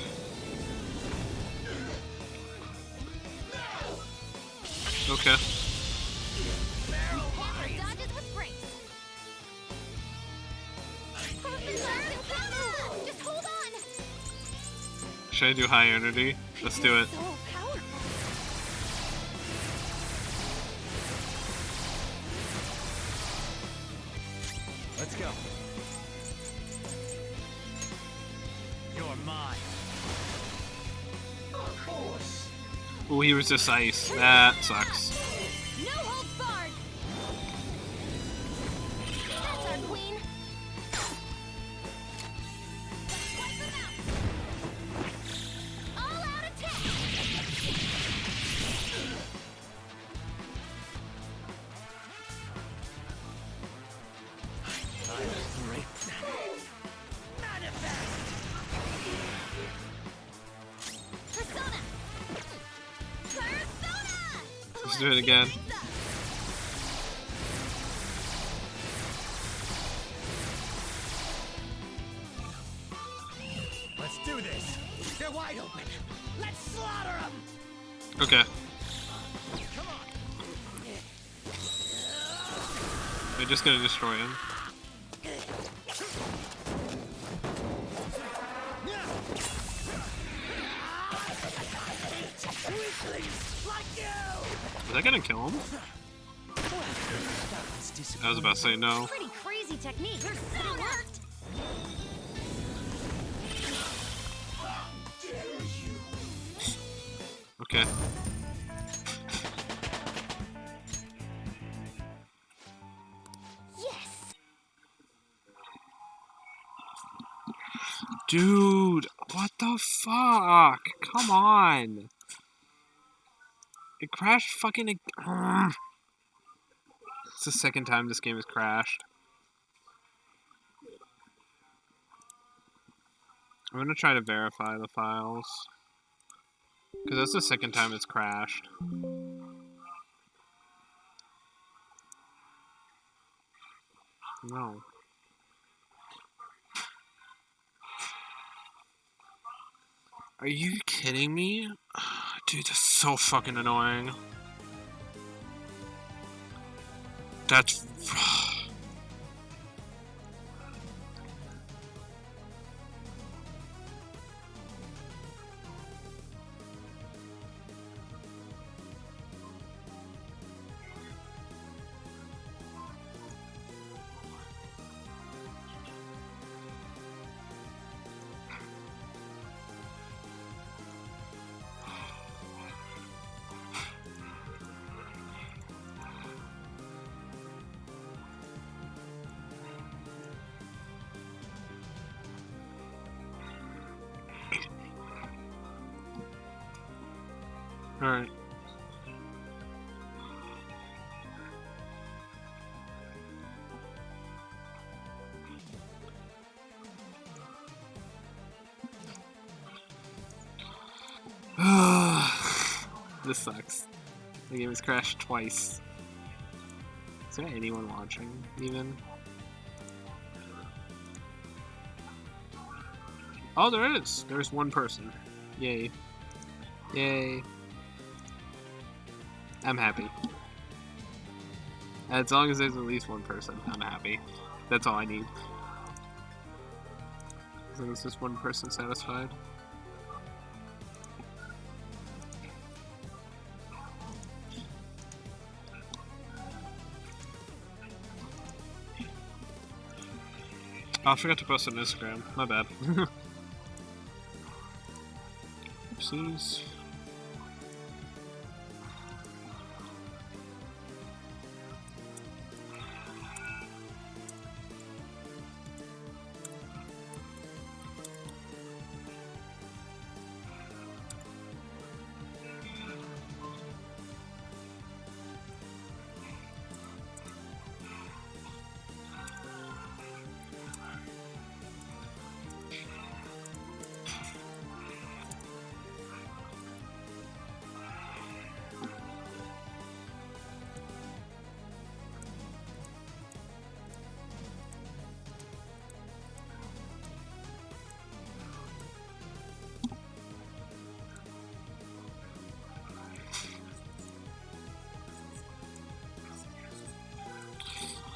Okay. Dodges with breaks. Just hold on. Should I do high energy? Let's do it. So powerful. Let's go. You're mine. Ooh, he resists ice. That sucks. No holds barred. That's our queen. Wipe them out. All out attack. Persona. Persona. Let's do it again. Let's do this. They're wide open. Let's slaughter them. Okay. Come on. We're just gonna destroy him. Weaklings like you. Is that gonna kill him? I was about to say no. Pretty crazy technique. Persona worked. Okay. Yes. Dude, what the fuck? Come on. It crashed fucking ag- It's the second time this game has crashed. I'm gonna try to verify the files. Because that's the second time it's crashed. No. Are you kidding me? Dude, that's so fucking annoying. That's... Alright. This sucks. The game has crashed twice. Is there anyone watching, even? Oh, there is! There's one person. Yay. Yay. I'm happy. As long as there's at least one person, I'm happy. That's all I need. As long as there's one person satisfied. Oh, I forgot to post on Instagram. My bad. Oopsies.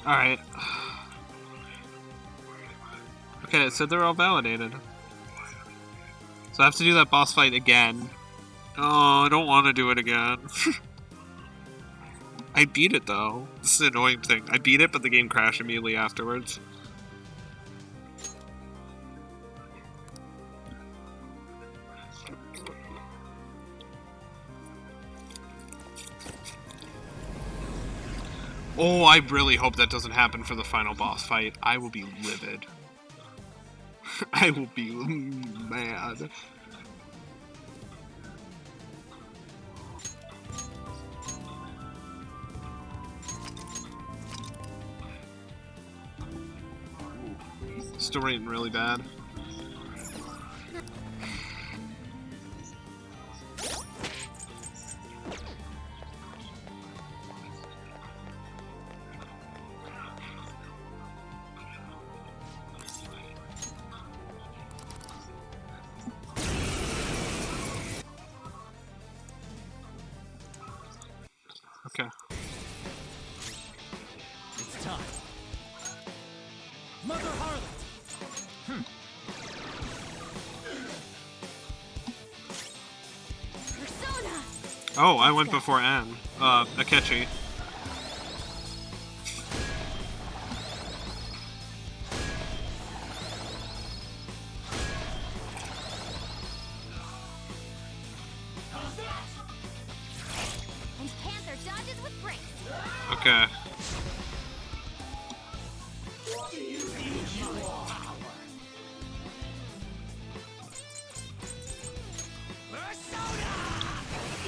Alright. Okay, so they're all validated. So I have to do that boss fight again. Oh, I don't want to do it again. I beat it though. This is the annoying thing. I beat it, but the game crashed immediately afterwards. Oh, I really hope that doesn't happen for the final boss fight. I will be livid. I will be mad. Still rating really bad. Okay. It's time. Mother Harlot. Persona! Oh, I went before Anne. Akechi. And Panther dodges with grace. Okay.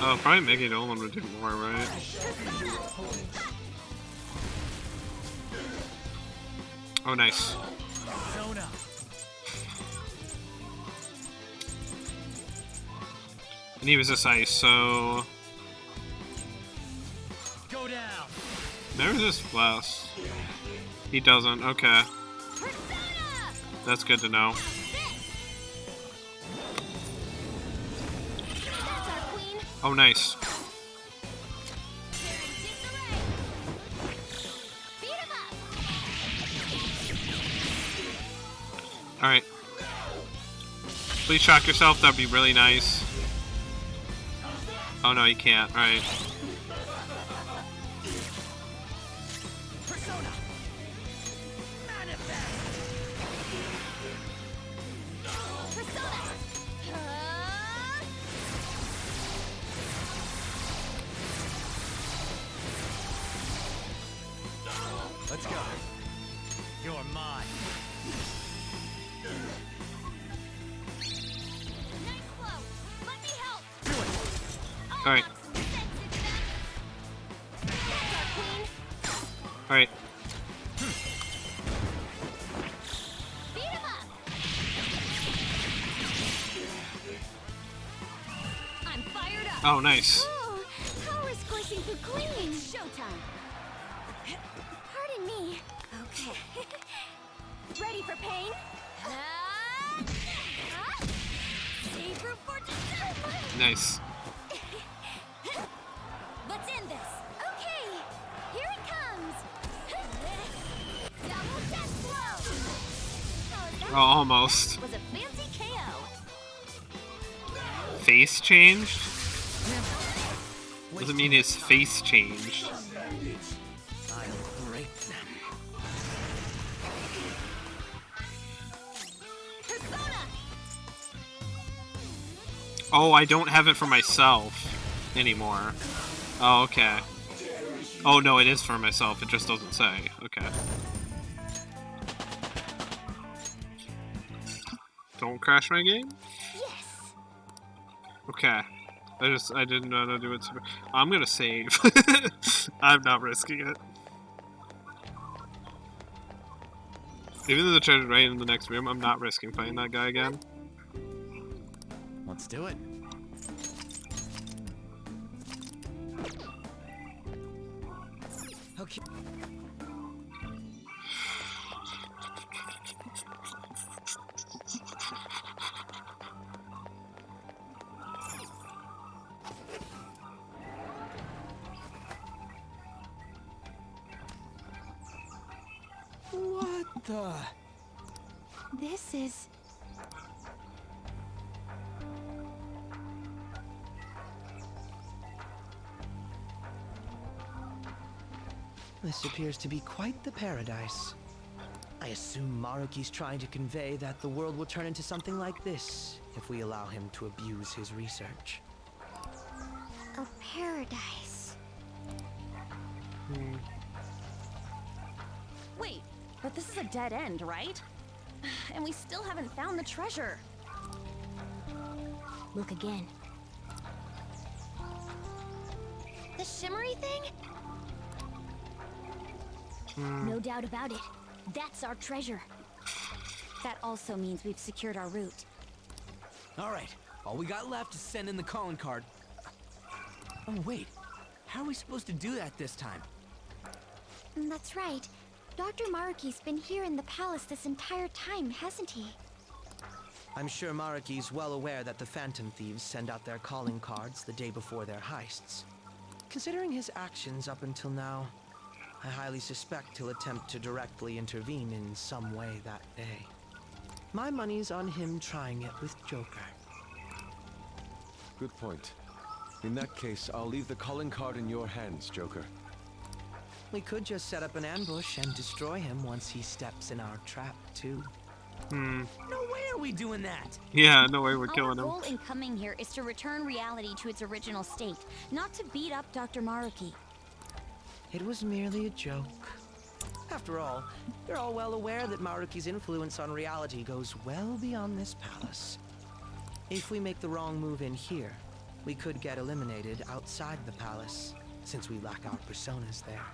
Oh, probably Maggie Nolan would do more, right? Oh, nice. Persona. And he was this ice, so... Go down. There's this blast. He doesn't, okay. That's good to know. Oh, nice. Alright. Please shock yourself, that'd be really nice. Oh no, you can't, alright. Let's go. You're mine. Nice flow. Let me help. Do it. Oh, Alright. Alright. I'm fired up. Oh, nice. Oh, power is coursing through clean. It's showtime. Pardon me. Okay. Ready for pain? Save room for dessert. Nice. Let's end this. Okay. Here it comes. Double death blow. How is that? Oh, almost. Was a fancy KO. Face changed? Doesn't mean his face changed. I'll break them. Persona. Oh, I don't have it for myself anymore. Oh, okay. Oh, no, it is for myself. It just doesn't say. Okay. Don't crash my game? Yes. Okay. I didn't know how to do it. I'm gonna save. I'm not risking it. Even though the treasure's right in the next room, I'm not risking fighting that guy again. Let's do it. Okay. What the? This is... This appears to be quite the paradise. I assume Maruki's trying to convey that the world will turn into something like this if we allow him to abuse his research. a paradise. Wait, but this is a dead end, right? And we still haven't found the treasure. Look again. The shimmery thing? No doubt about it. That's our treasure. That also means we've secured our route. Alright, all we got left is send in the calling card. Oh wait, how are we supposed to do that this time? That's right. Dr. Maruki's been here in the palace this entire time, hasn't he? I'm sure Maruki's well aware that the Phantom Thieves send out their calling cards the day before their heists. Considering his actions up until now, I highly suspect he'll attempt to directly intervene in some way that day. My money's on him trying it with Joker. Good point. In that case, I'll leave the calling card in your hands, Joker. We could just set up an ambush and destroy him once he steps in our trap, too. No way are we doing that! Yeah, no way we're killing him. Our goal in coming here is to return reality to its original state, not to beat up Dr. Maruki. It was merely a joke. After all, you're all well aware that Maruki's influence on reality goes well beyond this palace. If we make the wrong move in here, we could get eliminated outside the palace, since we lack our personas there.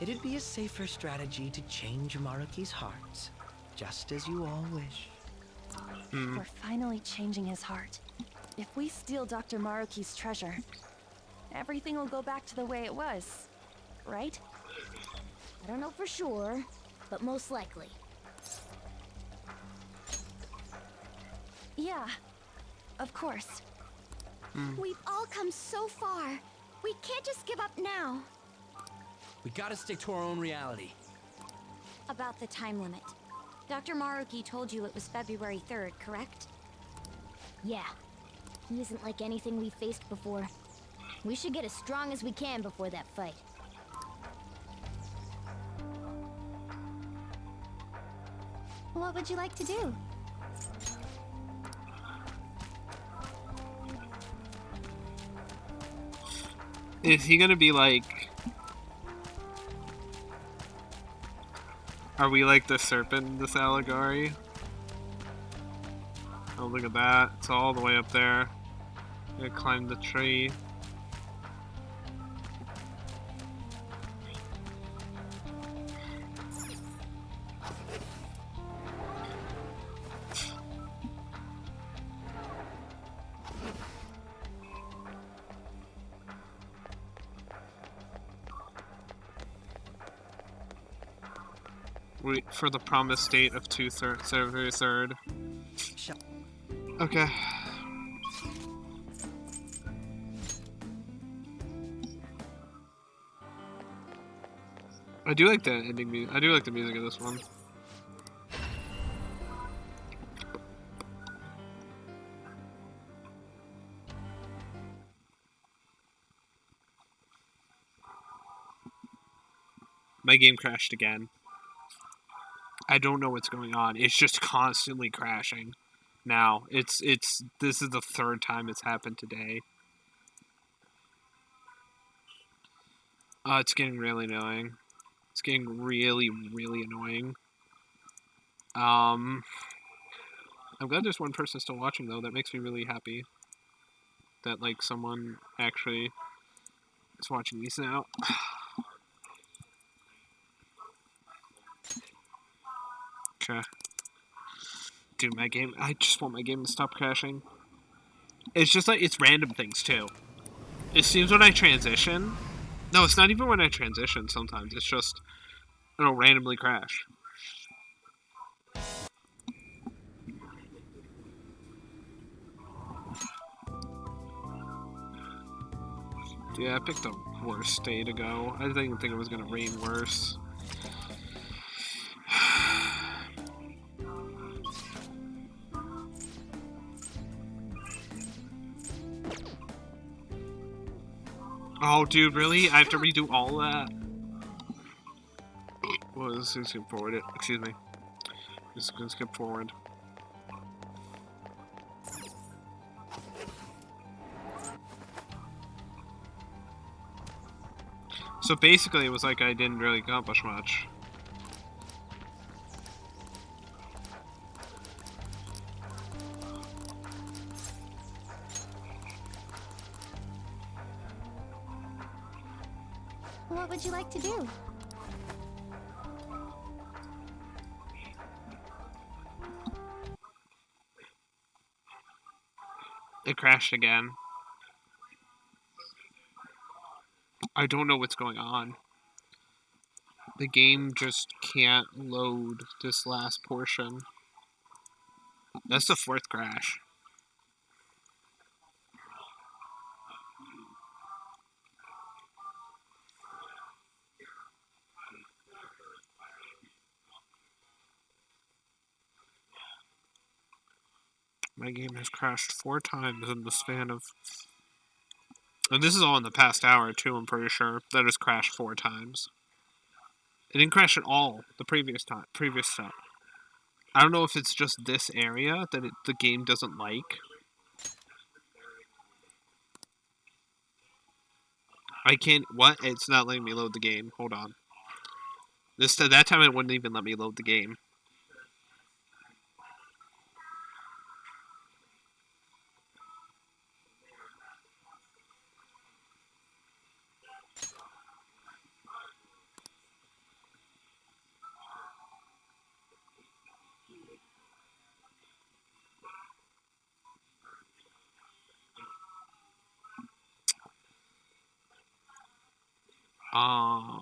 It'd be a safer strategy to change Maruki's heart, just as you all wish. We're finally changing his heart. If we steal Dr. Maruki's treasure, everything will go back to the way it was, right? I don't know for sure, but most likely. Yeah, of course. We've all come so far. We can't just give up now. We gotta stick to our own reality. About the time limit. Dr. Maruki told you it was February 3rd, correct? Yeah. He isn't like anything we've faced before. We should get as strong as we can before that fight. What would you like to do? Is he gonna be like... Are we like the serpent in this allegory? Oh, look at that. It's all the way up there. I climbed the tree. Wait for the promised date of 2/3. Okay. I do like the ending music. I do like the music of this one. My game crashed again. I don't know what's going on. It's just constantly crashing. Now, this is the third time it's happened today. It's getting really annoying. It's getting really, really annoying. I'm glad there's one person still watching, though. That makes me really happy. That, like, someone actually is watching these now. Okay. Dude, my game... I just want my game to stop crashing. It's just like... It's random things, too. It seems when I transition... No, it's not even when I transition sometimes. It's just... It'll randomly crash. Yeah, I picked the worst day to go. I didn't think it was gonna rain worse. Oh, dude, really? I have to redo all that? Well, let's skip forward it. Excuse me. Just gonna skip forward. So basically, it was like I didn't really accomplish much. What would you like to do? It crashed again. I don't know what's going on. The game just can't load this last portion. That's the fourth crash. My game has crashed 4 times in the span of... And this is all in the past hour, too, I'm pretty sure. That has crashed 4 times. It didn't crash at all the previous step. I don't know if it's just this area that the game doesn't like. I can't... What? It's not letting me load the game. Hold on. That time it wouldn't even let me load the game. I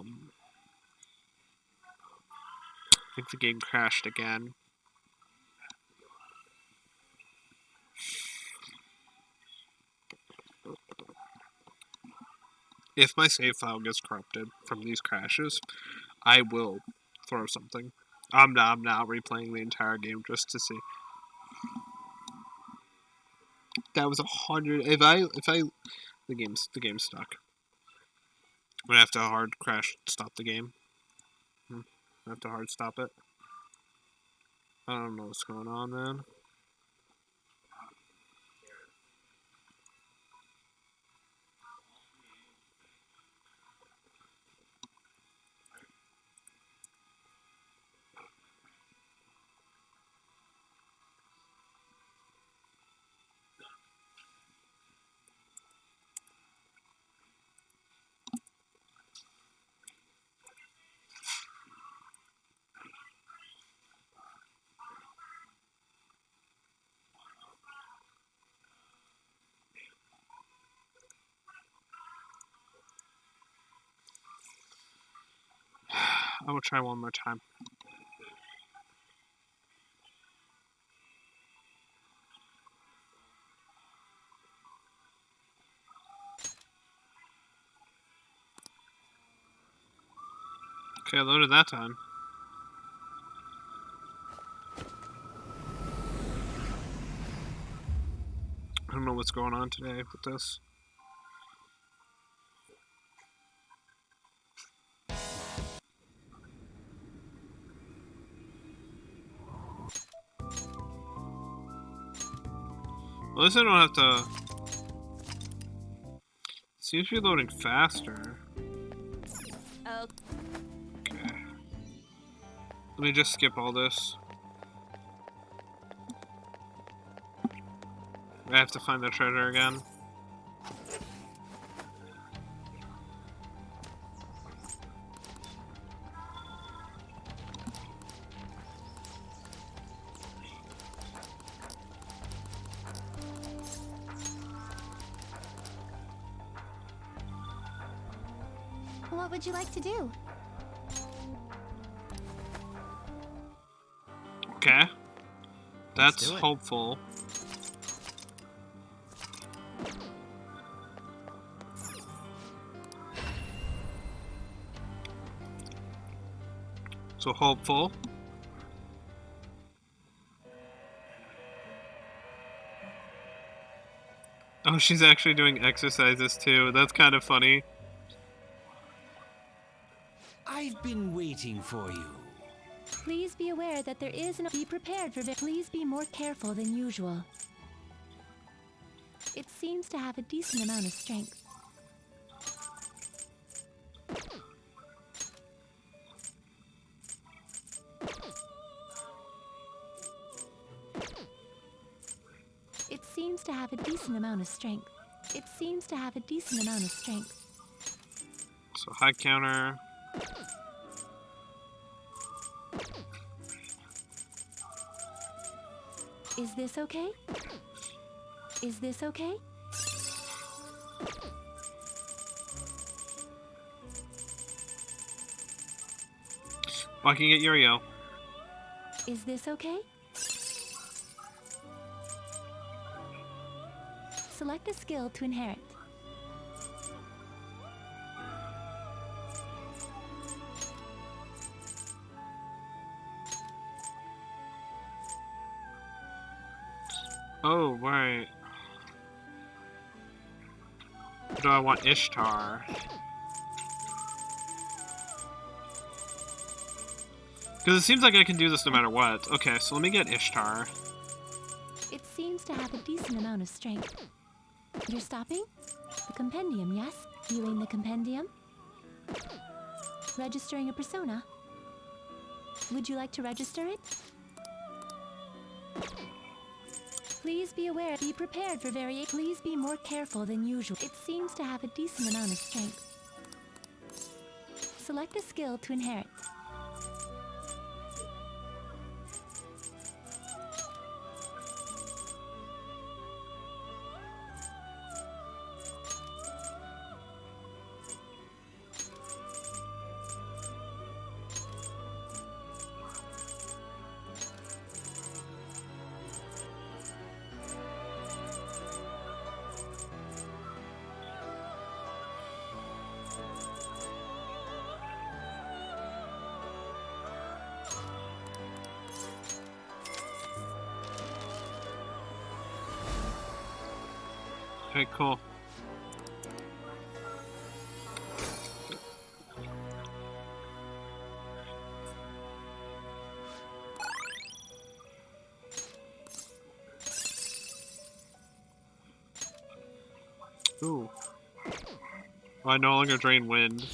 think the game crashed again. If my save file gets corrupted from these crashes, I will throw something. I'm not replaying the entire game just to see. That was 100. The game's stuck. I'm gonna have to hard crash to stop the game. I have to hard stop it. I don't know what's going on, man. I will try one more time. Okay, I loaded that time. I don't know what's going on today with this. Well, at least I don't have to... Seems to be loading faster. Oh. Okay. Let me just skip all this. I have to find the treasure again. What would you like to do? Okay. That's do it. hopeful. So hopeful. Oh, she's actually doing exercises too. That's kind of funny. I've been waiting for you. Please be aware that there is an... Be prepared for... Please be more careful than usual. It seems to have a decent amount of strength. It seems to have a decent amount of strength. It seems to have a decent amount of strength. So high counter. Is this okay? Is this okay? Well, I can get Uriel. Is this okay? Select a skill to inherit. Oh, right. Do I want Ishtar? Because it seems like I can do this no matter what. Okay, so let me get Ishtar. It seems to have a decent amount of strength. You're stopping? The compendium, yes? Viewing the compendium? Registering a persona? Would you like to register it? Please be aware, be prepared for variation. Please be more careful than usual. It seems to have a decent amount of strength. Select a skill to inherit. Okay, cool. Ooh. I no longer drain wind.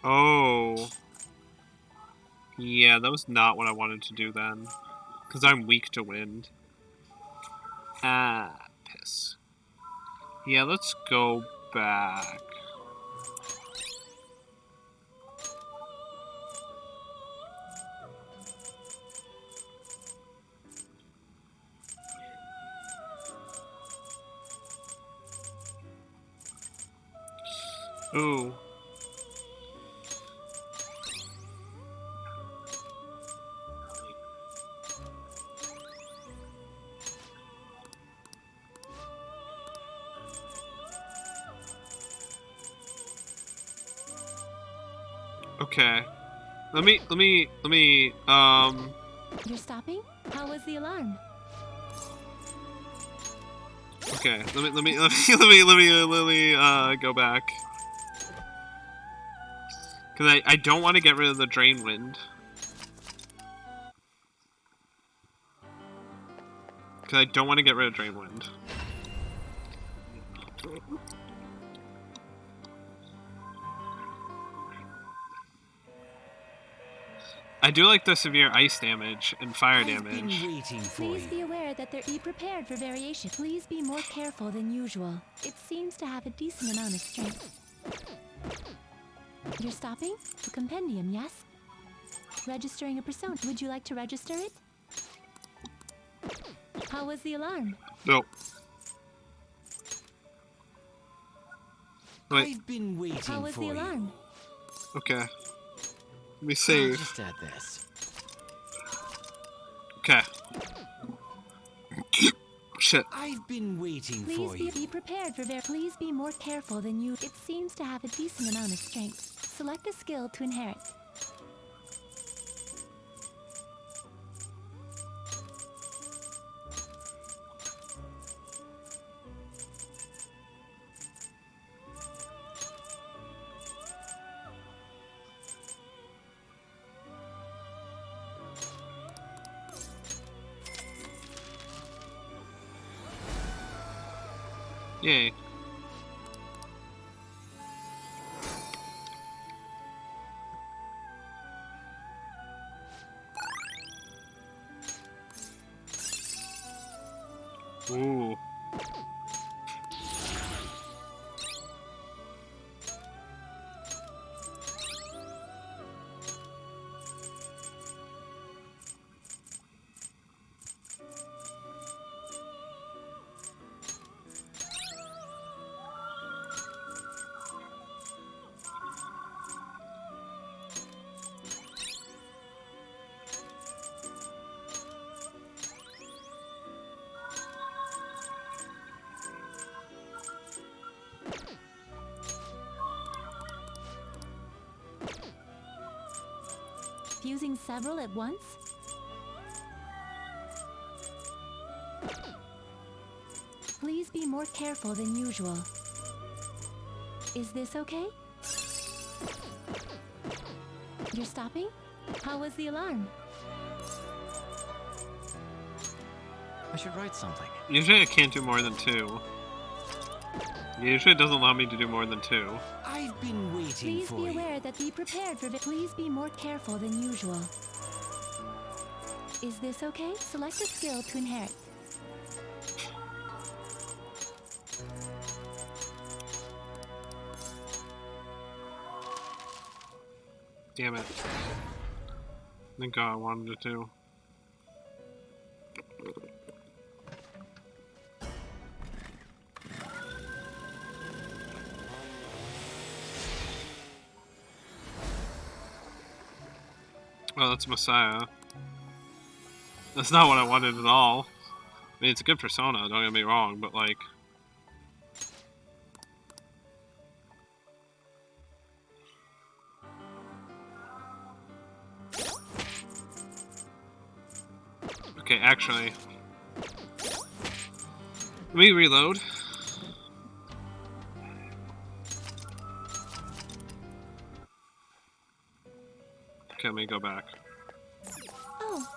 Oh. Yeah, that was not what I wanted to do then. Because I'm weak to wind. Ah, piss. Yeah, let's go back. Ooh. Okay. Let me, You're stopping? How was the alarm? okay, let me go back. Cause I don't want to get rid of the drain wind. Cause I don't want to get rid of drain wind. I do like the severe ice damage and fire damage. Please be aware that be prepared for variation. Please be more careful than usual. It seems to have a decent amount of strength. You're stopping? The compendium, yes? Registering a persona. Would you like to register it? How was the alarm? No. Wait. I've been waiting How was for the alarm? Okay. Let me save. I'll just add this. Okay. Shit. I've been waiting Please for you. be prepared for Please be more careful than you. It seems to have a decent amount of strength. Select a skill to inherit. Yay. Ooh. Fusing several at once? Please be more careful than usual. Is this okay? You're stopping? How was the alarm? I should write something. Usually I can't do more than 2. Usually it doesn't allow me to do more than 2. I've been waiting Please for be you. aware that be prepared for Please be more careful than usual. Is this okay? Select a skill to inherit. Damn it. Thank God I wanted it to. Oh, that's Messiah. That's not what I wanted at all. I mean, it's a good persona, don't get me wrong, but like... Okay, actually... Let me reload. Okay, let me go back. Oh.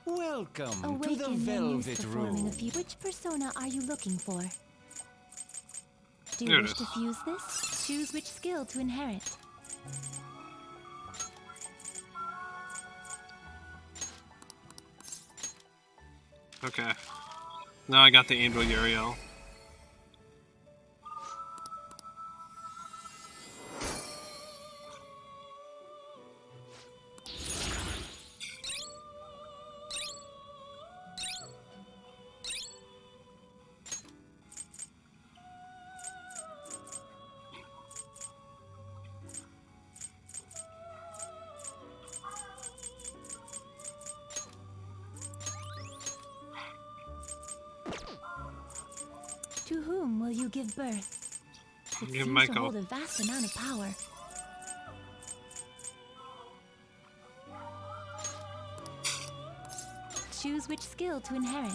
Welcome Awaken to the and use Velvet performing Room. a few. Which persona are you looking for? Do There you it wish is. to fuse this? Choose which skill to inherit. Okay. Now I got the Angel Uriel. give birth? It Give seems to Michael. hold a vast amount of power. Choose which skill to inherit.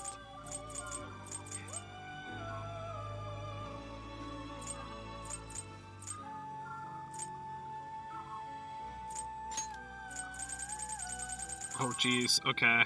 Oh, jeez. Okay.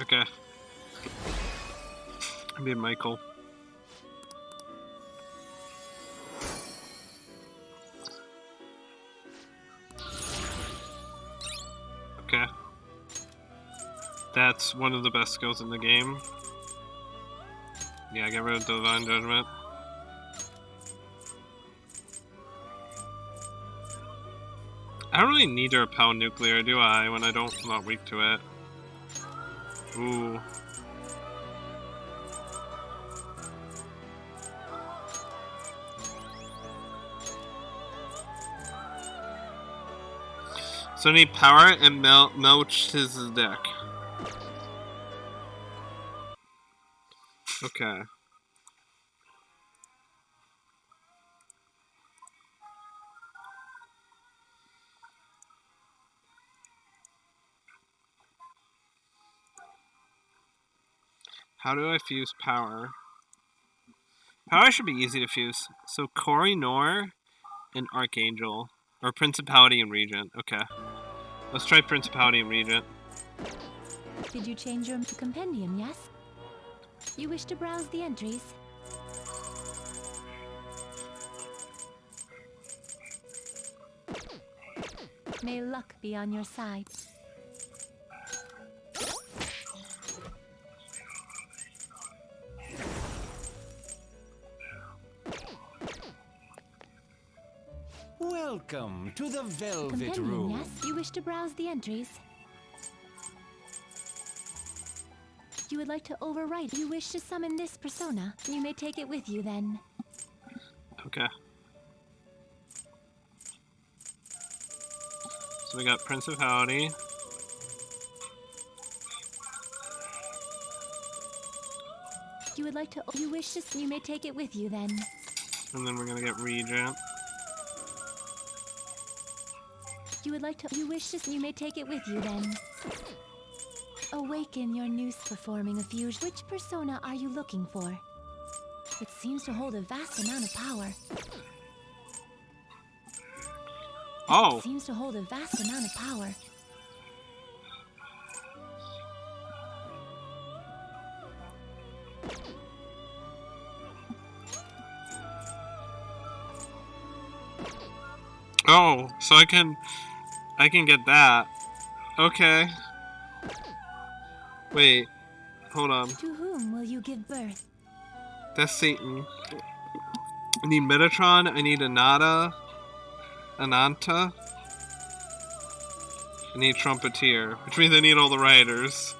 Okay. Be Michael. Okay. That's one of the best skills in the game. Yeah, get rid of Divine Judgment. I don't really need to repel nuclear, do I, when I'm not weak to it? Ooh. So I need power and Melch his deck. Okay. How do I fuse power? Power should be easy to fuse. So Cory Nor and Archangel. Or Principality and Regent. Okay. Let's try Principality and Regent. Did you change your compendium, yes? You wish to browse the entries? May luck be on your side. Welcome to the Velvet Compendium, Room. yes? You wish to browse the entries? You would like to overwrite. You wish to summon this persona. You may take it with you then. Okay. So we got Principality. You would like to. You wish to. You may take it with you then. And then we're gonna get Regent. You would like to. You wish to. You may take it with you then. Awaken your noose performing a fusion. Which persona are you looking for? It seems to hold a vast amount of power. Oh! It seems to hold a vast amount of power. Oh, so I can get that. Okay. Wait, hold on. To whom will you give birth? That's Satan. I need Metatron, I need Ananta. I need Trumpeteer, which means I need all the riders.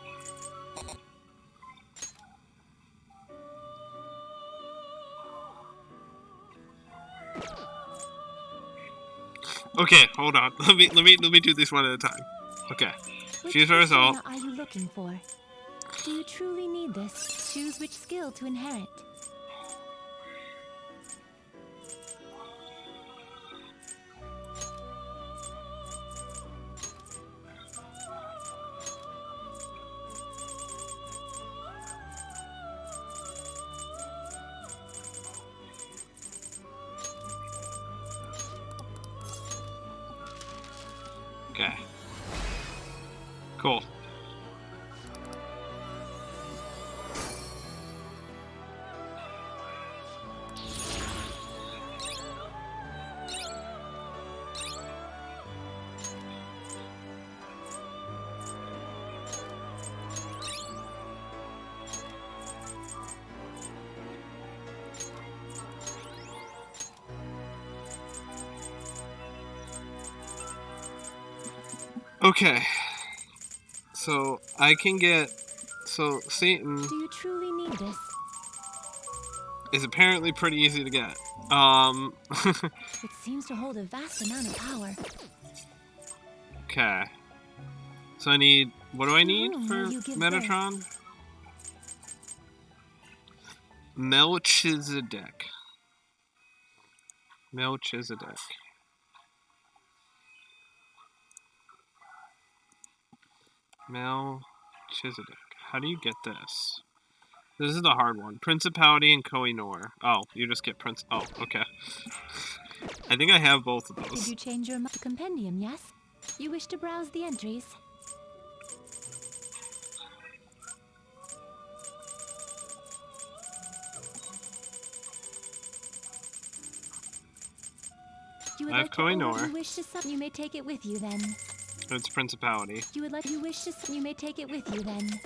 Okay, hold on. Let me do this one at a time. Okay. Choose a result. What persona are you looking for? Do you truly need this? Choose which skill to inherit. Okay. Cool. Okay. So I can get. So Satan Do you truly need this? is apparently pretty easy to get. It seems to hold a vast amount of power. Okay. So I need. What do I need whom for will you give Metatron? Melchizedek. Melchizedek. Melchizedek. How do you get this? This is the hard one. Principality and Koh-i-Noor. Oh, you just get Prince. Oh, okay. I think I have both of Did those. you change your mind? Compendium, yes? You wish to browse the entries? You would I have like to own what Koh-i-Noor. you wish to you may take it with you then. It's Principality. You wish to you may take it with you then.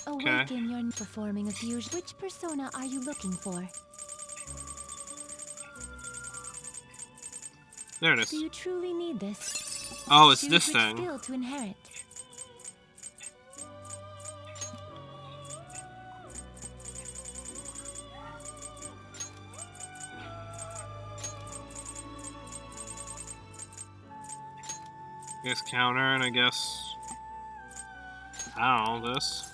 Okay. Awaken your performing a fusion. Which persona are you looking for? There it is. Do you truly need this? Oh, it's Choose this which thing. skill to inherit. I guess counter, and I guess. I don't know, this.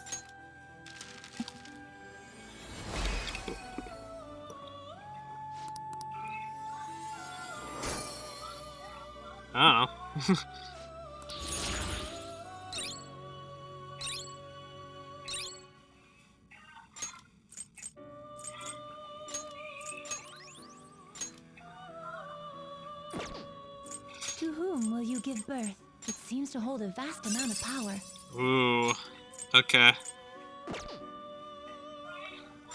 I don't know. To whom will you give birth? It seems to hold a vast amount of power. Ooh. Okay.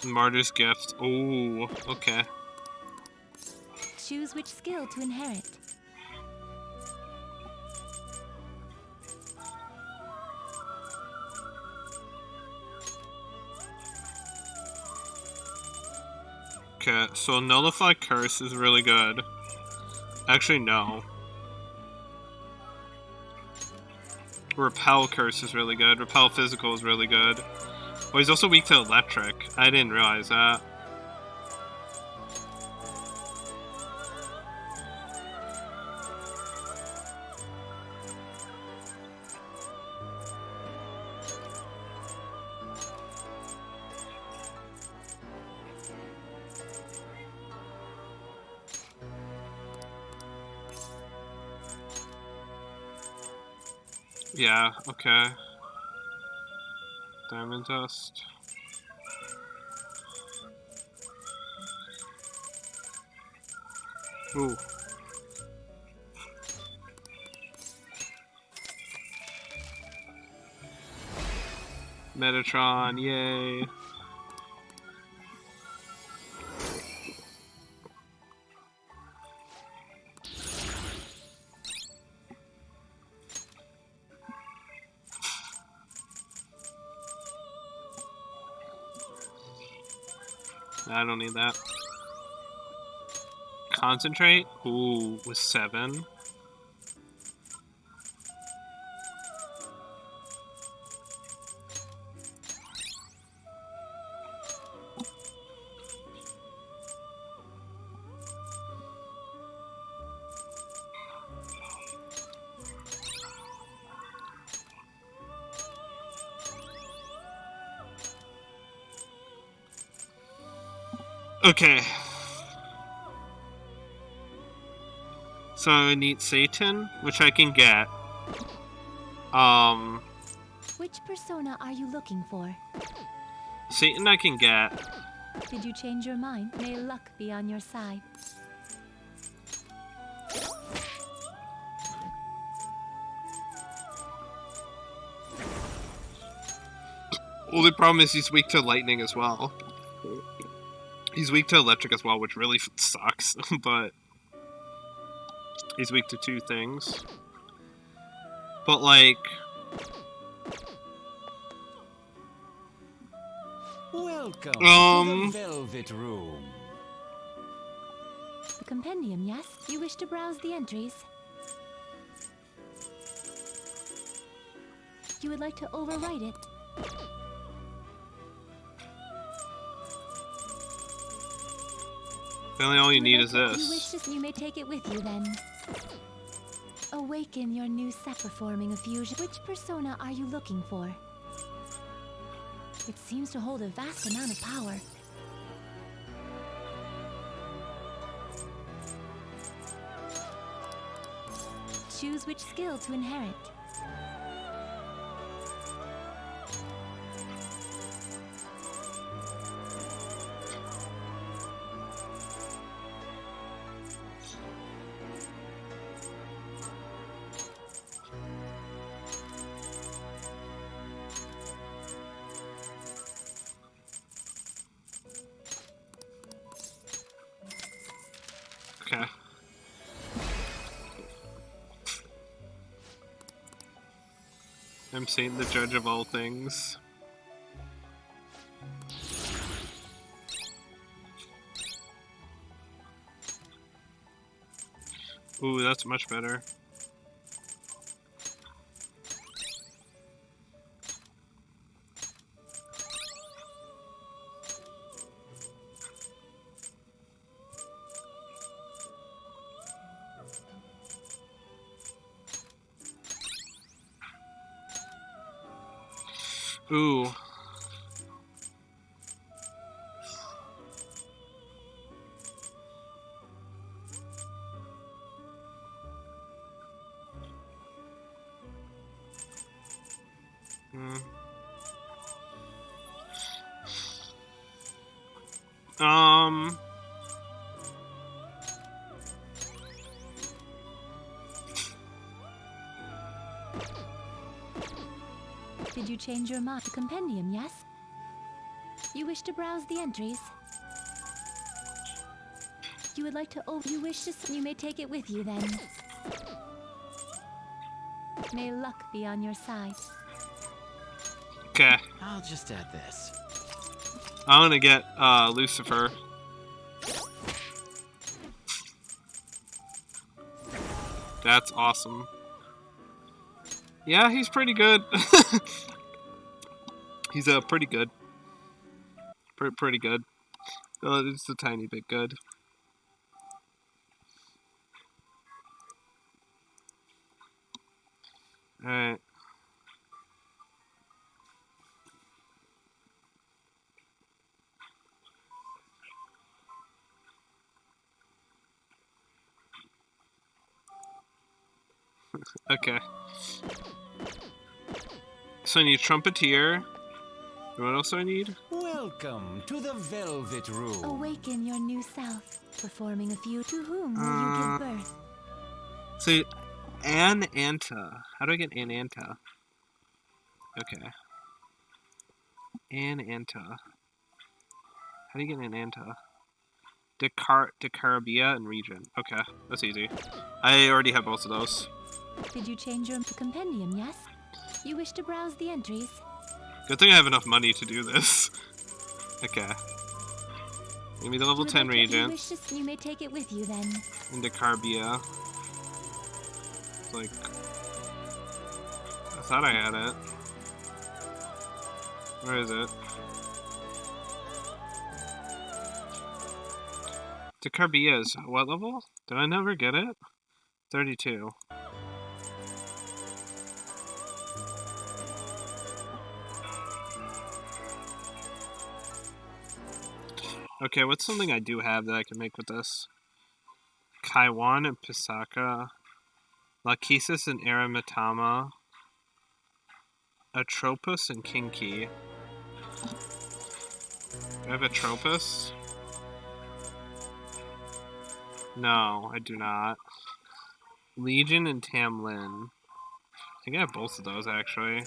Martyr's Gift. Ooh. Okay. Choose which skill to inherit. Okay, so Nullify Curse is really good. Actually, no. Repel Curse is really good. Repel Physical is really good. Oh, he's also weak to Electric. I didn't realize that. Yeah, okay. Diamond Dust. Ooh. Metatron, yay. I don't need that. Concentrate? Ooh, with 7. Okay. So I need Satan, which I can get. Which persona are you looking for? Satan I can get. Did you change your mind? May luck be on your side. Only problem is he's weak to lightning as well. He's weak to electric as well, which really sucks, but he's weak to 2 things. But like... Welcome to the Velvet Room. The compendium, yes? You wish to browse the entries? You would like to overwrite it? Really, all you need is You this. wish to, you may take it with you then. Awaken your new set performing a fusion. Which persona are you looking for? It seems to hold a vast amount of power. Choose which skill to inherit. Okay. I'm Satan, the judge of all things. Ooh, that's much better. Ooh. Um. Did you change your mind? The compendium, yes? You wish to browse the entries? You would like to you wish to you may take it with you then. May luck be on your side. Okay. I'll just add this. I'm gonna get Lucifer. That's awesome. Yeah, he's pretty good. He's pretty good. Pretty good. It's a tiny bit good. Alright. Okay. So I need Trumpeteer. What else do I need? Welcome to the Velvet Room. Awaken your new self, performing a few. To whom will you give birth? So, Ananta. How do I get Ananta? Okay. Ananta. How do you get Ananta? Decarabia and Region. Okay, that's easy. I already have both of those. Did you change your compendium, yes? You wish to browse the entries? Good thing I have enough money to do this. Okay. Give me the level 10 Regent. You may take it with you then. And Decarbia. It's like... I thought I had it. Where is it? Decarbia is what level? Did I never get it? 32. Okay, what's something I do have that I can make with this? Kaiwan and Pisaka. Lachesis and Aramitama. Atropus and Kinky. Do I have Atropus? No, I do not. Legion and Tamlin. I think I have both of those, actually.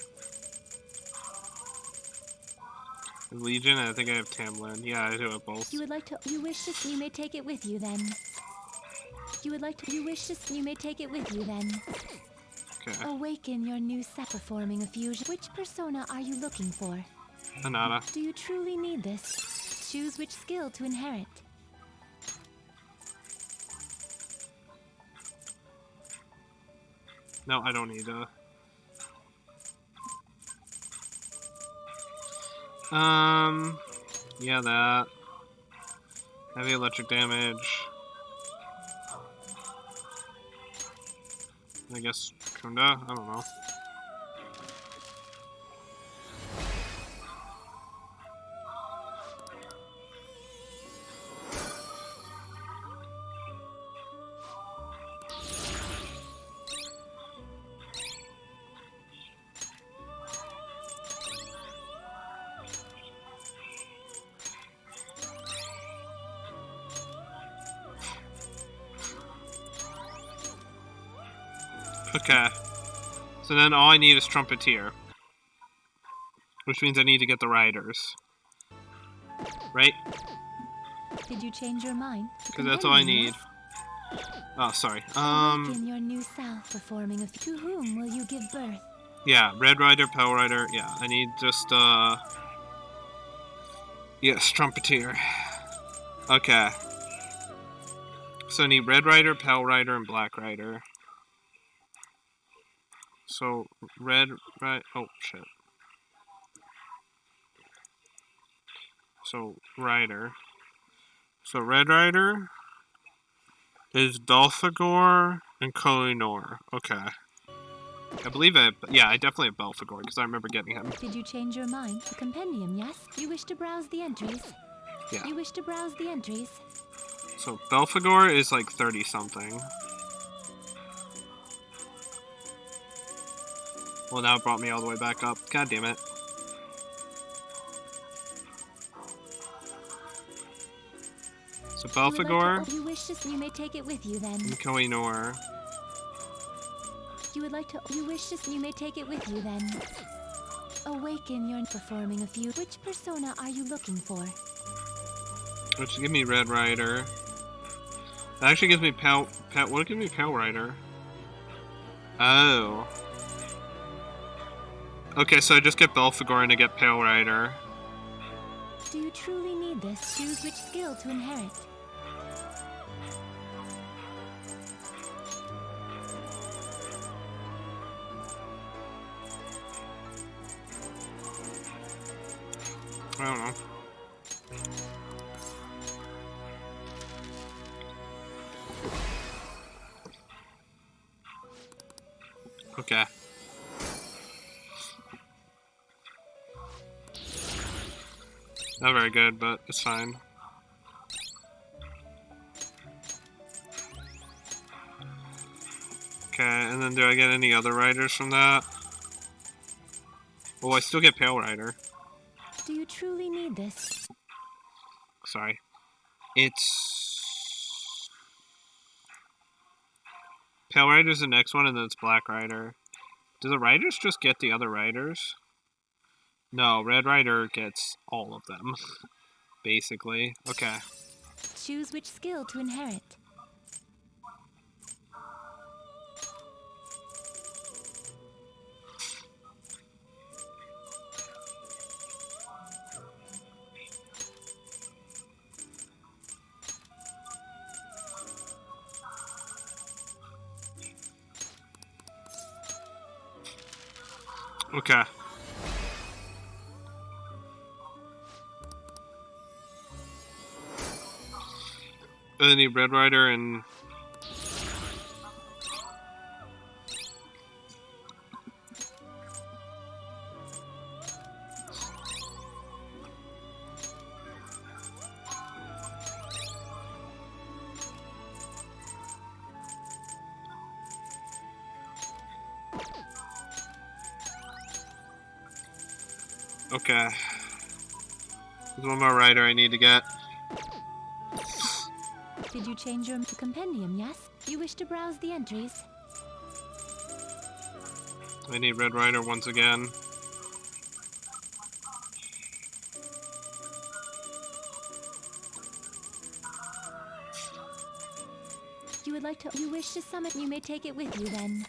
Legion, and I think I have Tamlin. Yeah, I do have both. You would like to... You wish to... You may take it with you then. You would like to... You wish to... You may take it with you then. Okay. Awaken your new set performing a fusion. Which persona are you looking for? Anata. Do you truly need this? Choose which skill to inherit. No, I don't need Yeah, that. Heavy electric damage. I guess Kunda? I don't know. Okay. So then all I need is Trumpeteer. Which means I need to get the Riders. Right? Did you change your mind? Because that's all I need. Oh, sorry. Awaken your new self performing a to whom will you give birth? Yeah, Red Rider, Pale Rider. Yeah, I need just, yes, Trumpeteer. Okay. So I need Red Rider, Pale Rider, and Black Rider. So, Red, right, oh, shit. So, Rider. So, Red Rider is Belphegor and Kohinoor. Okay. I believe I definitely have Belphegor, because I remember getting him. Did you change your mind? The compendium, yes? You wish to browse the entries? Yeah. You wish to browse the entries? So, Belphegor is like 30-something. Well, now it brought me all the way back up. God damn it. So Belphegor. You wish to, you may take it with you then. And Kohinoor. You would like to, you wish to, you may take it with you then. Awaken your performing a few. Which persona are you looking for? Which give me Red Rider. That actually gives me what gives me Pale Rider? Oh. Okay, so I just get Belphegor and I get Pale Rider. Do you truly need this? Choose which skill to inherit. I don't know. Okay. Not very good, but it's fine. Okay, and then do I get any other riders from that? Oh, I still get Pale Rider. Do you truly need this? Sorry. It's... Pale Rider's the next one, and then it's Black Rider. Do the riders just get the other riders? No, Red Rider gets all of them. Basically. Okay. Choose which skill to inherit. Okay. And then need Red Rider and... Okay. There's one more rider I need to get. Did you change your compendium, yes? You wish to browse the entries? I need Red Rider once again. You would like to, you wish to summon, you may take it with you then.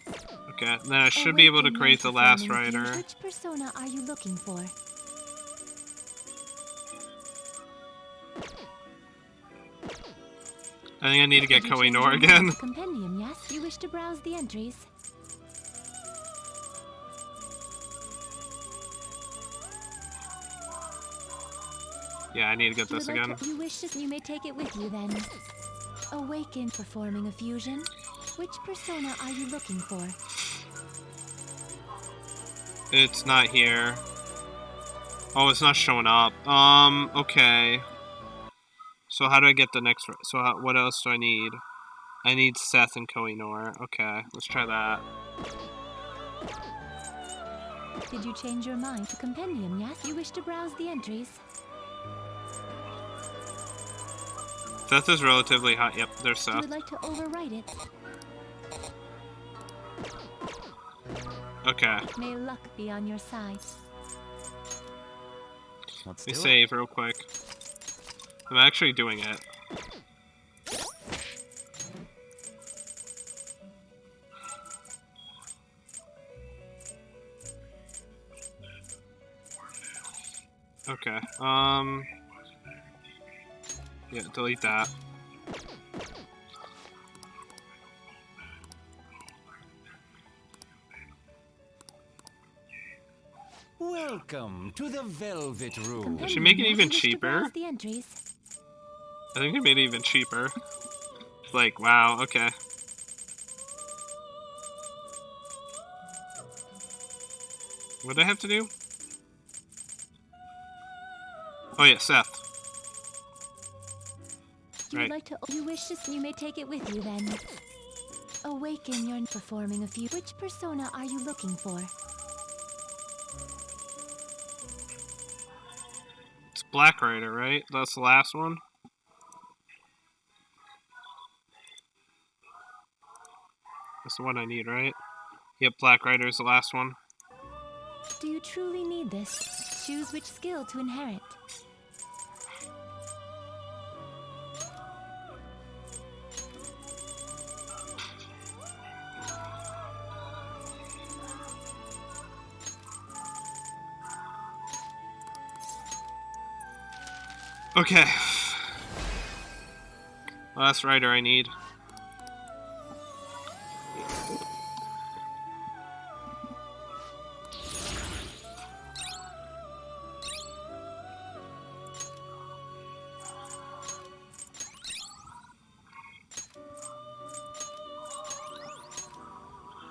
Okay, and then I should be able to create the last rider. Which persona are you looking for? I think I need to get Kohinoor again. Compendium, yes? You wish to browse the entries? Yeah, I need to get this again. You wish you may take it with you then. Awaken performing a fusion. Which persona are you looking for? It's not here. Oh, it's not showing up. Okay. So how do I get the next? So what else do I need? I need Seth and Kohinoor. Okay, let's try that. Did you change your mind? The compendium, yes? You wish to browse the entries? Seth is relatively high. Yep, there's You Seth. would like to overwrite it? Okay. May luck be on your side. Let me save real quick. I'm actually doing it. Okay. Yeah, delete that. Welcome to the Velvet Room. I should make it even You wish to cheaper. browse the entries? I think I made it even cheaper. Like, wow, okay. What do I have to do? Oh yeah, Seth. You Right. would like to. You wish to. You may take it with you then. Awaken your performing a few. Which persona are you looking for? It's Black Rider, right? That's the last one? That's the one I need, right? Yep, Black Rider is the last one. Do you truly need this? Choose which skill to inherit. Okay. Last rider I need.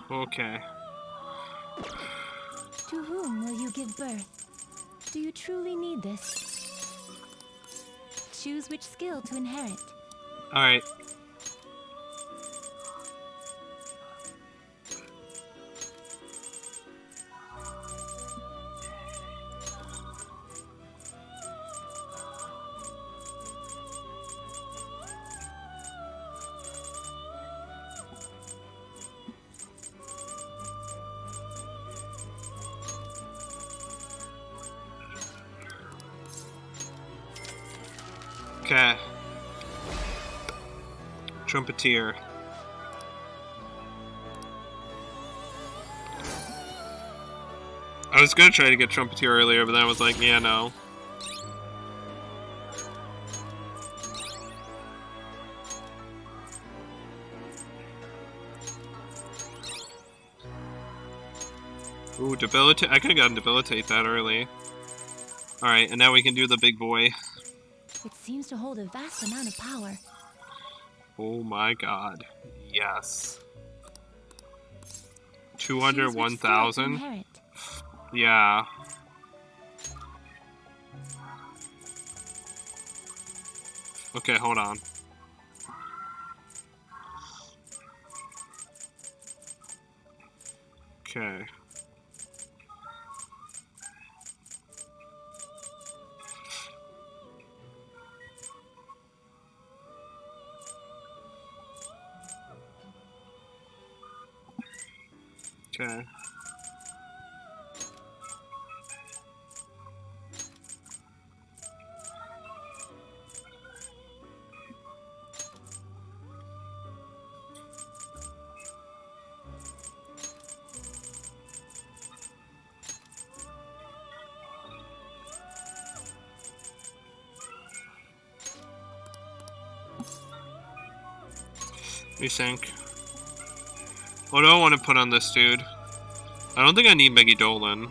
Okay. To whom will you give birth? Do you truly need this? Choose which skill to inherit. Alright. Okay. Trumpeteer. I was gonna try to get Trumpeteer earlier, but then I was like, yeah, no. Ooh, Debilitate. I could've gotten Debilitate that early. Alright, and now we can do the big boy. It seems to hold a vast amount of power. Oh my god. Yes. Choose which skill to 201,000? inherit. Yeah. Okay, hold on. Okay. Okay. Resync. What do I want to put on this dude? I don't think I need Megidolin.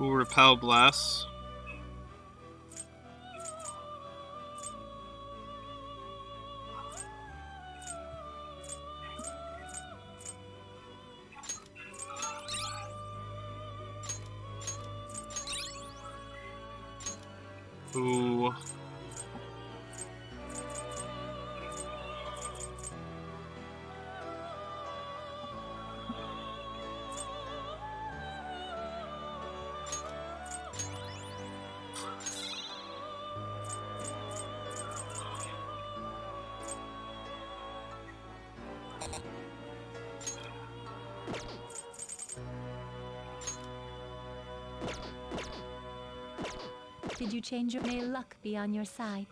Ooh, repel bless. Ooh. Did you change your... May luck be on your side.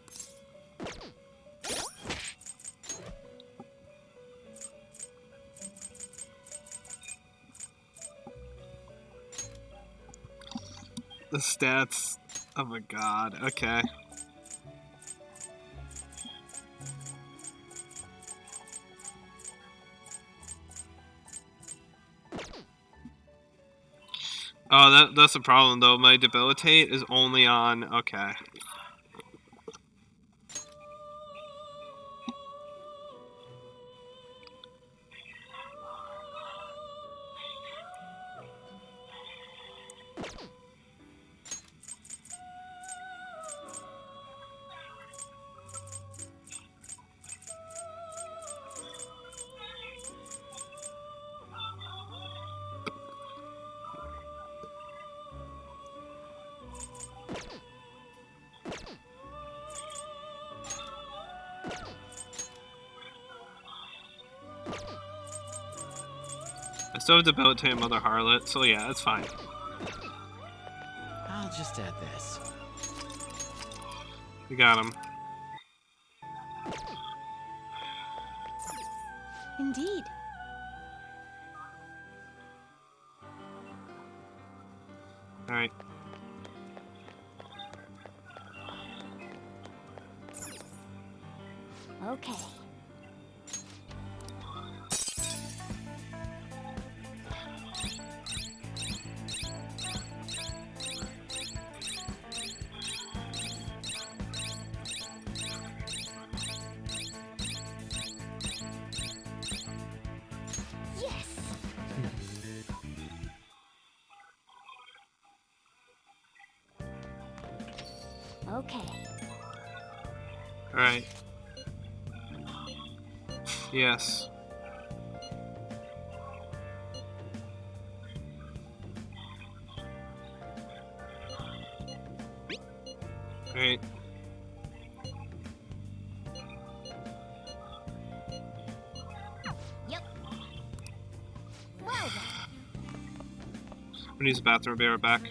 The stats. Oh my god. Okay. Oh, that's the problem though. My debilitate is only on. Okay. I still have debilitate Mother Harlot, so yeah, it's fine. I'll just add this. You got him. Indeed. Alright. Okay. Okay. Alright. Yes. Alright. Yep. Well then. I'm gonna use the bathroom, be right back.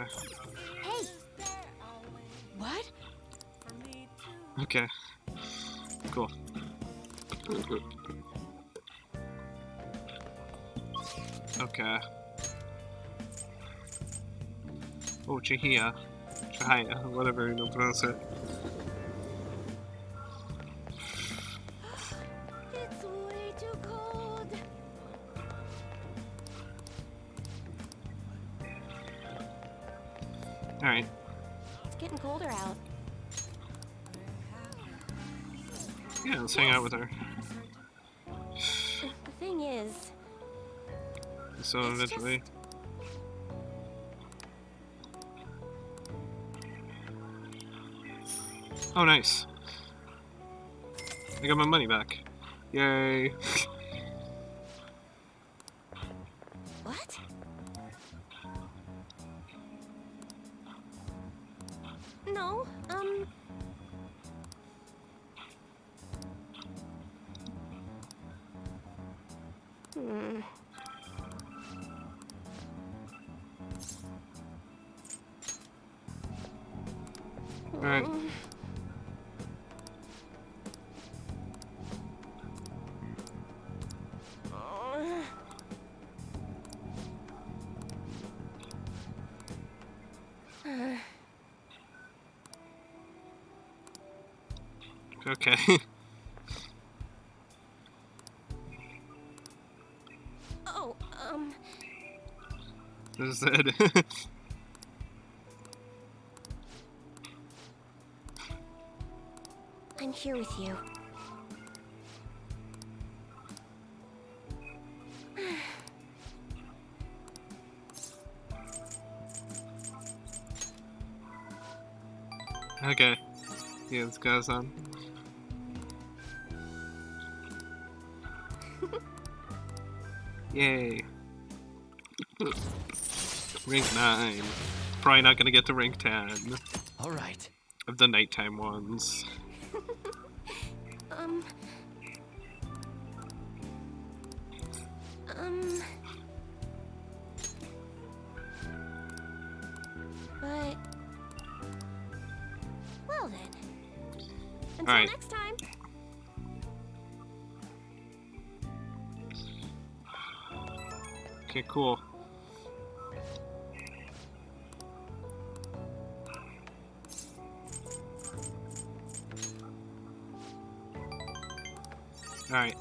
Okay. Hey! What? Okay. Cool. Okay. Oh, Chihia. Chihaya, whatever you don't pronounce it. It's way too cold. Alright. It's getting colder out. Yeah, let's hang out with her. The thing is, So eventually. Oh, nice. I got my money back. Yay. what? No, Alright. Okay. Oh, This is it. I'm here with you. Okay. Yeah, this guy's on. Yay. Rank 9. Probably not gonna get to rank 10 Alright. of the nighttime ones. But... Well then. Until Alright. next time. Okay, cool. Alright.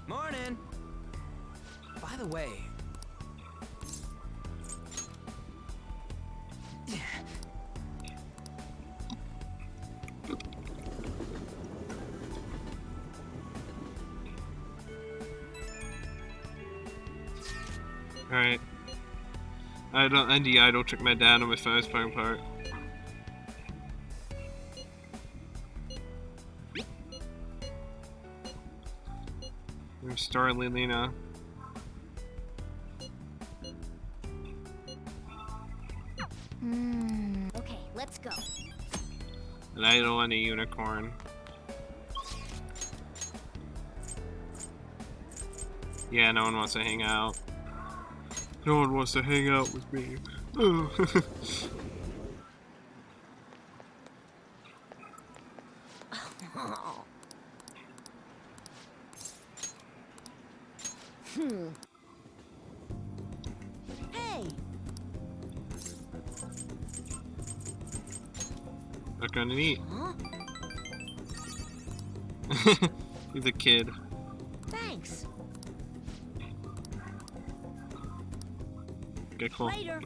Morning! By the way... Alright. I don't trick my dad on my phone playing part. I'm starting Lena. Okay, let's go. And I don't want a unicorn. Yeah, no one wants to hang out. No one wants to hang out with me. Hey! Not gonna eat. Huh? He's a kid. Thanks. Okay, cool. Later.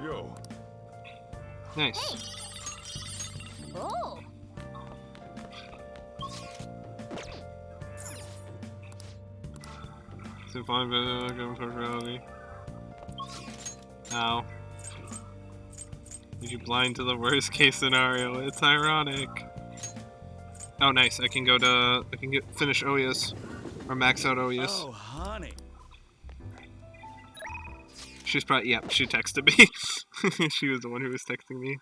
Yo. Nice. Oh! So fine, but going for reality. Ow. You blind to the worst case scenario. It's ironic. Oh, nice. I can go to. I can finish Oyas. Or max out Oyas. Oh, honey. she's probably, yeah, she texted me. She was the one who was texting me.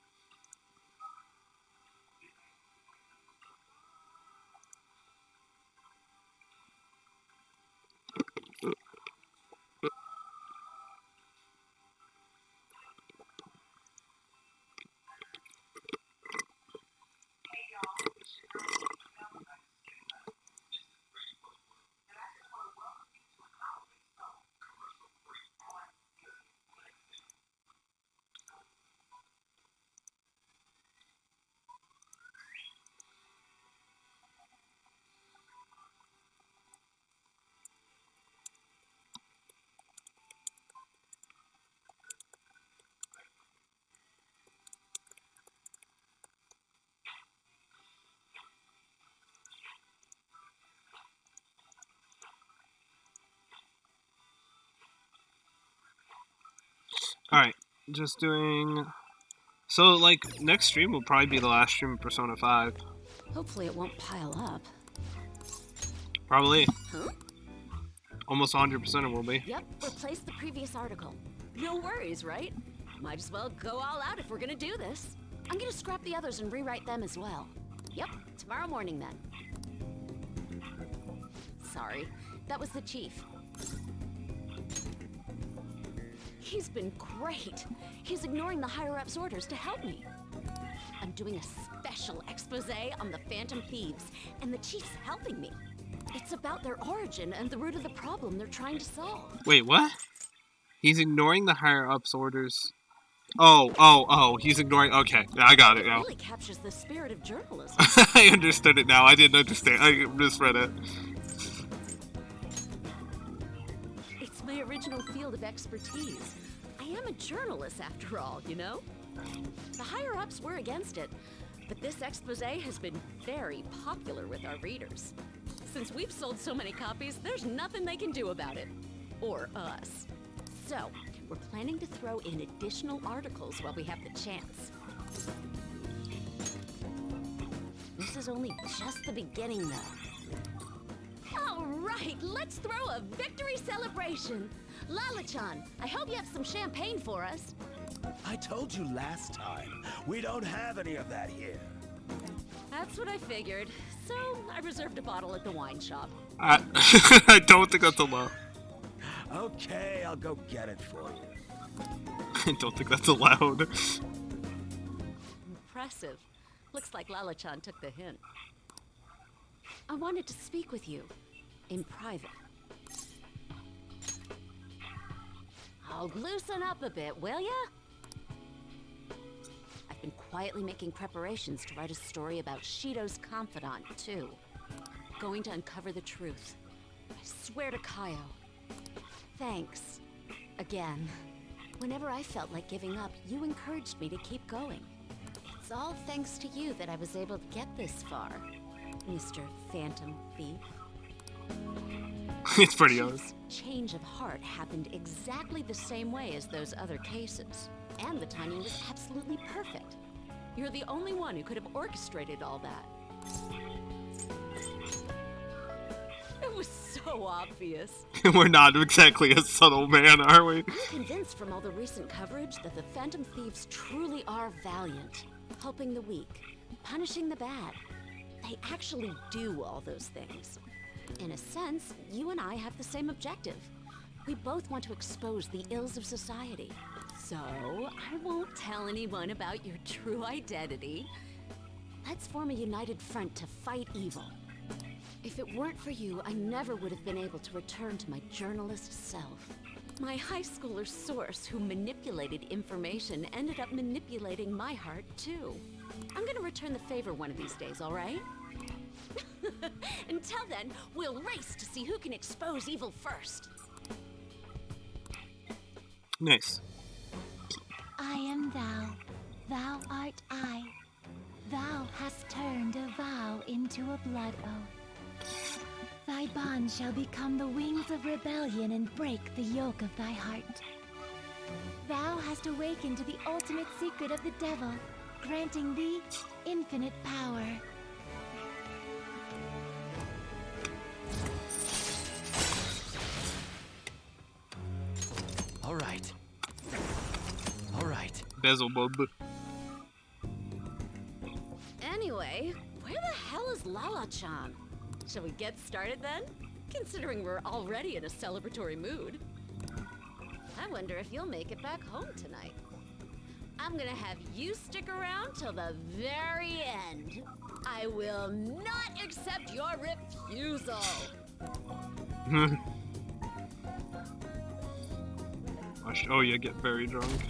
Alright, just doing... So, like, next stream will probably be the last stream of Persona 5. Hopefully it won't pile up. Probably. Huh? Almost 100% it will be. Yep, replace the previous article. No worries, right? Might as well go all out if we're gonna do this. I'm gonna scrap the others and rewrite them as well. Yep, tomorrow morning then. Sorry, that was the chief. He's been great. He's ignoring the higher-ups' orders to help me. I'm doing a special expose on the Phantom Thieves, and the chief's helping me. It's about their origin and the root of the problem they're trying to solve. Wait, what? He's ignoring the higher-ups' orders. Oh, he's ignoring... Okay, yeah, I got it now. It really captures the spirit of journalism. I understood it now. I didn't understand. I misread it. It's my original field of expertise. I am a journalist after all, you know? The higher-ups were against it, but this expose has been very popular with our readers. Since we've sold so many copies, there's nothing they can do about it. Or us. So, we're planning to throw in additional articles while we have the chance. This is only just the beginning, though. All right, let's throw a victory celebration. Lala-chan, I hope you have some champagne for us. I told you last time, we don't have any of that here. That's what I figured. So, I reserved a bottle at the wine shop. I don't think that's allowed. Okay, I'll go get it for you. I don't think that's allowed. Impressive. Looks like Lala-chan took the hint. I wanted to speak with you. In private. I'll loosen up a bit, will ya? I've been quietly making preparations to write a story about Shido's confidant, too. Going to uncover the truth. I swear to Kaio. Thanks. Again. Whenever I felt like giving up, you encouraged me to keep going. It's all thanks to you that I was able to get this far, Mr. Phantom Thief. It's pretty honest. Change of heart happened exactly the same way as those other cases. And the timing was absolutely perfect. You're the only one who could have orchestrated all that. It was so obvious. We're not exactly a subtle man, are we? I'm convinced from all the recent coverage that the Phantom Thieves truly are valiant. Helping the weak, punishing the bad. They actually do all those things. In a sense, you and I have the same objective. We both want to expose the ills of society. So, I won't tell anyone about your true identity. Let's form a united front to fight evil. If it weren't for you, I never would have been able to return to my journalist self. My high schooler source who manipulated information ended up manipulating my heart, too. I'm gonna return the favor one of these days, all right? Until then, we'll race to see who can expose evil first. Nice. I am thou, thou art I. Thou hast turned a vow into a blood oath. Thy bond shall become the wings of rebellion and break the yoke of thy heart. Thou hast awakened to the ultimate secret of the devil, granting thee infinite power. All right, Beelzebub. Anyway, where the hell is Lala-chan? Shall we get started then? Considering we're already in a celebratory mood. I wonder if you'll make it back home tonight. I'm gonna have you stick around till the very end. I will not accept your refusal. Watch Oya get very drunk.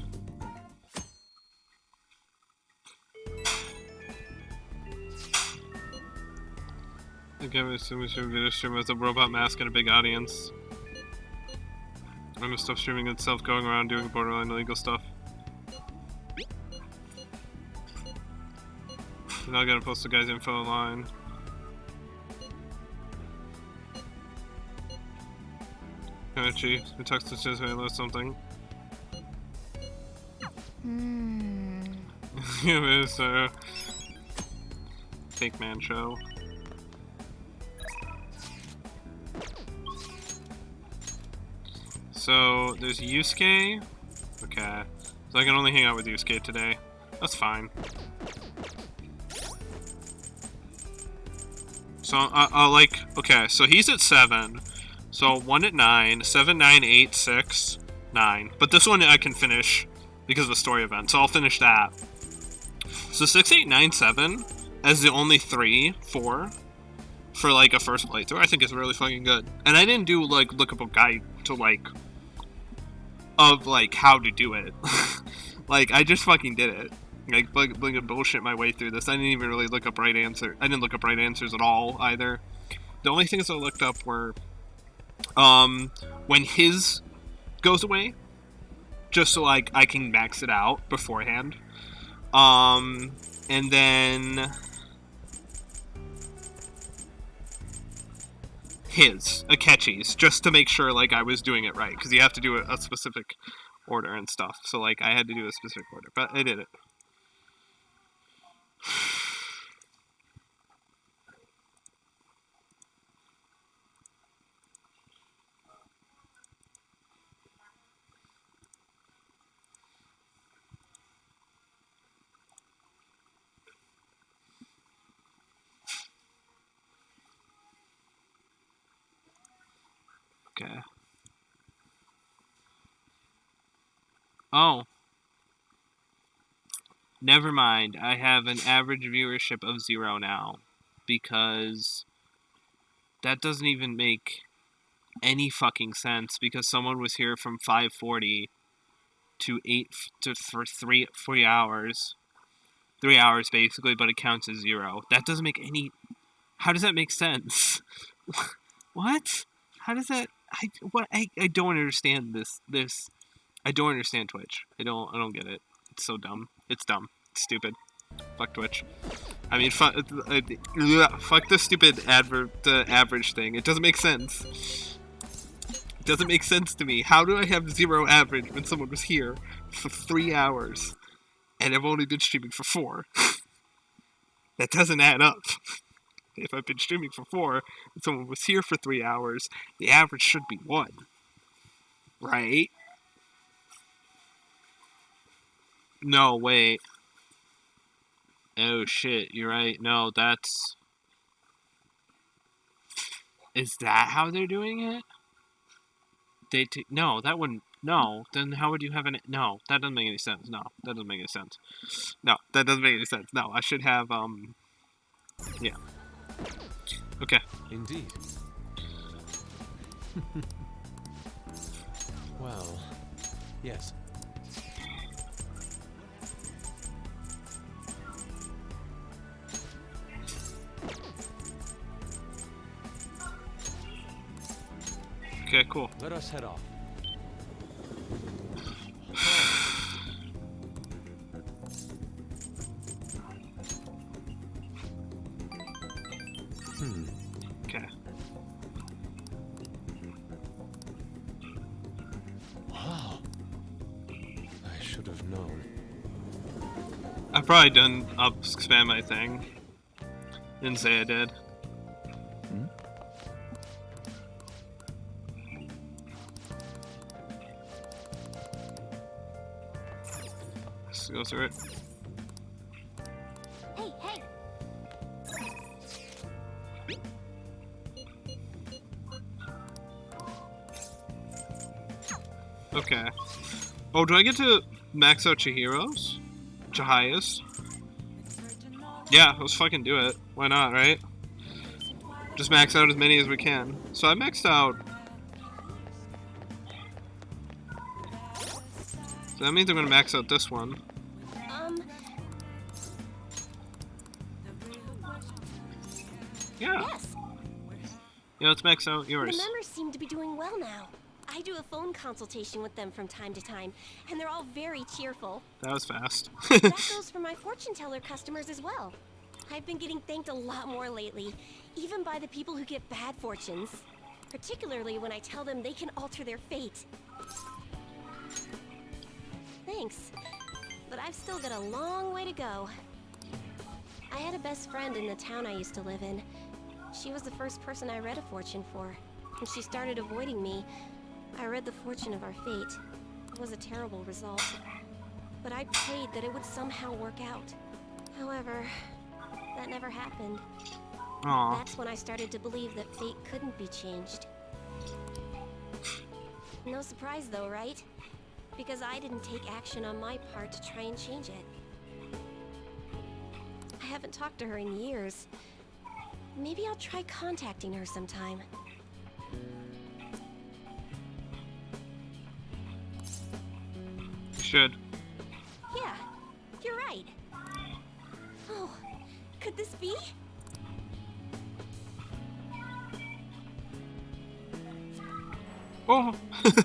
Again, I'm assuming video stream with a robot mask and a big audience. I'm gonna stop streaming itself, going around doing borderline illegal stuff. I'm not gonna post the guy's info online. Konichi, who texted says I lost something. It is a fake man show. So there's Yusuke. Okay, so I can only hang out with Yusuke today. That's fine. So I'll like, okay, so he's at 7. So 1 at 9, 7, 9, 8, 6, 9. But this one I can finish because of the story event, so I'll finish that. So 6, 8, 9, 7 as the only 3, 4 for like a first playthrough, I think is really fucking good. And I didn't do like look up a guide to like of like how to do it. Like I just fucking did it. Like bullshit my way through this. I didn't even really look up right answer. I didn't look up right answers at all either. The only things I looked up were when his goes away, just so like I can max it out beforehand. And then his Akechi's, just to make sure like I was doing it right, because you have to do a specific order and stuff. So like I had to do a specific order, but I did it. Okay. Oh. Never mind. I have an average viewership of 0 now. Because that doesn't even make any fucking sense. Because someone was here from 5:40 to 3 hours. 3 hours basically, but it counts as 0. That doesn't make any... How does that make sense? What? How does that... I don't understand this. I don't understand Twitch. I don't get it. It's so dumb. It's dumb. It's stupid. Fuck Twitch. I mean, fuck the stupid the average thing. It doesn't make sense. It doesn't make sense to me. How do I have 0 average when someone was here for 3 hours and I've only been streaming for 4? That doesn't add up. If I've been streaming for 4 and someone was here for 3 hours, the average should be 1. Right? No, wait. Oh shit, you're right. No, that's... Is that how they're doing it? No, that wouldn't... No, then how would you have an... No, that doesn't make any sense. No, that doesn't make any sense. No, that doesn't make any sense. No, I should have, yeah. Okay. Indeed. Well, yes. Okay, cool. Let us head off. Okay. Wow. I should have known. I've probably done spam my thing. Didn't say I did. Let's go through it. Hey, hey! Okay. Oh, do I get to max out Chihiro's? Chihiya's? Yeah, let's fucking do it. Why not, right? Just max out as many as we can. So I maxed out. So that means I'm gonna max out this one. Yeah. Yes. Yeah, let's max out yours. The members seem to be doing well now. I do a phone consultation with them from time to time, and they're all very cheerful. That was fast. That goes for my fortune teller customers as well. I've been getting thanked a lot more lately, even by the people who get bad fortunes. Particularly when I tell them they can alter their fate. Thanks, but I've still got a long way to go. I had a best friend in the town I used to live in. She was the first person I read a fortune for. When she started avoiding me, I read the fortune of our fate. It was a terrible result. But I prayed that it would somehow work out. However, that never happened. Aww. That's when I started to believe that fate couldn't be changed. No surprise though, right? Because I didn't take action on my part to try and change it. I haven't talked to her in years. Maybe I'll try contacting her sometime. Should. Yeah, you're right. Oh, could this be? Oh. The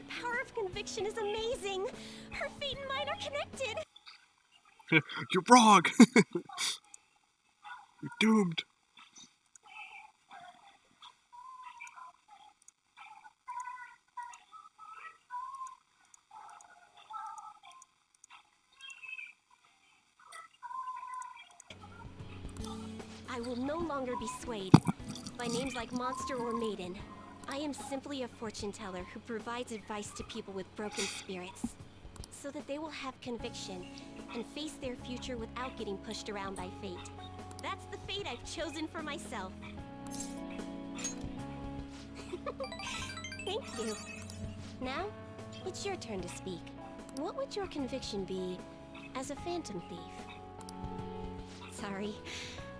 power of conviction is amazing. Her fate and mine are connected. You're wrong. You're doomed. I will no longer be swayed by names like monster or maiden. I am simply a fortune teller who provides advice to people with broken spirits, so that they will have conviction and face their future without getting pushed around by fate. That's the fate I've chosen for myself. Thank you. Now, it's your turn to speak. What would your conviction be as a phantom thief? Sorry,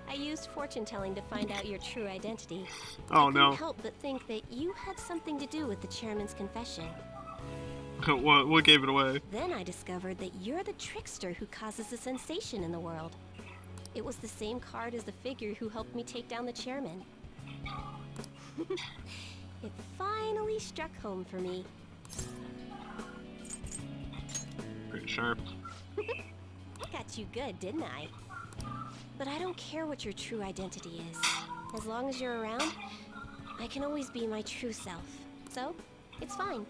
I used fortune telling to find out your true identity. Oh, I no. couldn't help but think that you had something to do with the chairman's confession. What gave it away? Then I discovered that you're the trickster who causes a sensation in the world. It was the same card as the figure who helped me take down the chairman. It finally struck home for me. Pretty sharp. Got you good, didn't I? But I don't care what your true identity is. As long as you're around, I can always be my true self. So, it's fine.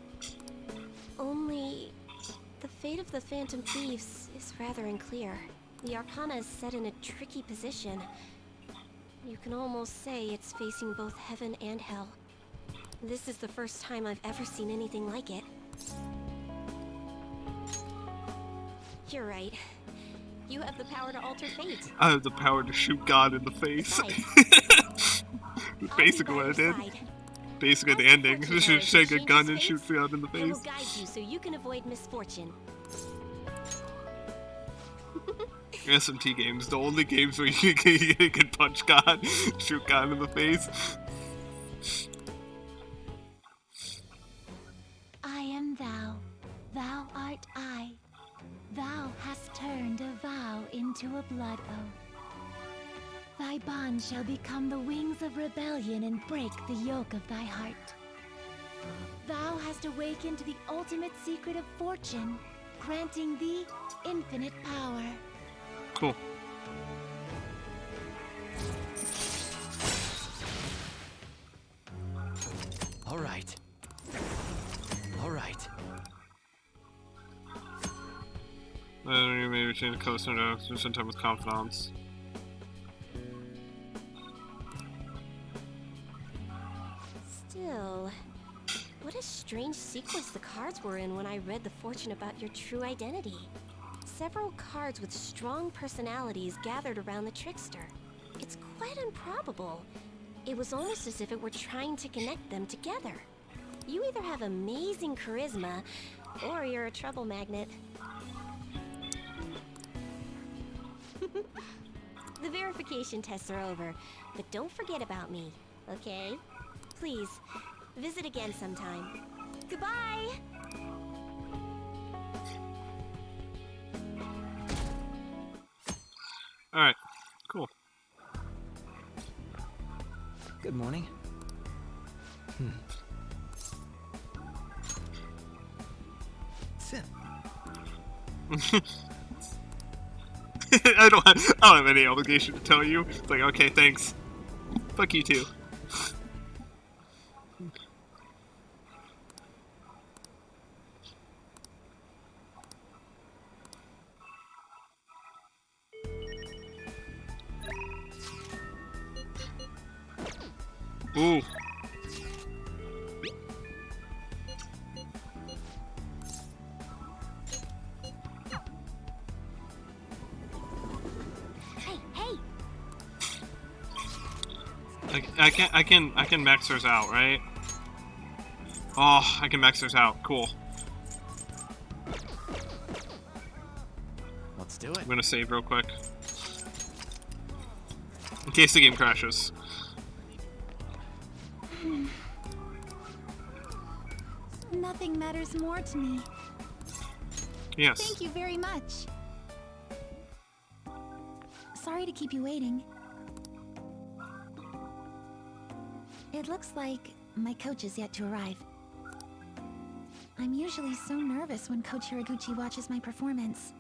Only, the fate of the Phantom Thieves is rather unclear. The Arcana is set in a tricky position. You can almost say it's facing both heaven and hell. This is the first time I've ever seen anything like it. You're right. You have the power to alter fate. I have the power to shoot God in the face. Basically what I did. Basically the ending. Just shake a gun and shoot God in the I will face. guide you so you can avoid misfortune. SMT games, the only games where you can punch God, shoot God in the face. I am thou, thou art I. Thou hast turned a vow into a blood oath. Thy bond shall become the wings of rebellion and break the yoke of thy heart. Thou hast awakened the ultimate secret of fortune, granting thee infinite power. Cool. All right. All right. Maybe change coaster to some type of confidants. Still, what a strange sequence the cards were in when I read the fortune about your true identity. Several cards with strong personalities gathered around the trickster. It's quite improbable. It was almost as if it were trying to connect them together. You either have amazing charisma, or you're a trouble magnet. The verification tests are over, but don't forget about me, okay? Please, visit again sometime. Goodbye! Alright, cool. Good morning. Sim. I don't have any obligation to tell you. It's like, okay, thanks. Fuck you too. Ooh. I can max hers out, right? Oh, I can max hers out. Cool. Let's do it. I'm gonna save real quick. In case the game crashes. Nothing matters more to me. Yes. Thank you very much. Sorry to keep you waiting. It looks like my coach is yet to arrive. I'm usually so nervous when Coach Hiraguchi watches my performance.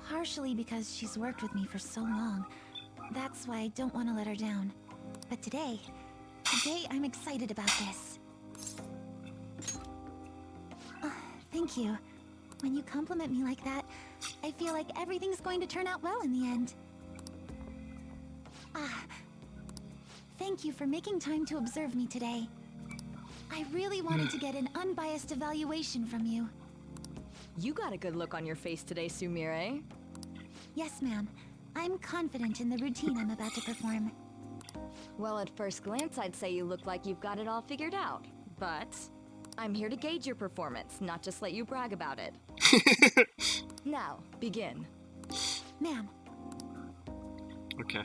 Partially because she's worked with me for so long. That's why I don't want to let her down. But today I'm excited about this. Thank you. When you compliment me like that, I feel like everything's going to turn out well in the end. Thank you for making time to observe me today. I really wanted to get an unbiased evaluation from you. You got a good look on your face today, Sumire. Yes, ma'am. I'm confident in the routine I'm about to perform. Well, at first glance, I'd say you look like you've got it all figured out. But I'm here to gauge your performance, not just let you brag about it. Now, begin. Ma'am. Okay.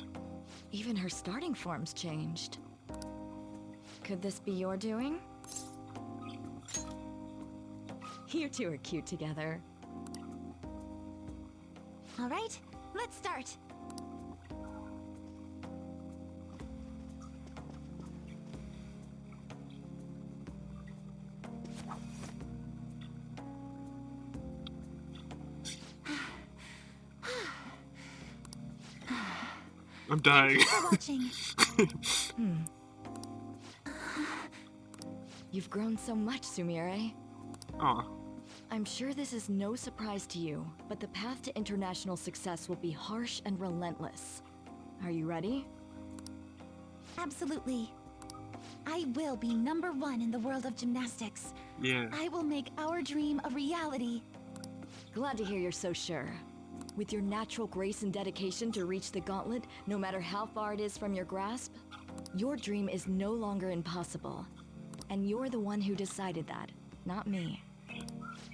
Even her starting form's changed. Could this be your doing? You two are cute together. All right, let's start. I'm dying. Watching. You've grown so much, Sumire. Aw. I'm sure this is no surprise to you, but the path to international success will be harsh and relentless. Are you ready? Absolutely. I will be #1 in the world of gymnastics. Yeah. I will make our dream a reality. Glad to hear you're so sure. With your natural grace and dedication to reach the gauntlet, no matter how far it is from your grasp, your dream is no longer impossible. And you're the one who decided that, not me.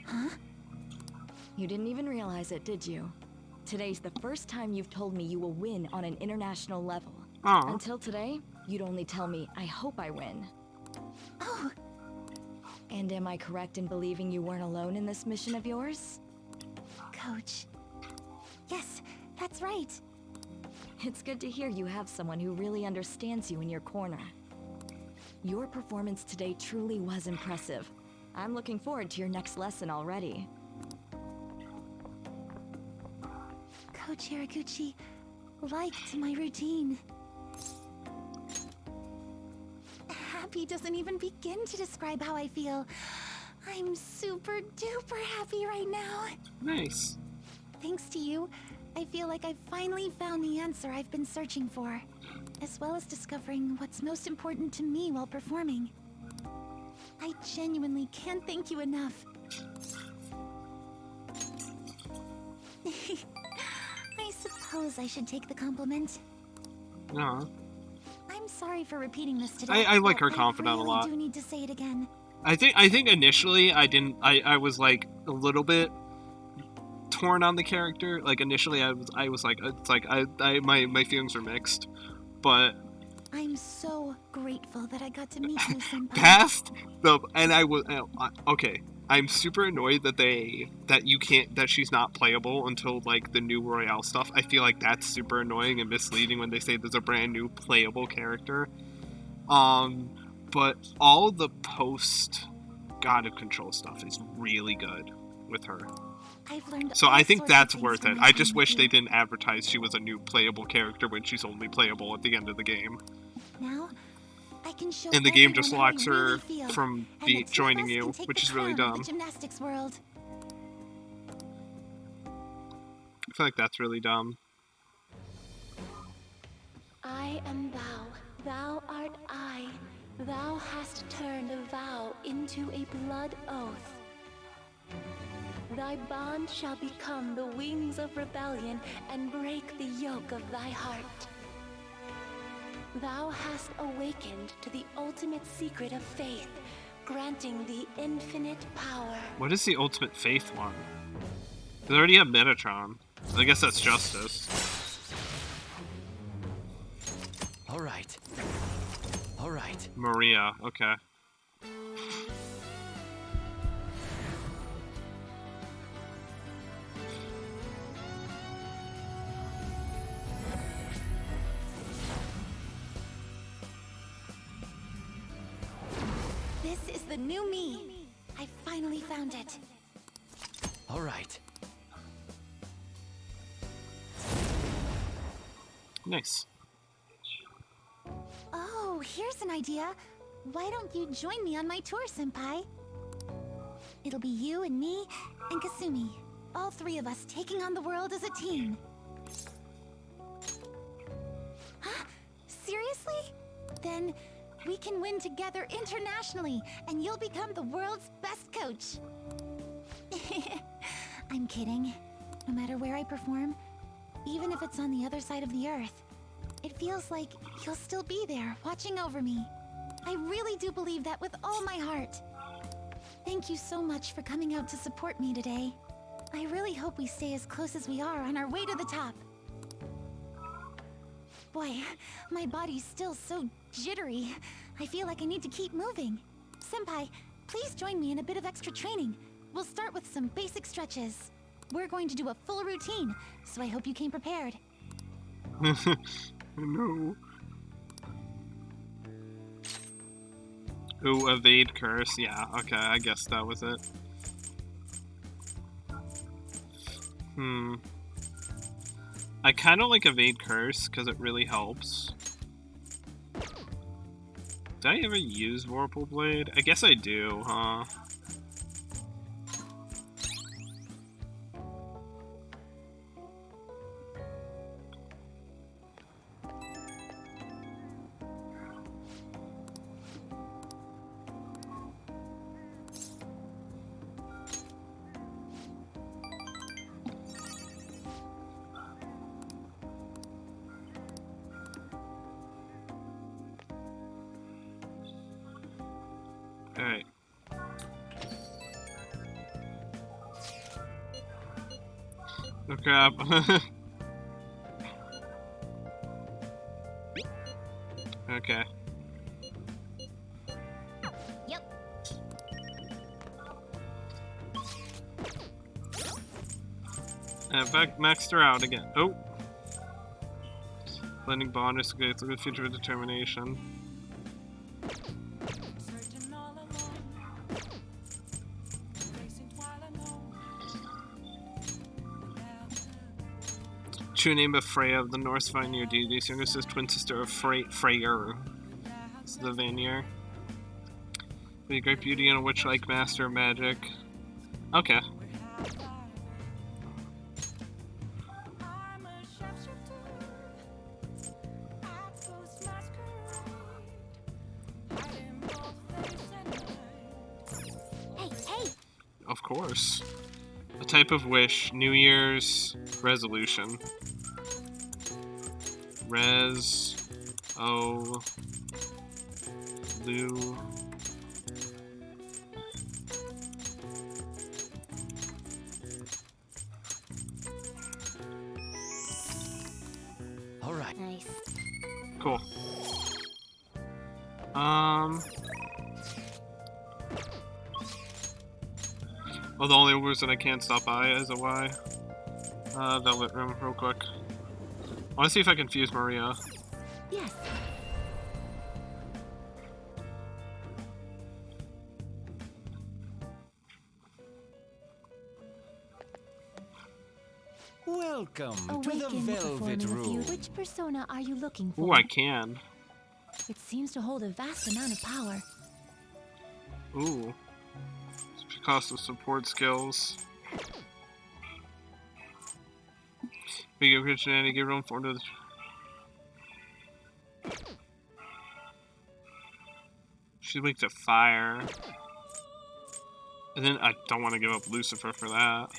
Huh? You didn't even realize it, did you? Today's the first time you've told me you will win on an international level. Aww. Until today, you'd only tell me, I hope I win. Oh. And am I correct in believing you weren't alone in this mission of yours? Coach. Yes, that's right. It's good to hear you have someone who really understands you in your corner. Your performance today truly was impressive. I'm looking forward to your next lesson already. Coach Hiraguchi liked my routine. Happy doesn't even begin to describe how I feel. I'm super duper happy right now. Nice. Thanks to you, I feel like I've finally found the answer I've been searching for, as well as discovering what's most important to me while performing. I I genuinely can't thank you enough. I suppose I should take the compliment. No. I'm sorry for repeating this today. I like her but confidant I a lot. really do need to say it again. I think initially I was like a little bit torn on the character. Like initially I was like it's like my feelings were mixed, but I'm so grateful that I got to meet you, Senpai. past the and I was okay. I'm super annoyed that that she's not playable until like the new Royale stuff. I feel like that's super annoying and misleading when they say there's a brand new playable character. But all the post God of Control stuff is really good with her. I've learned So all I think sorts of that's things worth from it. my I time just with wish you. they didn't advertise she was a new playable character when she's only playable at the end of the game. Now, I can show And the game everyone just how I locks really her feel, from and the two of joining us you, can take which the is really crown of dumb. the gymnastics world. I feel like that's really dumb. I am thou, thou art I. Thou hast turned a vow into a blood oath. Thy bond shall become the wings of rebellion and break the yoke of thy heart. Thou hast awakened to the ultimate secret of faith, granting the infinite power. What is the ultimate faith one? They already have Metatron. I guess that's Justice. All right. All right. Maria, okay. This is the new me. I finally found it. All right. Nice. Oh, here's an idea. Why don't you join me on my tour, Senpai? It'll be you and me and Kasumi. All three of us taking on the world as a team. Huh? Seriously? Then we can win together internationally, and you'll become the world's best coach. I'm kidding. No matter where I perform, even if it's on the other side of the earth, it feels like you'll still be there, watching over me. I really do believe that with all my heart. Thank you so much for coming out to support me today. I really hope we stay as close as we are on our way to the top. Boy, my body's still so jittery. I feel like I need to keep moving. Senpai, please join me in a bit of extra training. We'll start with some basic stretches. We're going to do a full routine, so I hope you came prepared. No. Ooh, evade curse. Yeah, okay, I guess that was it. I kind of like evade curse because it really helps. Did I ever use Vorpal Blade? I guess I do, huh? Alright. Oh crap. Okay. Yep. Maxed her out again. Oh! Blending bonus creates a good future of determination. True name of Freya of the Norse Vanir deities, younger sister, twin sister of Freyr. This is the Vanir. With a great beauty and a witch-like master of magic. Okay. course. A type of wish. New Year's resolution. Lu. All right. Nice. Cool. Well, the only reason I can't stop by is a Y. Velvet room, real quick. I want to see if I can fuse Maria. Yes. Welcome to the Awaken Velvet performing of you. Room. Which persona are you looking for? Ooh, I can. It seems to hold a vast amount of power. Ooh. It's because of support skills. Big Christianity, give room for the. She's weak to fire. And then I don't want to give up Lucifer for that.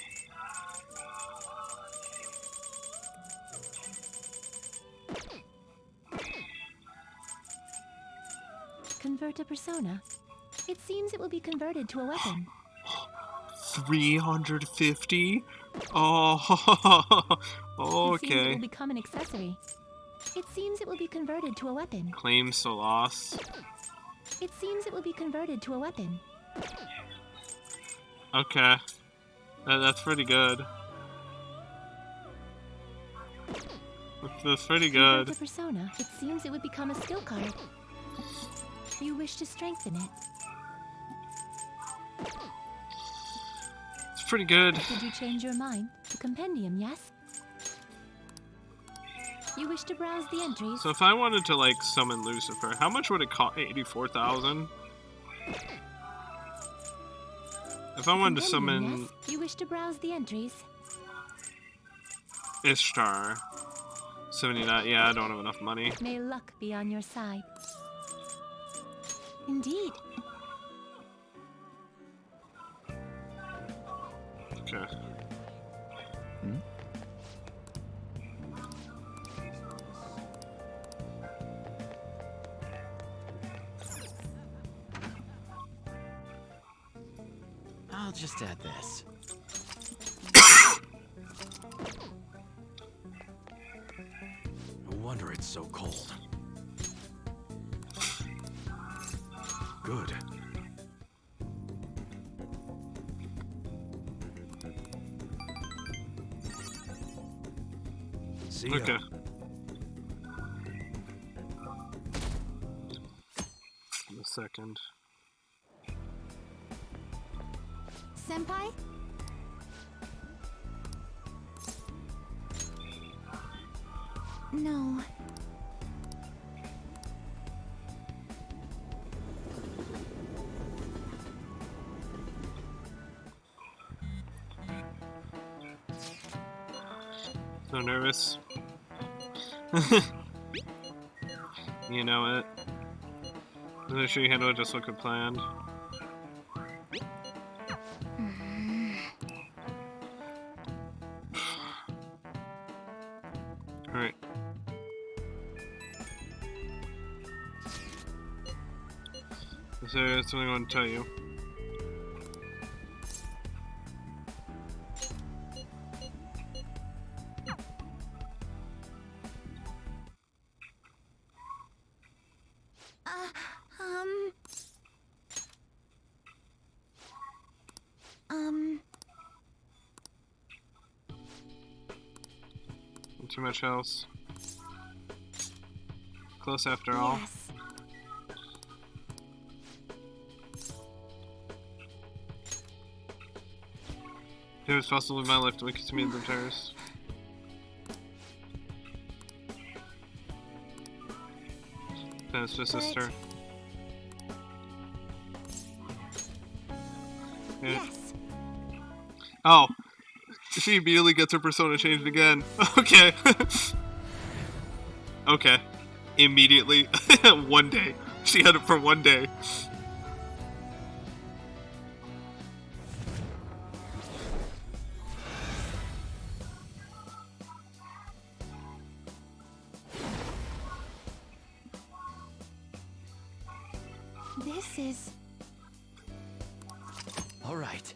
Convert a persona. It seems it will be converted to a weapon. 350? Oh, It seems it okay. will become an accessory. It seems it will be converted to a weapon. Claim Solas. It seems it will be converted to a weapon. Okay. That's pretty good. That's pretty Convert good. a persona. It seems it would become a skill card. You wish to strengthen it. It's pretty good. Did you change your mind? The compendium, yes? You wish to browse the entries? So if I wanted to like summon Lucifer, how much would it cost? 84,000? If I wanted to Compendium, summon yes? You wish to browse the entries? Ishtar, 79. Yeah, I don't have enough money. May luck be on your side. Indeed. Okay. I'll just add this. No wonder it's so cold. Good. See ya. Okay. A second. Senpai? No. So nervous. You know it. Make sure you handle it just like a planned. Alright. Is there something I want to tell you? Not too much else. Close after all. Yes. It was possible in my life to wake to me in the terrace. That's my sister. Yeah. Yes. Oh, she immediately gets her persona changed again. Okay. Okay. Immediately. One day. She had it for one day. This is... All right.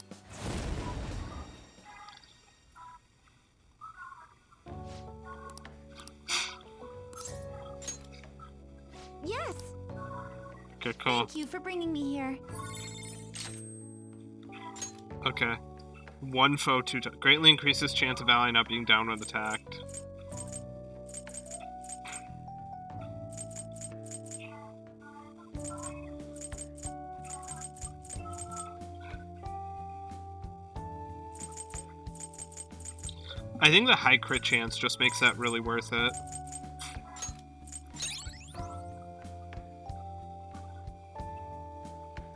Yes! Okay, cool. Thank you for bringing me here. Okay. One foe, two times. Greatly increases chance of ally not being down when attacked. I think the high crit chance just makes that really worth it.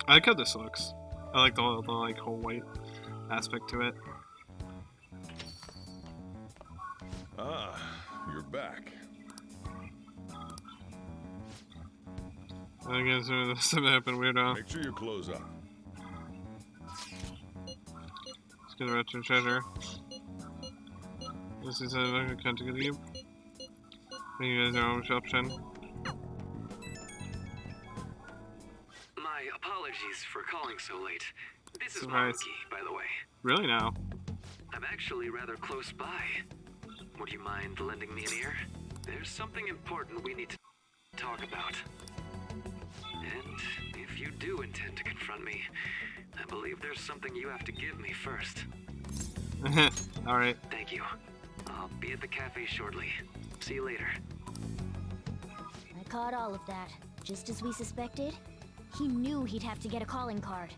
I like how this looks. I like the like whole white aspect to it. Ah, you're back. I guess something happened weirdo. Make sure you close up. Let's get the retro treasure. This is a country to you. Thank you guys are own option. My apologies for calling so late. This is Surprise. Maruki, by the way. Really now? I'm actually rather close by. Would you mind lending me an ear? There's something important we need to talk about. And if you do intend to confront me, I believe there's something you have to give me first. Alright. Thank you. I'll be at the cafe shortly. See you later. I caught all of that. Just as we suspected, he knew he'd have to get a calling card.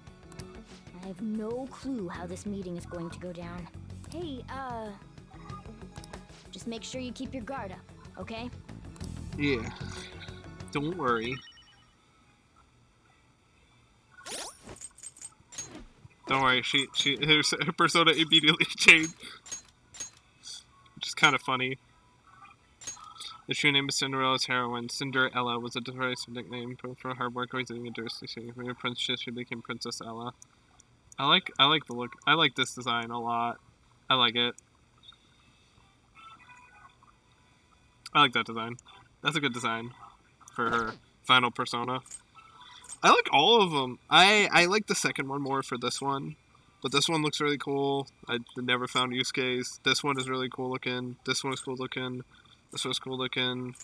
I have no clue how this meeting is going to go down. Hey, just make sure you keep your guard up, okay? Yeah. Don't worry. Don't worry, her persona immediately changed. Which is kind of funny. The true name is Cinderella's heroine. Cinderella was a derisive nickname for hard work, always doing a dirty thing. When princess, she became Princess Ella. I like the look. I like this design a lot. I like it. I like that design. That's a good design for her final persona. I like all of them. I like the second one more for this one. But this one looks really cool. I never found use case. This one is really cool looking. This one is cool looking. This one's cool looking.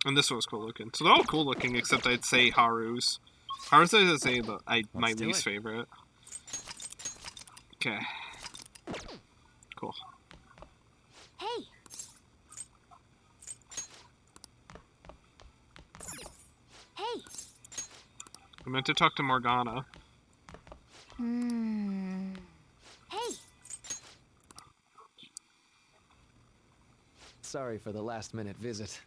And this one's cool looking. So they're all cool looking except I'd say Haru's. Haru's I'd say my least favorite. Okay. Cool. Hey! Hey! I meant to talk to Morgana. Hey! Sorry for the last-minute visit.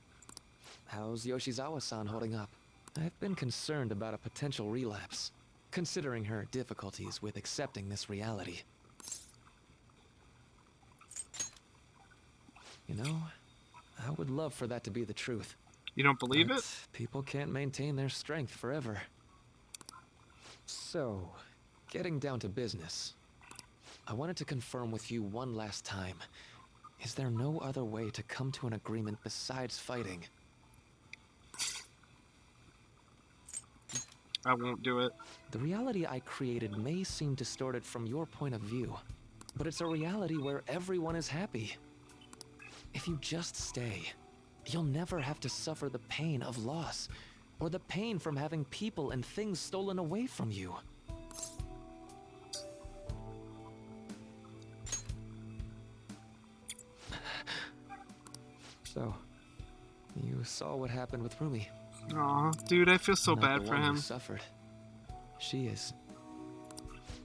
How's Yoshizawa-san holding up? I've been concerned about a potential relapse, considering her difficulties with accepting this reality. You know, I would love for that to be the truth. You don't believe it? People can't maintain their strength forever. So, getting down to business. I wanted to confirm with you one last time. Is there no other way to come to an agreement besides fighting? I won't do it. The reality I created may seem distorted from your point of view, but it's a reality where everyone is happy. If you just stay, you'll never have to suffer the pain of loss, or the pain from having people and things stolen away from you. So, you saw what happened with Rumi. Aw, dude, I feel so Not bad the for one who him. suffered. She is.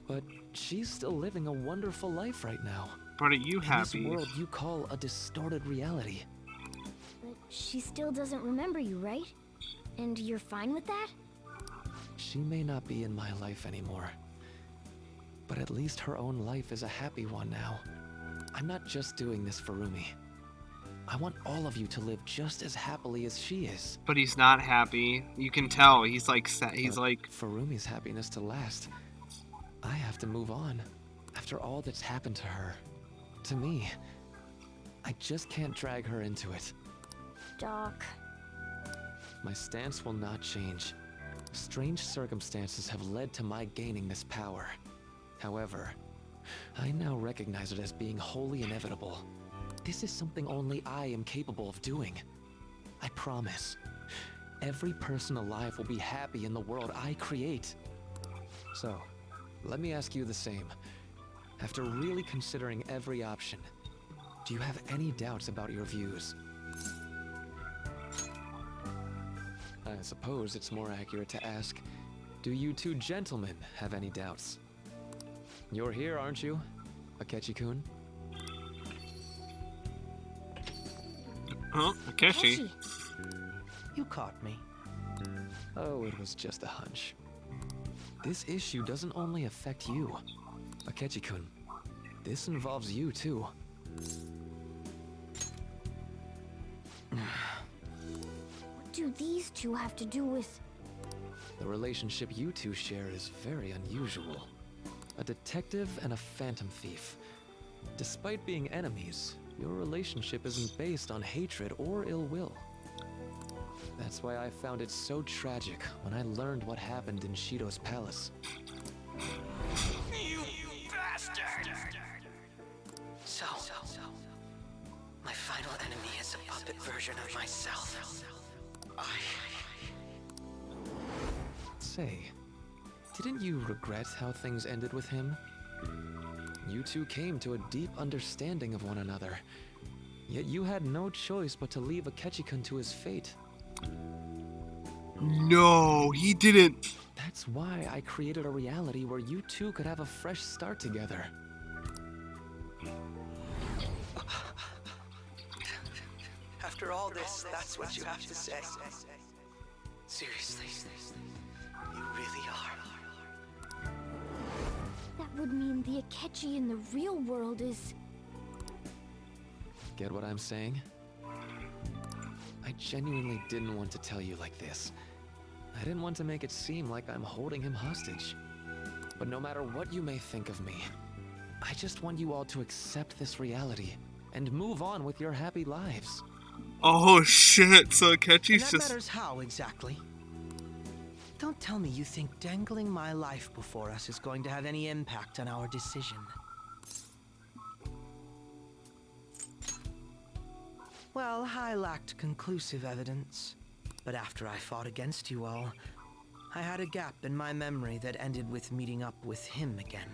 But she's still living a wonderful life right now. But are you happy? In this world you call a distorted reality. But she still doesn't remember you, right? And you're fine with that? She may not be in my life anymore. But at least her own life is a happy one now. I'm not just doing this for Rumi. I want all of you to live just as happily as she is. But he's not happy. You can tell. He's like for Rumi's happiness to last, I have to move on. After all that's happened to her, to me, I just can't drag her into it. Doc. My stance will not change. Strange circumstances have led to my gaining this power. However, I now recognize it as being wholly inevitable. This is something only I am capable of doing. I promise. Every person alive will be happy in the world I create. So, let me ask you the same. After really considering every option, do you have any doubts about your views? I suppose it's more accurate to ask, do you two gentlemen have any doubts? You're here, aren't you, Akechi-kun? Huh? Akechi? You caught me. Oh, it was just a hunch. This issue doesn't only affect you, Akechi-kun. This involves you too. What do these two have to do with... The relationship you two share is very unusual. A detective and a phantom thief. Despite being enemies, your relationship isn't based on hatred or ill will. That's why I found it so tragic when I learned what happened in Shido's palace. You bastard! So, my final enemy is a puppet version of myself. Say, didn't you regret how things ended with him? You two came to a deep understanding of one another, yet you had no choice but to leave Akechi-kun to his fate. No, he didn't. That's why I created a reality where you two could have a fresh start together. After all this, that's what you have to say. Seriously, you really are. That would mean the Akechi in the real world is... Get what I'm saying? I genuinely didn't want to tell you like this. I didn't want to make it seem like I'm holding him hostage. But no matter what you may think of me, I just want you all to accept this reality and move on with your happy lives. Oh shit, so Akechi's that just... matters how, exactly? Don't tell me you think dangling my life before us is going to have any impact on our decision. Well, I lacked conclusive evidence. But after I fought against you all, I had a gap in my memory that ended with meeting up with him again.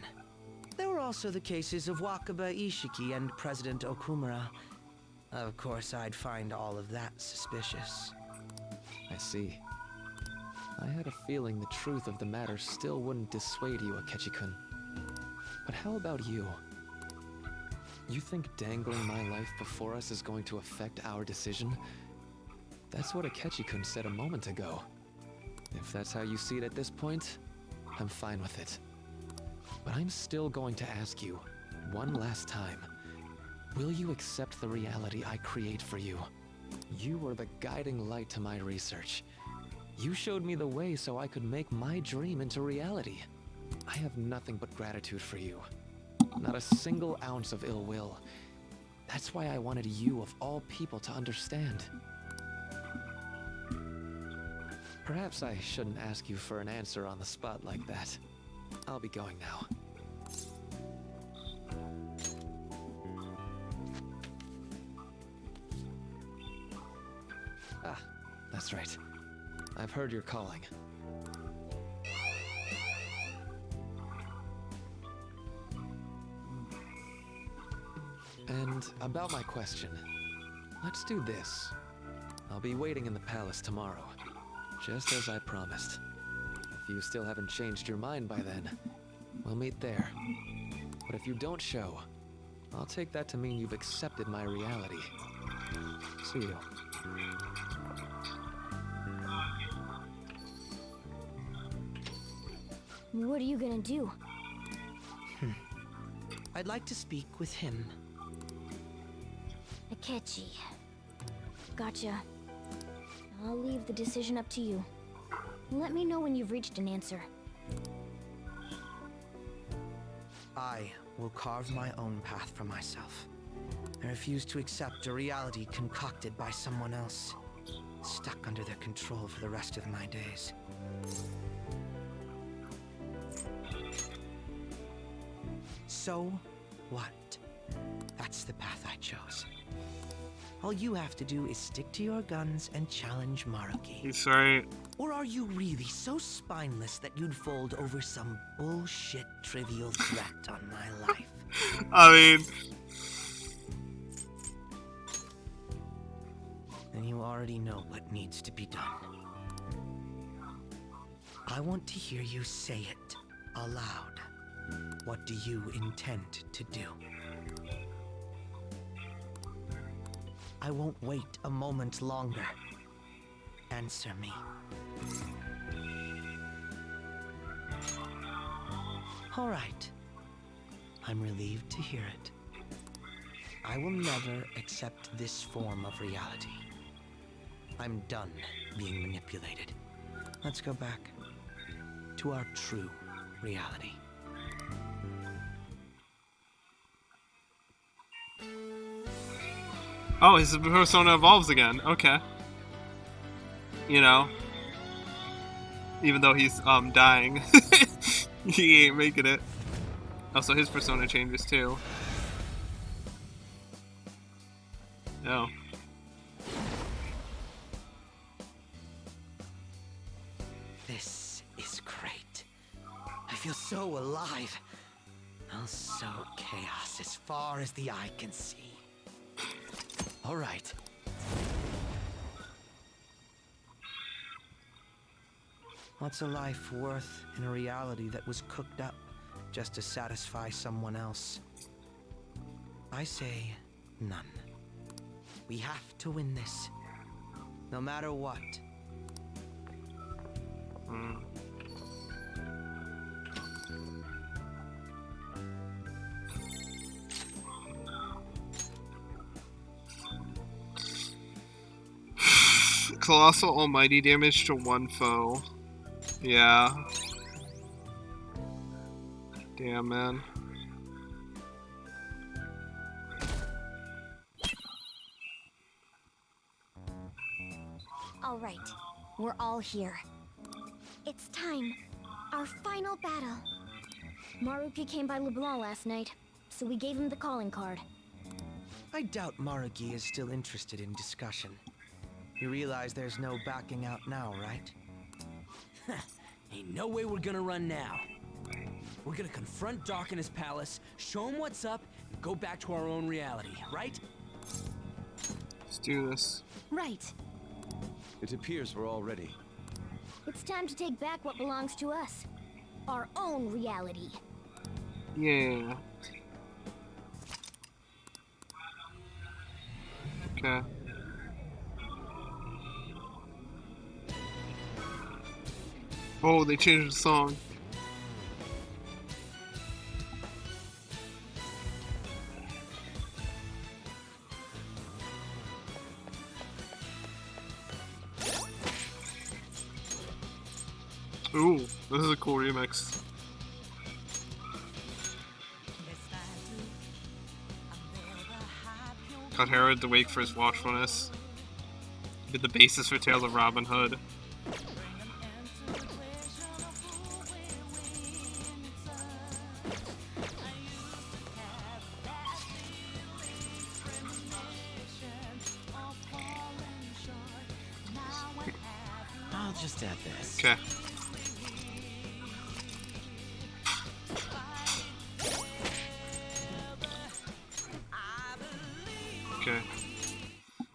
There were also the cases of Wakaba Ishiki and President Okumura. Of course, I'd find all of that suspicious. I see. I had a feeling the truth of the matter still wouldn't dissuade you, Akechi-kun. But how about you? You think dangling my life before us is going to affect our decision? That's what Akechi-kun said a moment ago. If that's how you see it at this point, I'm fine with it. But I'm still going to ask you, one last time, will you accept the reality I create for you? You were the guiding light to my research. You showed me the way so I could make my dream into reality. I have nothing but gratitude for you. Not a single ounce of ill will. That's why I wanted you, of all people, to understand. Perhaps I shouldn't ask you for an answer on the spot like that. I'll be going now. Ah, that's right. I've heard you're calling. And about my question, let's do this. I'll be waiting in the palace tomorrow, just as I promised. If you still haven't changed your mind by then, we'll meet there. But if you don't show, I'll take that to mean you've accepted my reality. See you. What are you gonna do? I'd like to speak with him. Akechi. Gotcha. I'll leave the decision up to you. Let me know when you've reached an answer. I will carve my own path for myself. I refuse to accept a reality concocted by someone else. stuck under their control for the rest of my days. So what? That's the path I chose. All you have to do is stick to your guns and challenge Maruki. He's right. Or are you really so spineless that you'd fold over some bullshit trivial threat on my life? I mean... Then you already know what needs to be done. I want to hear you say it aloud. What do you intend to do? I won't wait a moment longer. Answer me. All right. I'm relieved to hear it. I will never accept this form of reality. I'm done being manipulated. Let's go back to our true reality. Oh, his persona evolves again. Okay. You know. Even though he's, dying. He ain't making it. Also, his persona changes too. Oh. This is great. I feel so alive. I'll sow chaos as far as the eye can see. All right. What's a life worth in a reality that was cooked up just to satisfy someone else? I say none. We have to win this, no matter what. Colossal almighty damage to one foe. Yeah. Damn, man. All right, we're all here. It's time. Our final battle. Maruki came by LeBlanc last night, so we gave him the calling card. I doubt Maruki is still interested in discussion. You realize there's no backing out now, right? Ain't no way we're gonna run now. We're gonna confront Doc in his palace, show him what's up, and go back to our own reality, right? Let's do this. Right. It appears we're all ready. It's time to take back what belongs to us. Our own reality. Yeah. Okay. Oh, they changed the song. Ooh, this is a cool remix. Got Herod to wake for his watchfulness. Be the basis for Tales of Robin Hood. I'll just add this. Okay. Okay.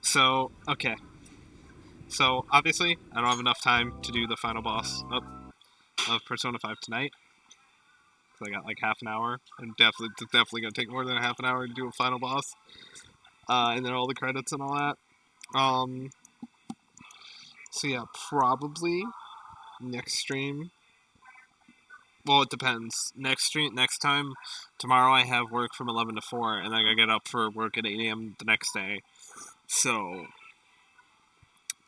So, okay. So, obviously, I don't have enough time to do the final boss of Persona 5 tonight. Because I got like half an hour. And definitely going to take more than a half an hour to do a final boss. And then all the credits and all that. So yeah, probably next stream. Well, it depends. Next time, tomorrow I have work from 11 to 4, and then I gotta get up for work at 8 a.m. the next day. So,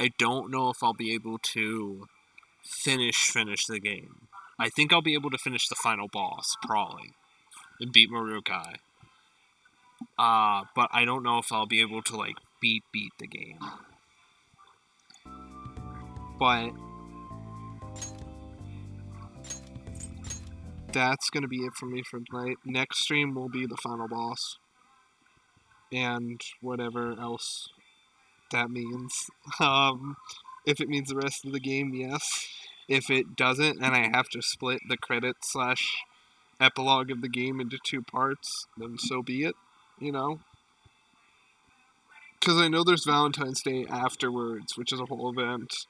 I don't know if I'll be able to finish the game. I think I'll be able to finish the final boss, probably, and beat Marukai. But I don't know if I'll be able to, like, beat the game. But that's gonna be it for me for tonight. Next stream will be the final boss. And whatever else that means. If it means the rest of the game, yes. If it doesn't, and I have to split the credits / epilogue of the game into 2 parts, then so be it, you know? Because I know there's Valentine's Day afterwards, which is a whole event.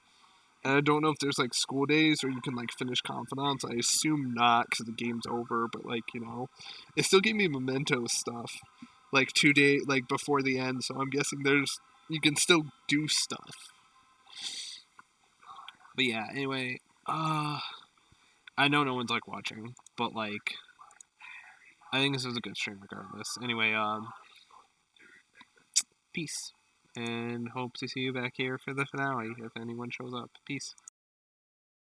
And I don't know if there's, like, school days or you can, like, finish Confidants. I assume not, because the game's over, but, like, you know. It still gave me Memento stuff, like, 2 days, like, before the end, so I'm guessing you can still do stuff. But yeah, anyway, I know no one's, like, watching, but, like, I think this was a good stream regardless. Anyway, peace. And hope to see you back here for the finale if anyone shows up. Peace.